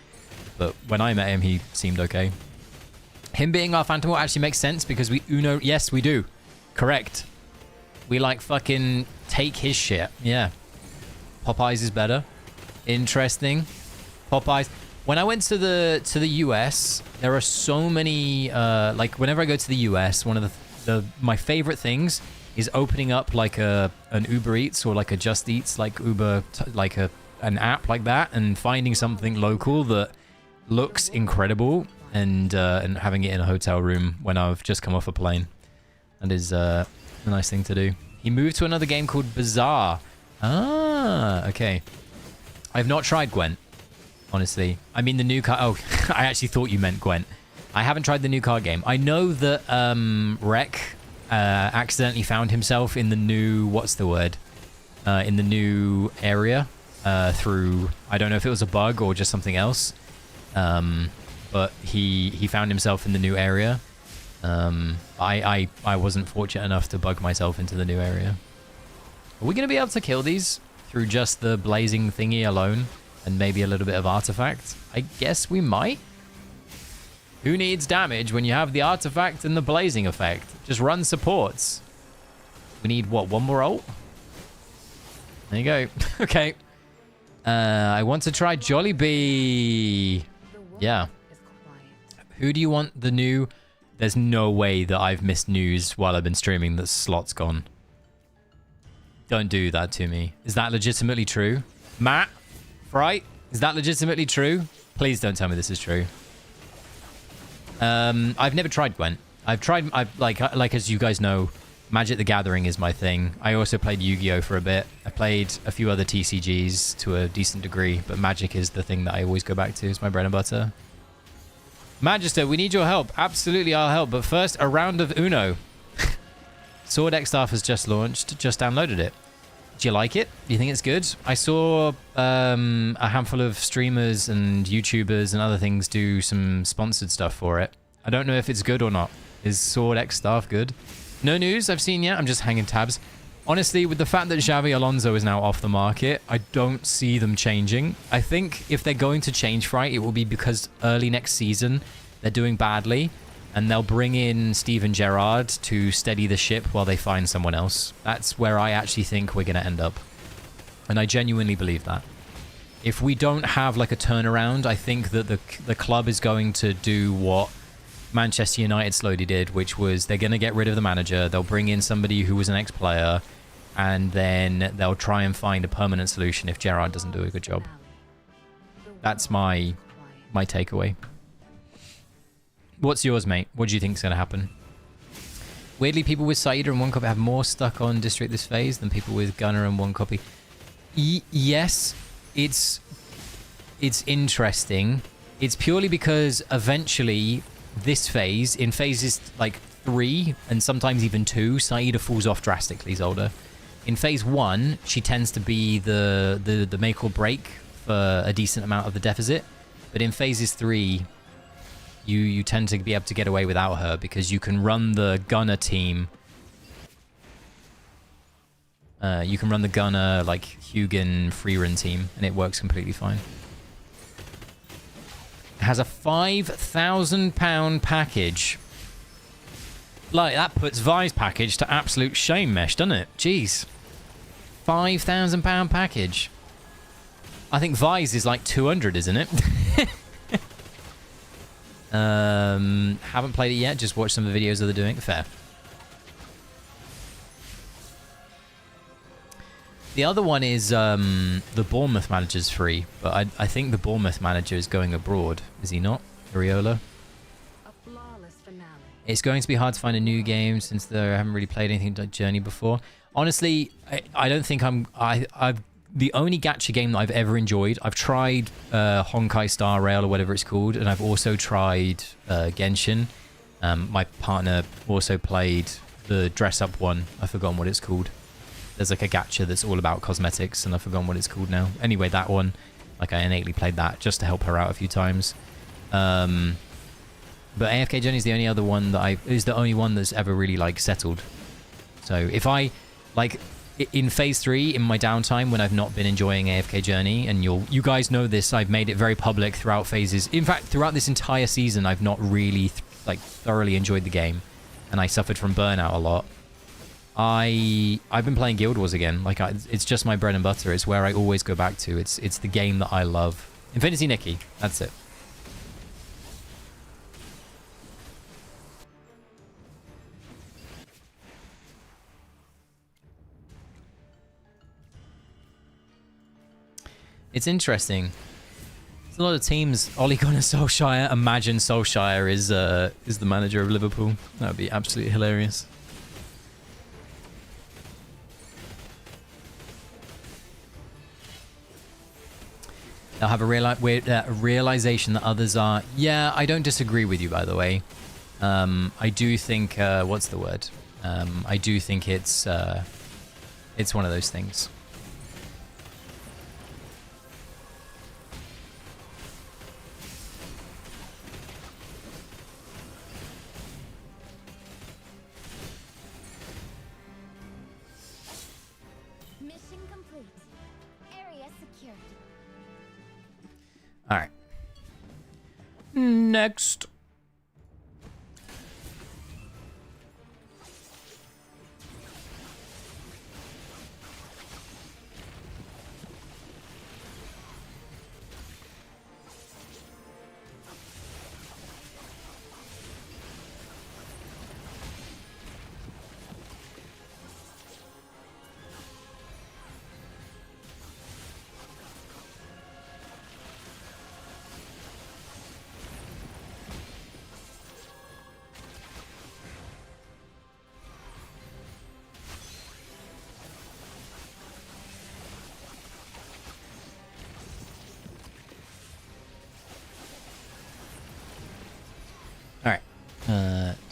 But when I met him, he seemed okay. Him being our Phantom actually makes sense because we Uno. Yes, we do. Correct. We like fucking take his shit. Yeah. Popeyes is better. Interesting. Popeyes. When I went to the US, there are so many. Like whenever I go to the US, one of my favorite things is opening up like an Uber Eats or like a Just Eats, like Uber, like an app like that, and finding something local that looks incredible, and having it in a hotel room when I've just come off a plane. That is a nice thing to do. He moved to another game called Bazaar. Ah, okay. I've not tried Gwent, honestly. I mean the new card. Oh, I actually thought you meant Gwent. I haven't tried the new card game. I know that Rek accidentally found himself in the new, what's the word? In the new area through, I don't know if it was a bug or just something else. But he found himself in the new area. I wasn't fortunate enough to bug myself into the new area. Are we going to be able to kill these through just the blazing thingy alone and maybe a little bit of artifact? I guess we might. Who needs damage when you have the artifact and the blazing effect? Just run supports. We need, what, one more ult? There you go. Okay. I want to try Jollibee. Yeah. Who do you want the new? There's no way that I've missed news while I've been streaming that slot's gone. Don't do that to me. Is that legitimately true? Matt? Right? Is that legitimately true? Please don't tell me this is true. I've never tried Gwent. Like as you guys know, Magic the Gathering is my thing. I also played Yu-Gi-Oh for a bit. I played a few other TCGs to a decent degree, but Magic is the thing that I always go back to. It's my bread and butter. Magister, we need your help. Absolutely, I'll help. But first, a round of Uno. Sword X Staff has just launched. Just downloaded it. Do you like it? Do you think it's good? I saw a handful of streamers and YouTubers and other things do some sponsored stuff for it. I don't know if it's good or not. Is Sword X Staff good? No news I've seen yet. I'm just hanging tabs. Honestly, with the fact that Xavi Alonso is now off the market, I don't see them changing. I think if they're going to change right, it will be because early next season they're doing badly, and they'll bring in Steven Gerrard to steady the ship while they find someone else. That's where I actually think we're going to end up. And I genuinely believe that. If we don't have like a turnaround, I think that the club is going to do what Manchester United slowly did, which was they're going to get rid of the manager. They'll bring in somebody who was an ex-player, and then they'll try and find a permanent solution if Gerrard doesn't do a good job. That's my takeaway. What's yours, mate? What do you think is going to happen? Weirdly, people with Saida and one copy have more stuck on District this phase than people with Gunner and one copy. Yes, it's interesting. It's purely because eventually this phase, in phases like 3 and sometimes even 2, Saida falls off drastically, Zolda. In phase 1, she tends to be the make or break for a decent amount of the deficit. But in phases 3... You tend to be able to get away without her because you can run the gunner team. You can run the gunner, like, Hugin free run team, and it works completely fine. It has a £5,000 package. Like, that puts Vi's package to absolute shame, Mesh, doesn't it? Jeez. £5,000 package. I think Vi's is like 200, isn't it? Haven't played it yet, just watched some of the videos that they're doing. Fair. The other one is the Bournemouth manager's free, but I think the Bournemouth manager is going abroad, is he not? Ariola? A flawless finale. It's going to be hard to find a new game since I haven't really played anything like Journey before. Honestly, I don't think I've the only gacha game that I've ever enjoyed, I've tried Honkai Star Rail or whatever it's called, and I've also tried Genshin. My partner also played the dress-up one. I've forgotten what it's called. There's like a gacha that's all about cosmetics, and I've forgotten what it's called now. Anyway, that one, like I innately played that just to help her out a few times. But AFK Journey is the only other one that is the only one that's ever really like settled. So if I like... In phase 3, in my downtime, when I've not been enjoying AFK Journey, and you guys know this, I've made it very public throughout phases. In fact, throughout this entire season, I've not really thoroughly enjoyed the game, and I suffered from burnout a lot. I've been playing Guild Wars again. Like it's just my bread and butter. It's where I always go back to. It's the game that I love. Infinity Nikki. That's it. It's interesting. There's a lot of teams. Ole Gunnar Solskjaer. Imagine Solskjaer is the manager of Liverpool. That would be absolutely hilarious. They'll have a realization that others are... Yeah, I don't disagree with you, by the way. I do think... what's the word? I do think it's one of those things. All right. Next.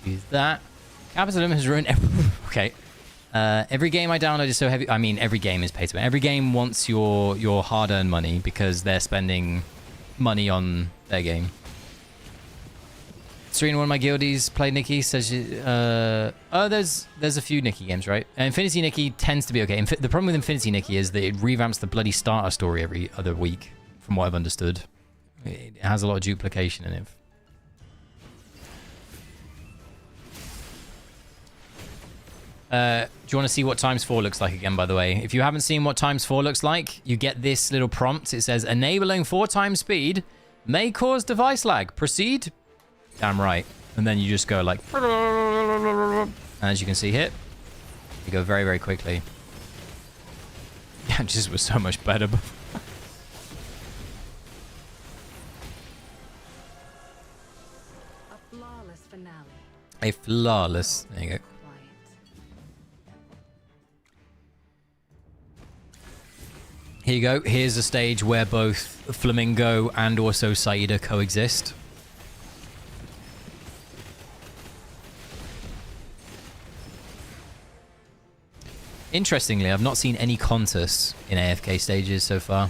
Do that. Capitalism has ruined okay. Every game I download is so heavy. I mean, every game is pay to win. Every game wants your hard-earned money because they're spending money on their game. Serena, one of my guildies, played Nikki, says there's a few Nikki games, right? Infinity Nikki tends to be okay. The problem with Infinity Nikki is that it revamps the bloody starter story every other week, from what I've understood. It has a lot of duplication in it. Do you want to see what times 4 looks like again, by the way? If you haven't seen what times 4 looks like, you get this little prompt. It says, enabling 4 times speed may cause device lag. Proceed? Damn right. And then you just go like... And as you can see here, you go very, very quickly. Yeah, it just was so much better before. A flawless finale. A flawless... There you go. Here you go. Here's a stage where both Flamingo and also Saida coexist. Interestingly, I've not seen any contests in AFK stages so far.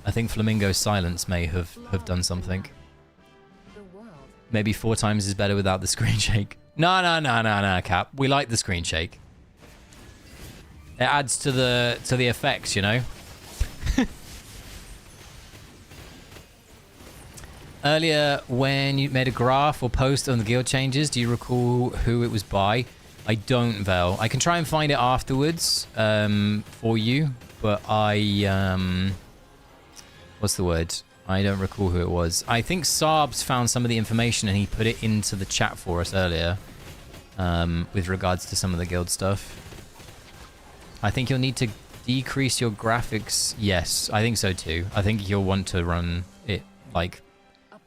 I think Flamingo's silence may have done something. Maybe 4 times is better without the screen shake. No, Cap. We like the screen shake. It adds to the effects, you know. Earlier, when you made a graph or post on the guild changes, do you recall who it was by? I don't, Vel. I can try and find it afterwards for you, but I... what's the word? I don't recall who it was. I think Saabs found some of the information and he put it into the chat for us earlier with regards to some of the guild stuff. I think you'll need to decrease your graphics. Yes, I think so too. I think you'll want to run it like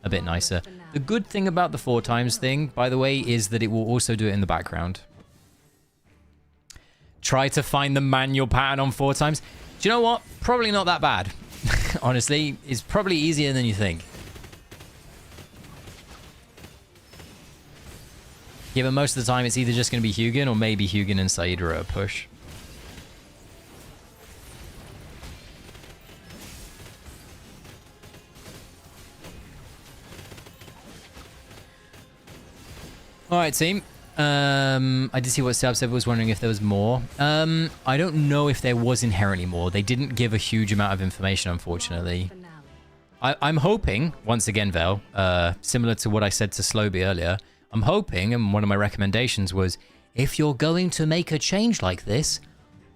a bit nicer. The good thing about the 4 times thing, by the way, is that it will also do it in the background. Try to find the manual pattern on 4 times. Do you know what? Probably not that bad. Honestly, it's probably easier than you think. Yeah, but most of the time it's either just going to be Hugin or maybe Hugin and Saida are a push. Alright, team. I did see what Sab said, but was wondering if there was more. I don't know if there was inherently more. They didn't give a huge amount of information, unfortunately. I'm hoping, once again, Vel, similar to what I said to Slowby earlier, I'm hoping, and one of my recommendations was, if you're going to make a change like this,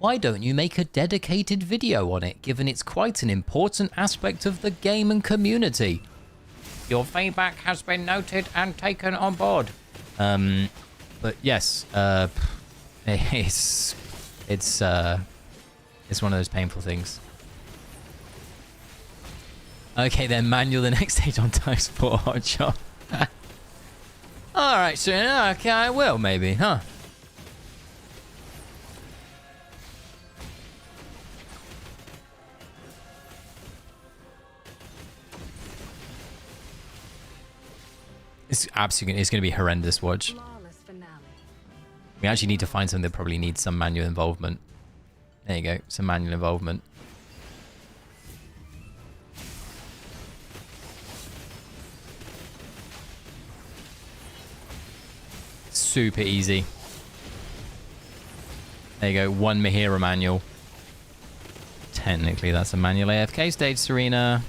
why don't you make a dedicated video on it, given it's quite an important aspect of the game and community? Your feedback has been noted and taken on board. But yes, it's one of those painful things. Okay, then manual the next stage on times 4 hotshot. All right, so okay, I will maybe, huh? It's absolutely, it's going to be horrendous. Watch. We actually need to find something that probably needs some manual involvement. There you go, some manual involvement. Super easy. There you go, 1 Mahira manual. Technically, that's a manual AFK stage, Serena.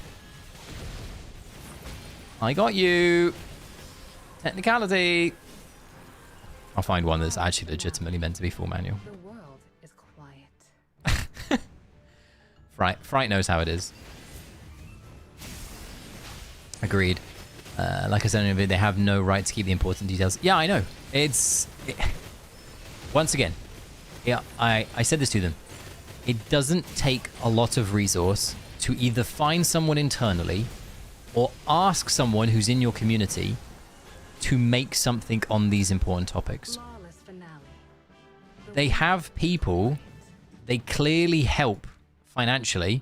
I got you. Technicality. I'll find one that's actually legitimately meant to be full manual. The world is quiet. Fright knows how it is. Agreed. Like I said, they have no right to keep the important details. Yeah, I know. Once again, yeah, I said this to them. It doesn't take a lot of resource to either find someone internally or ask someone who's in your community to make something on these important topics. They have people, they clearly help financially.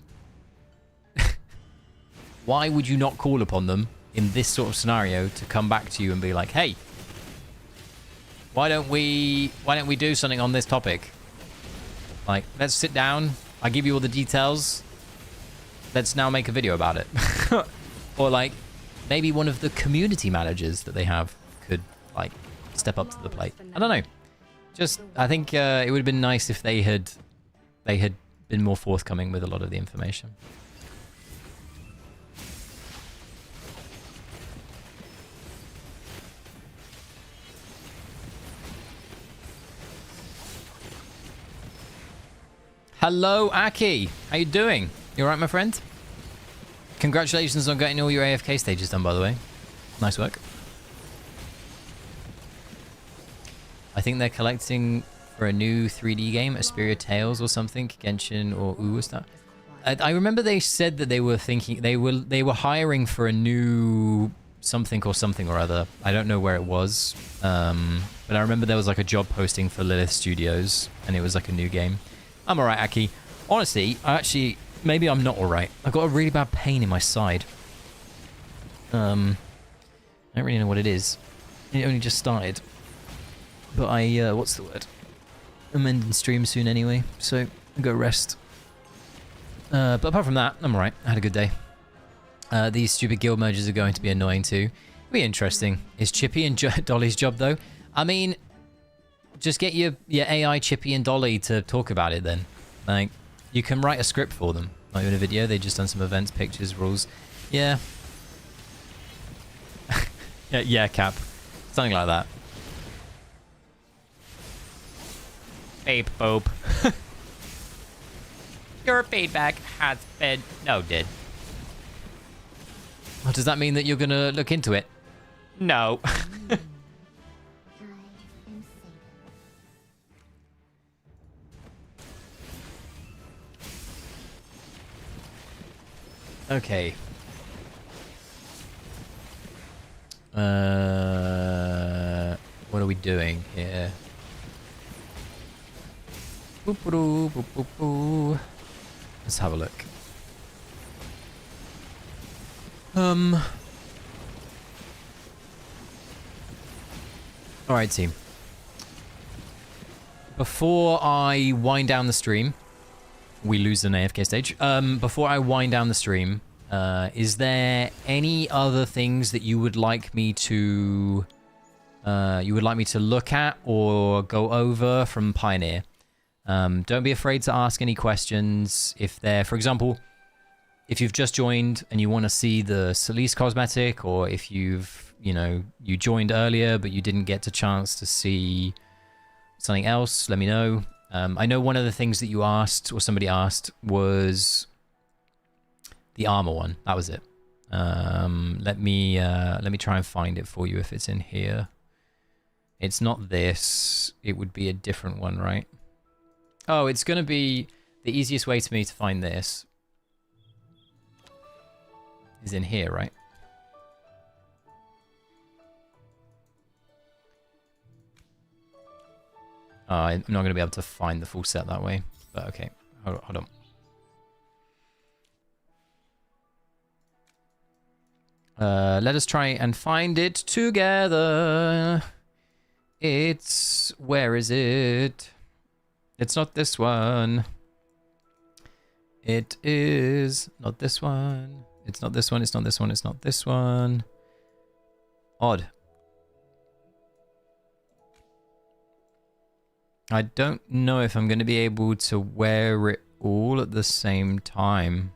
Why would you not call upon them in this sort of scenario to come back to you and be like, hey, Why don't we do something on this topic? Like, let's sit down. I give you all the details. Let's now make a video about it. Or like, maybe one of the community managers that they have could like step up to the plate. I don't know. Just, I think it would have been nice if they had been more forthcoming with a lot of the information. Hello, Aki. How you doing? You alright, my friend? Congratulations on getting all your AFK stages done, by the way. Nice work. I think they're collecting for a new 3D game, Asperia Tales or something, Genshin or Uwasta. I remember they said that they were thinking they were hiring for a new something or other. I don't know where it was, but I remember there was like a job posting for Lilith Studios, and it was like a new game. I'm alright, Aki. Honestly, maybe I'm not alright. I've got a really bad pain in my side. I don't really know what it is. It only just started. But what's the word? I'm ending stream soon anyway, so I'll go rest. But apart from that, I'm alright. I had a good day. These stupid guild mergers are going to be annoying too. It'll be interesting. Is Chippy and Dolly's job though? I mean, just get your AI Chippy and Dolly to talk about it then. Like, you can write a script for them. Not even a video, they've just done some events, pictures, rules. Yeah. yeah, Cap. Something like that. Babe Bope. Your feedback has been noted. Well, does that mean that you're gonna look into it? No. Okay. What are we doing here? Let's have a look. Alright, team. Before I wind down the stream, we lose an AFK stage. Before I wind down the stream, is there any other things that you would like me to look at or go over from Pioneer? Don't be afraid to ask any questions. If they're, for example, if you've just joined and you want to see the Solis cosmetic, or if you joined earlier but you didn't get the chance to see something else, let me know. I know one of the things that you asked, or somebody asked, was the armor one. That was it. Let me try and find it for you if it's in here. It's not this. It would be a different one, right? Oh, it's going to be the easiest way to me to find this is in here, right? I'm not going to be able to find the full set that way, but okay. Hold on. Let us try and find it together. Where is it? It's not this one. It is not this one. It's not this one. It's not this one. It's not this one. Odd. I don't know if I'm going to be able to wear it all at the same time.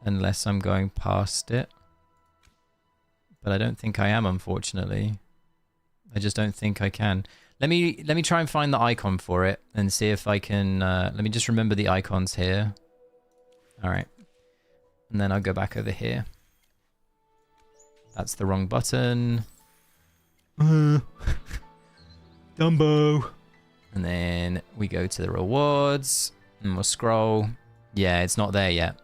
Unless I'm going past it. But I don't think I am, unfortunately. I just don't think I can. Let me try and find the icon for it and see if I can... let me just remember the icons here. Alright. And then I'll go back over here. That's the wrong button. Dumbo. And then we go to the rewards. And we'll scroll. Yeah, it's not there yet.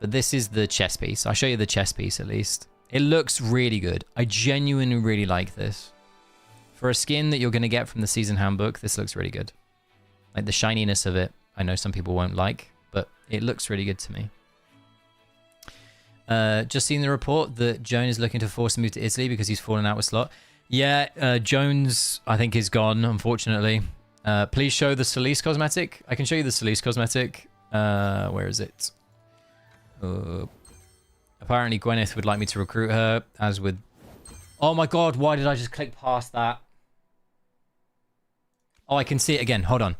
But this is the chess piece. I'll show you the chess piece at least. It looks really good. I genuinely really like this. For a skin that you're going to get from the season handbook, this looks really good. Like the shininess of it, I know some people won't like, but it looks really good to me. Just seen the report that Joan is looking to force a move to Italy because he's fallen out with Slot. Yeah, Jones, I think, is gone, unfortunately. Please show the Celeste cosmetic. I can show you the Celeste cosmetic. Where is it? Apparently, Gwyneth would like me to recruit her, as with... Oh my god, why did I just click past that? Oh, I can see it again. Hold on.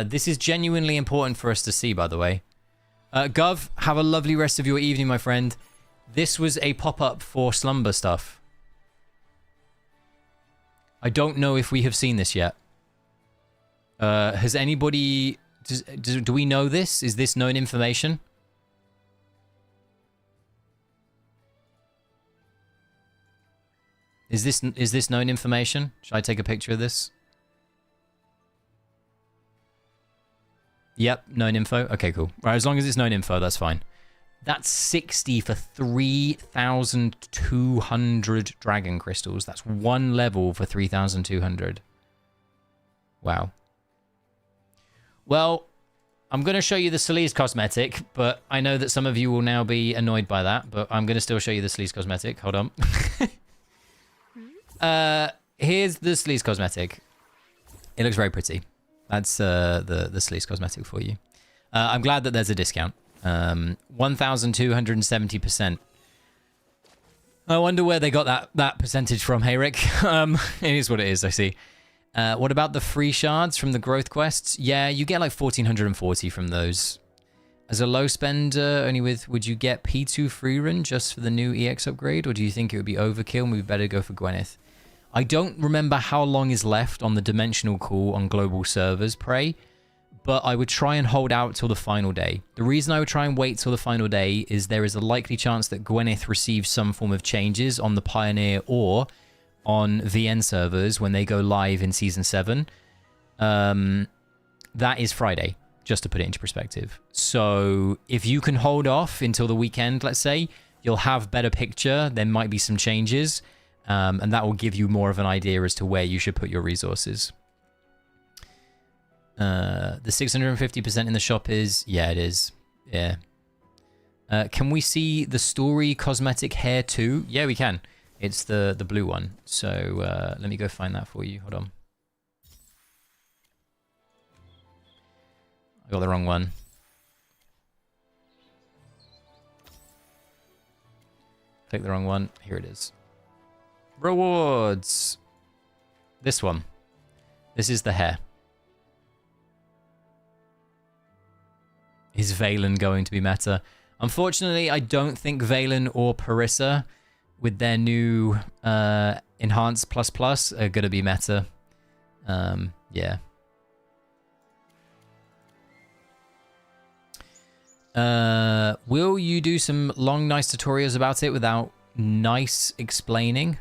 This is genuinely important for us to see, by the way. Gov, have a lovely rest of your evening, my friend. This was a pop-up for slumber stuff. I don't know if we have seen this yet. Has anybody... Do we know this? Is this known information? Is this known information? Should I take a picture of this? Yep, known info. Okay, cool. Right, as long as it's known info, that's fine. That's 60 for 3,200 dragon crystals. That's one level for 3,200. Wow. Well, I'm going to show you the Celeste cosmetic, but I know that some of you will now be annoyed by that, but I'm going to still show you the Celeste cosmetic. Hold on. Here's the Celeste cosmetic. It looks very pretty. That's the Celeste cosmetic for you. I'm glad that there's a discount. 1,270%. I wonder where they got that percentage from, hey Rick. It is what it is, I see. What about the free shards from the growth quests? Yeah, you get like 1,440 from those. As a low spender, would you get P2 free run just for the new EX upgrade? Or do you think it would be overkill and we'd better go for Gwyneth? I don't remember how long is left on the dimensional call on global servers, Prey, but I would try and hold out till the final day. The reason I would try and wait till the final day is there is a likely chance that Gwyneth receives some form of changes on the Pioneer or on VN servers when they go live in Season 7. That is Friday, just to put it into perspective. So if you can hold off until the weekend, let's say, you'll have better picture. There might be some changes. And that will give you more of an idea as to where you should put your resources. The 650% in the shop is... Yeah, it is. Yeah. Can we see the story cosmetic hair too? Yeah, we can. It's the blue one. So let me go find that for you. Hold on. I got the wrong one. Click the wrong one. Here it is. Rewards. This one. This is the hair. Is Valen going to be meta? Unfortunately, I don't think Valen or Parissa, with their new Enhanced Plus Plus, are going to be meta. Yeah. Will you do some long, nice tutorials about it without nice explaining?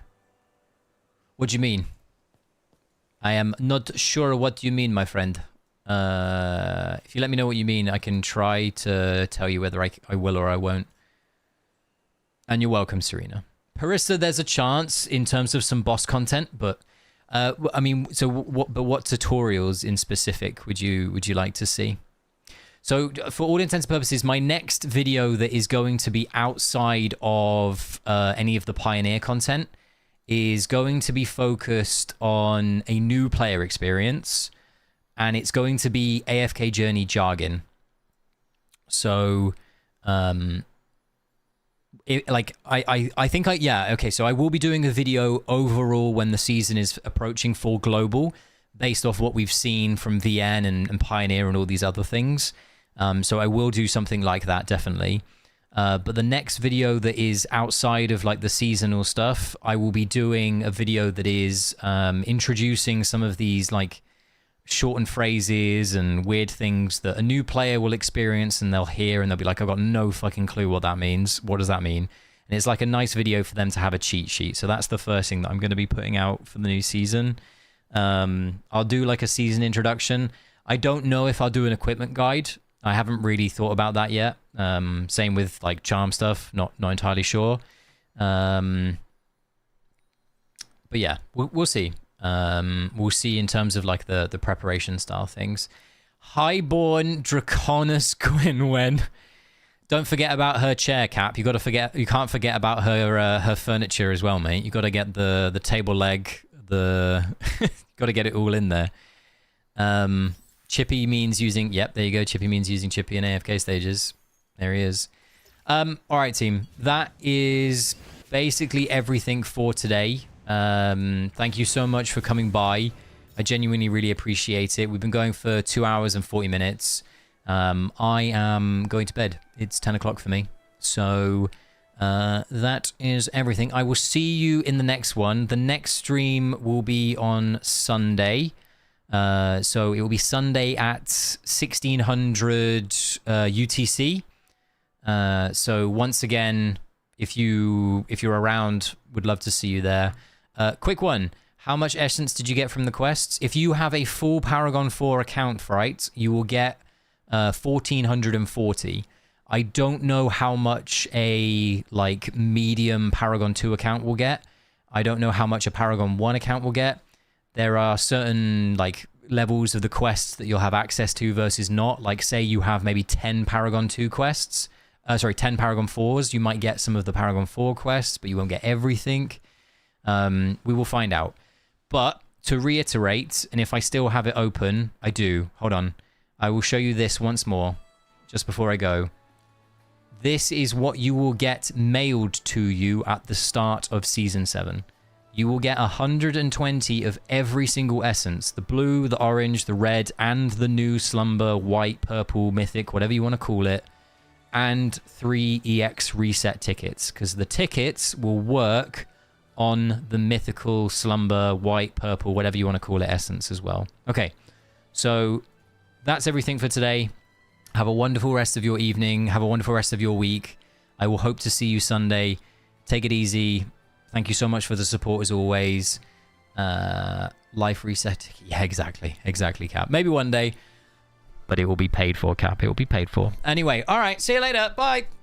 What do you mean? I am not sure what you mean, my friend. If you let me know what you mean, I can try to tell you whether I will or I won't. And you're welcome, Serena. Parissa, there's a chance in terms of some boss content, but I mean, so what tutorials in specific would you like to see? So for all intents and purposes, my next video that is going to be outside of any of the Pioneer content is going to be focused on a new player experience, and it's going to be AFK Journey jargon. So, I think okay, so I will be doing a video overall when the season is approaching for global, based off what we've seen from VN and Pioneer and all these other things. So I will do something like that, definitely. But the next video that is outside of like the seasonal stuff, I will be doing a video that is introducing some of these like shortened phrases and weird things that a new player will experience and they'll hear and they'll be like, I've got no fucking clue what that means. What does that mean? And it's like a nice video for them to have a cheat sheet. So that's the first thing that I'm going to be putting out for the new season. I'll do like a season introduction. I don't know if I'll do an equipment guide. I haven't really thought about that yet. Same with like charm stuff, not entirely sure. But yeah, we'll see. We'll see in terms of like the preparation style things. Highborn Draconis Gwynwen. Don't forget about her chair, Cap. You can't forget about her furniture as well, mate. You got to get the table leg, got to get it all in there. Chippy means using. Yep, there you go. Chippy means using Chippy in AFK stages. There he is. All right, team. That is basically everything for today. Thank you so much for coming by. I genuinely really appreciate it. We've been going for 2 hours and 40 minutes. I am going to bed. It's 10 o'clock for me. So that is everything. I will see you in the next one. The next stream will be on Sunday. So it will be Sunday at 1600 UTC. So once again, if you're around, would love to see you there. Quick one. How much essence did you get from the quests? If you have a full Paragon 4 account, right, you will get 1440. I don't know how much a like medium Paragon 2 account will get. I don't know how much a Paragon 1 account will get. There are certain like levels of the quests that you'll have access to versus not. Like say you have maybe 10 Paragon 2 quests. 10 Paragon 4s. You might get some of the Paragon 4 quests, but you won't get everything. We will find out. But to reiterate, and if I still have it open, I do. Hold on. I will show you this once more, just before I go. This is what you will get mailed to you at the start of Season 7. You will get 120 of every single essence. The blue, the orange, the red, and the new Slumber, white, purple, mythic, whatever you want to call it. And 3 EX reset tickets, because the tickets will work on the mythical, slumber, white, purple, whatever you want to call it, essence as well. Okay, so that's everything for today. Have a wonderful rest of your evening. Have a wonderful rest of your week. I will hope to see you Sunday. Take it easy. Thank you so much for the support as always. Life reset. Yeah, exactly. Exactly, Cap. Maybe one day, but it will be paid for, Cap. It will be paid for. Anyway, all right. See you later. Bye.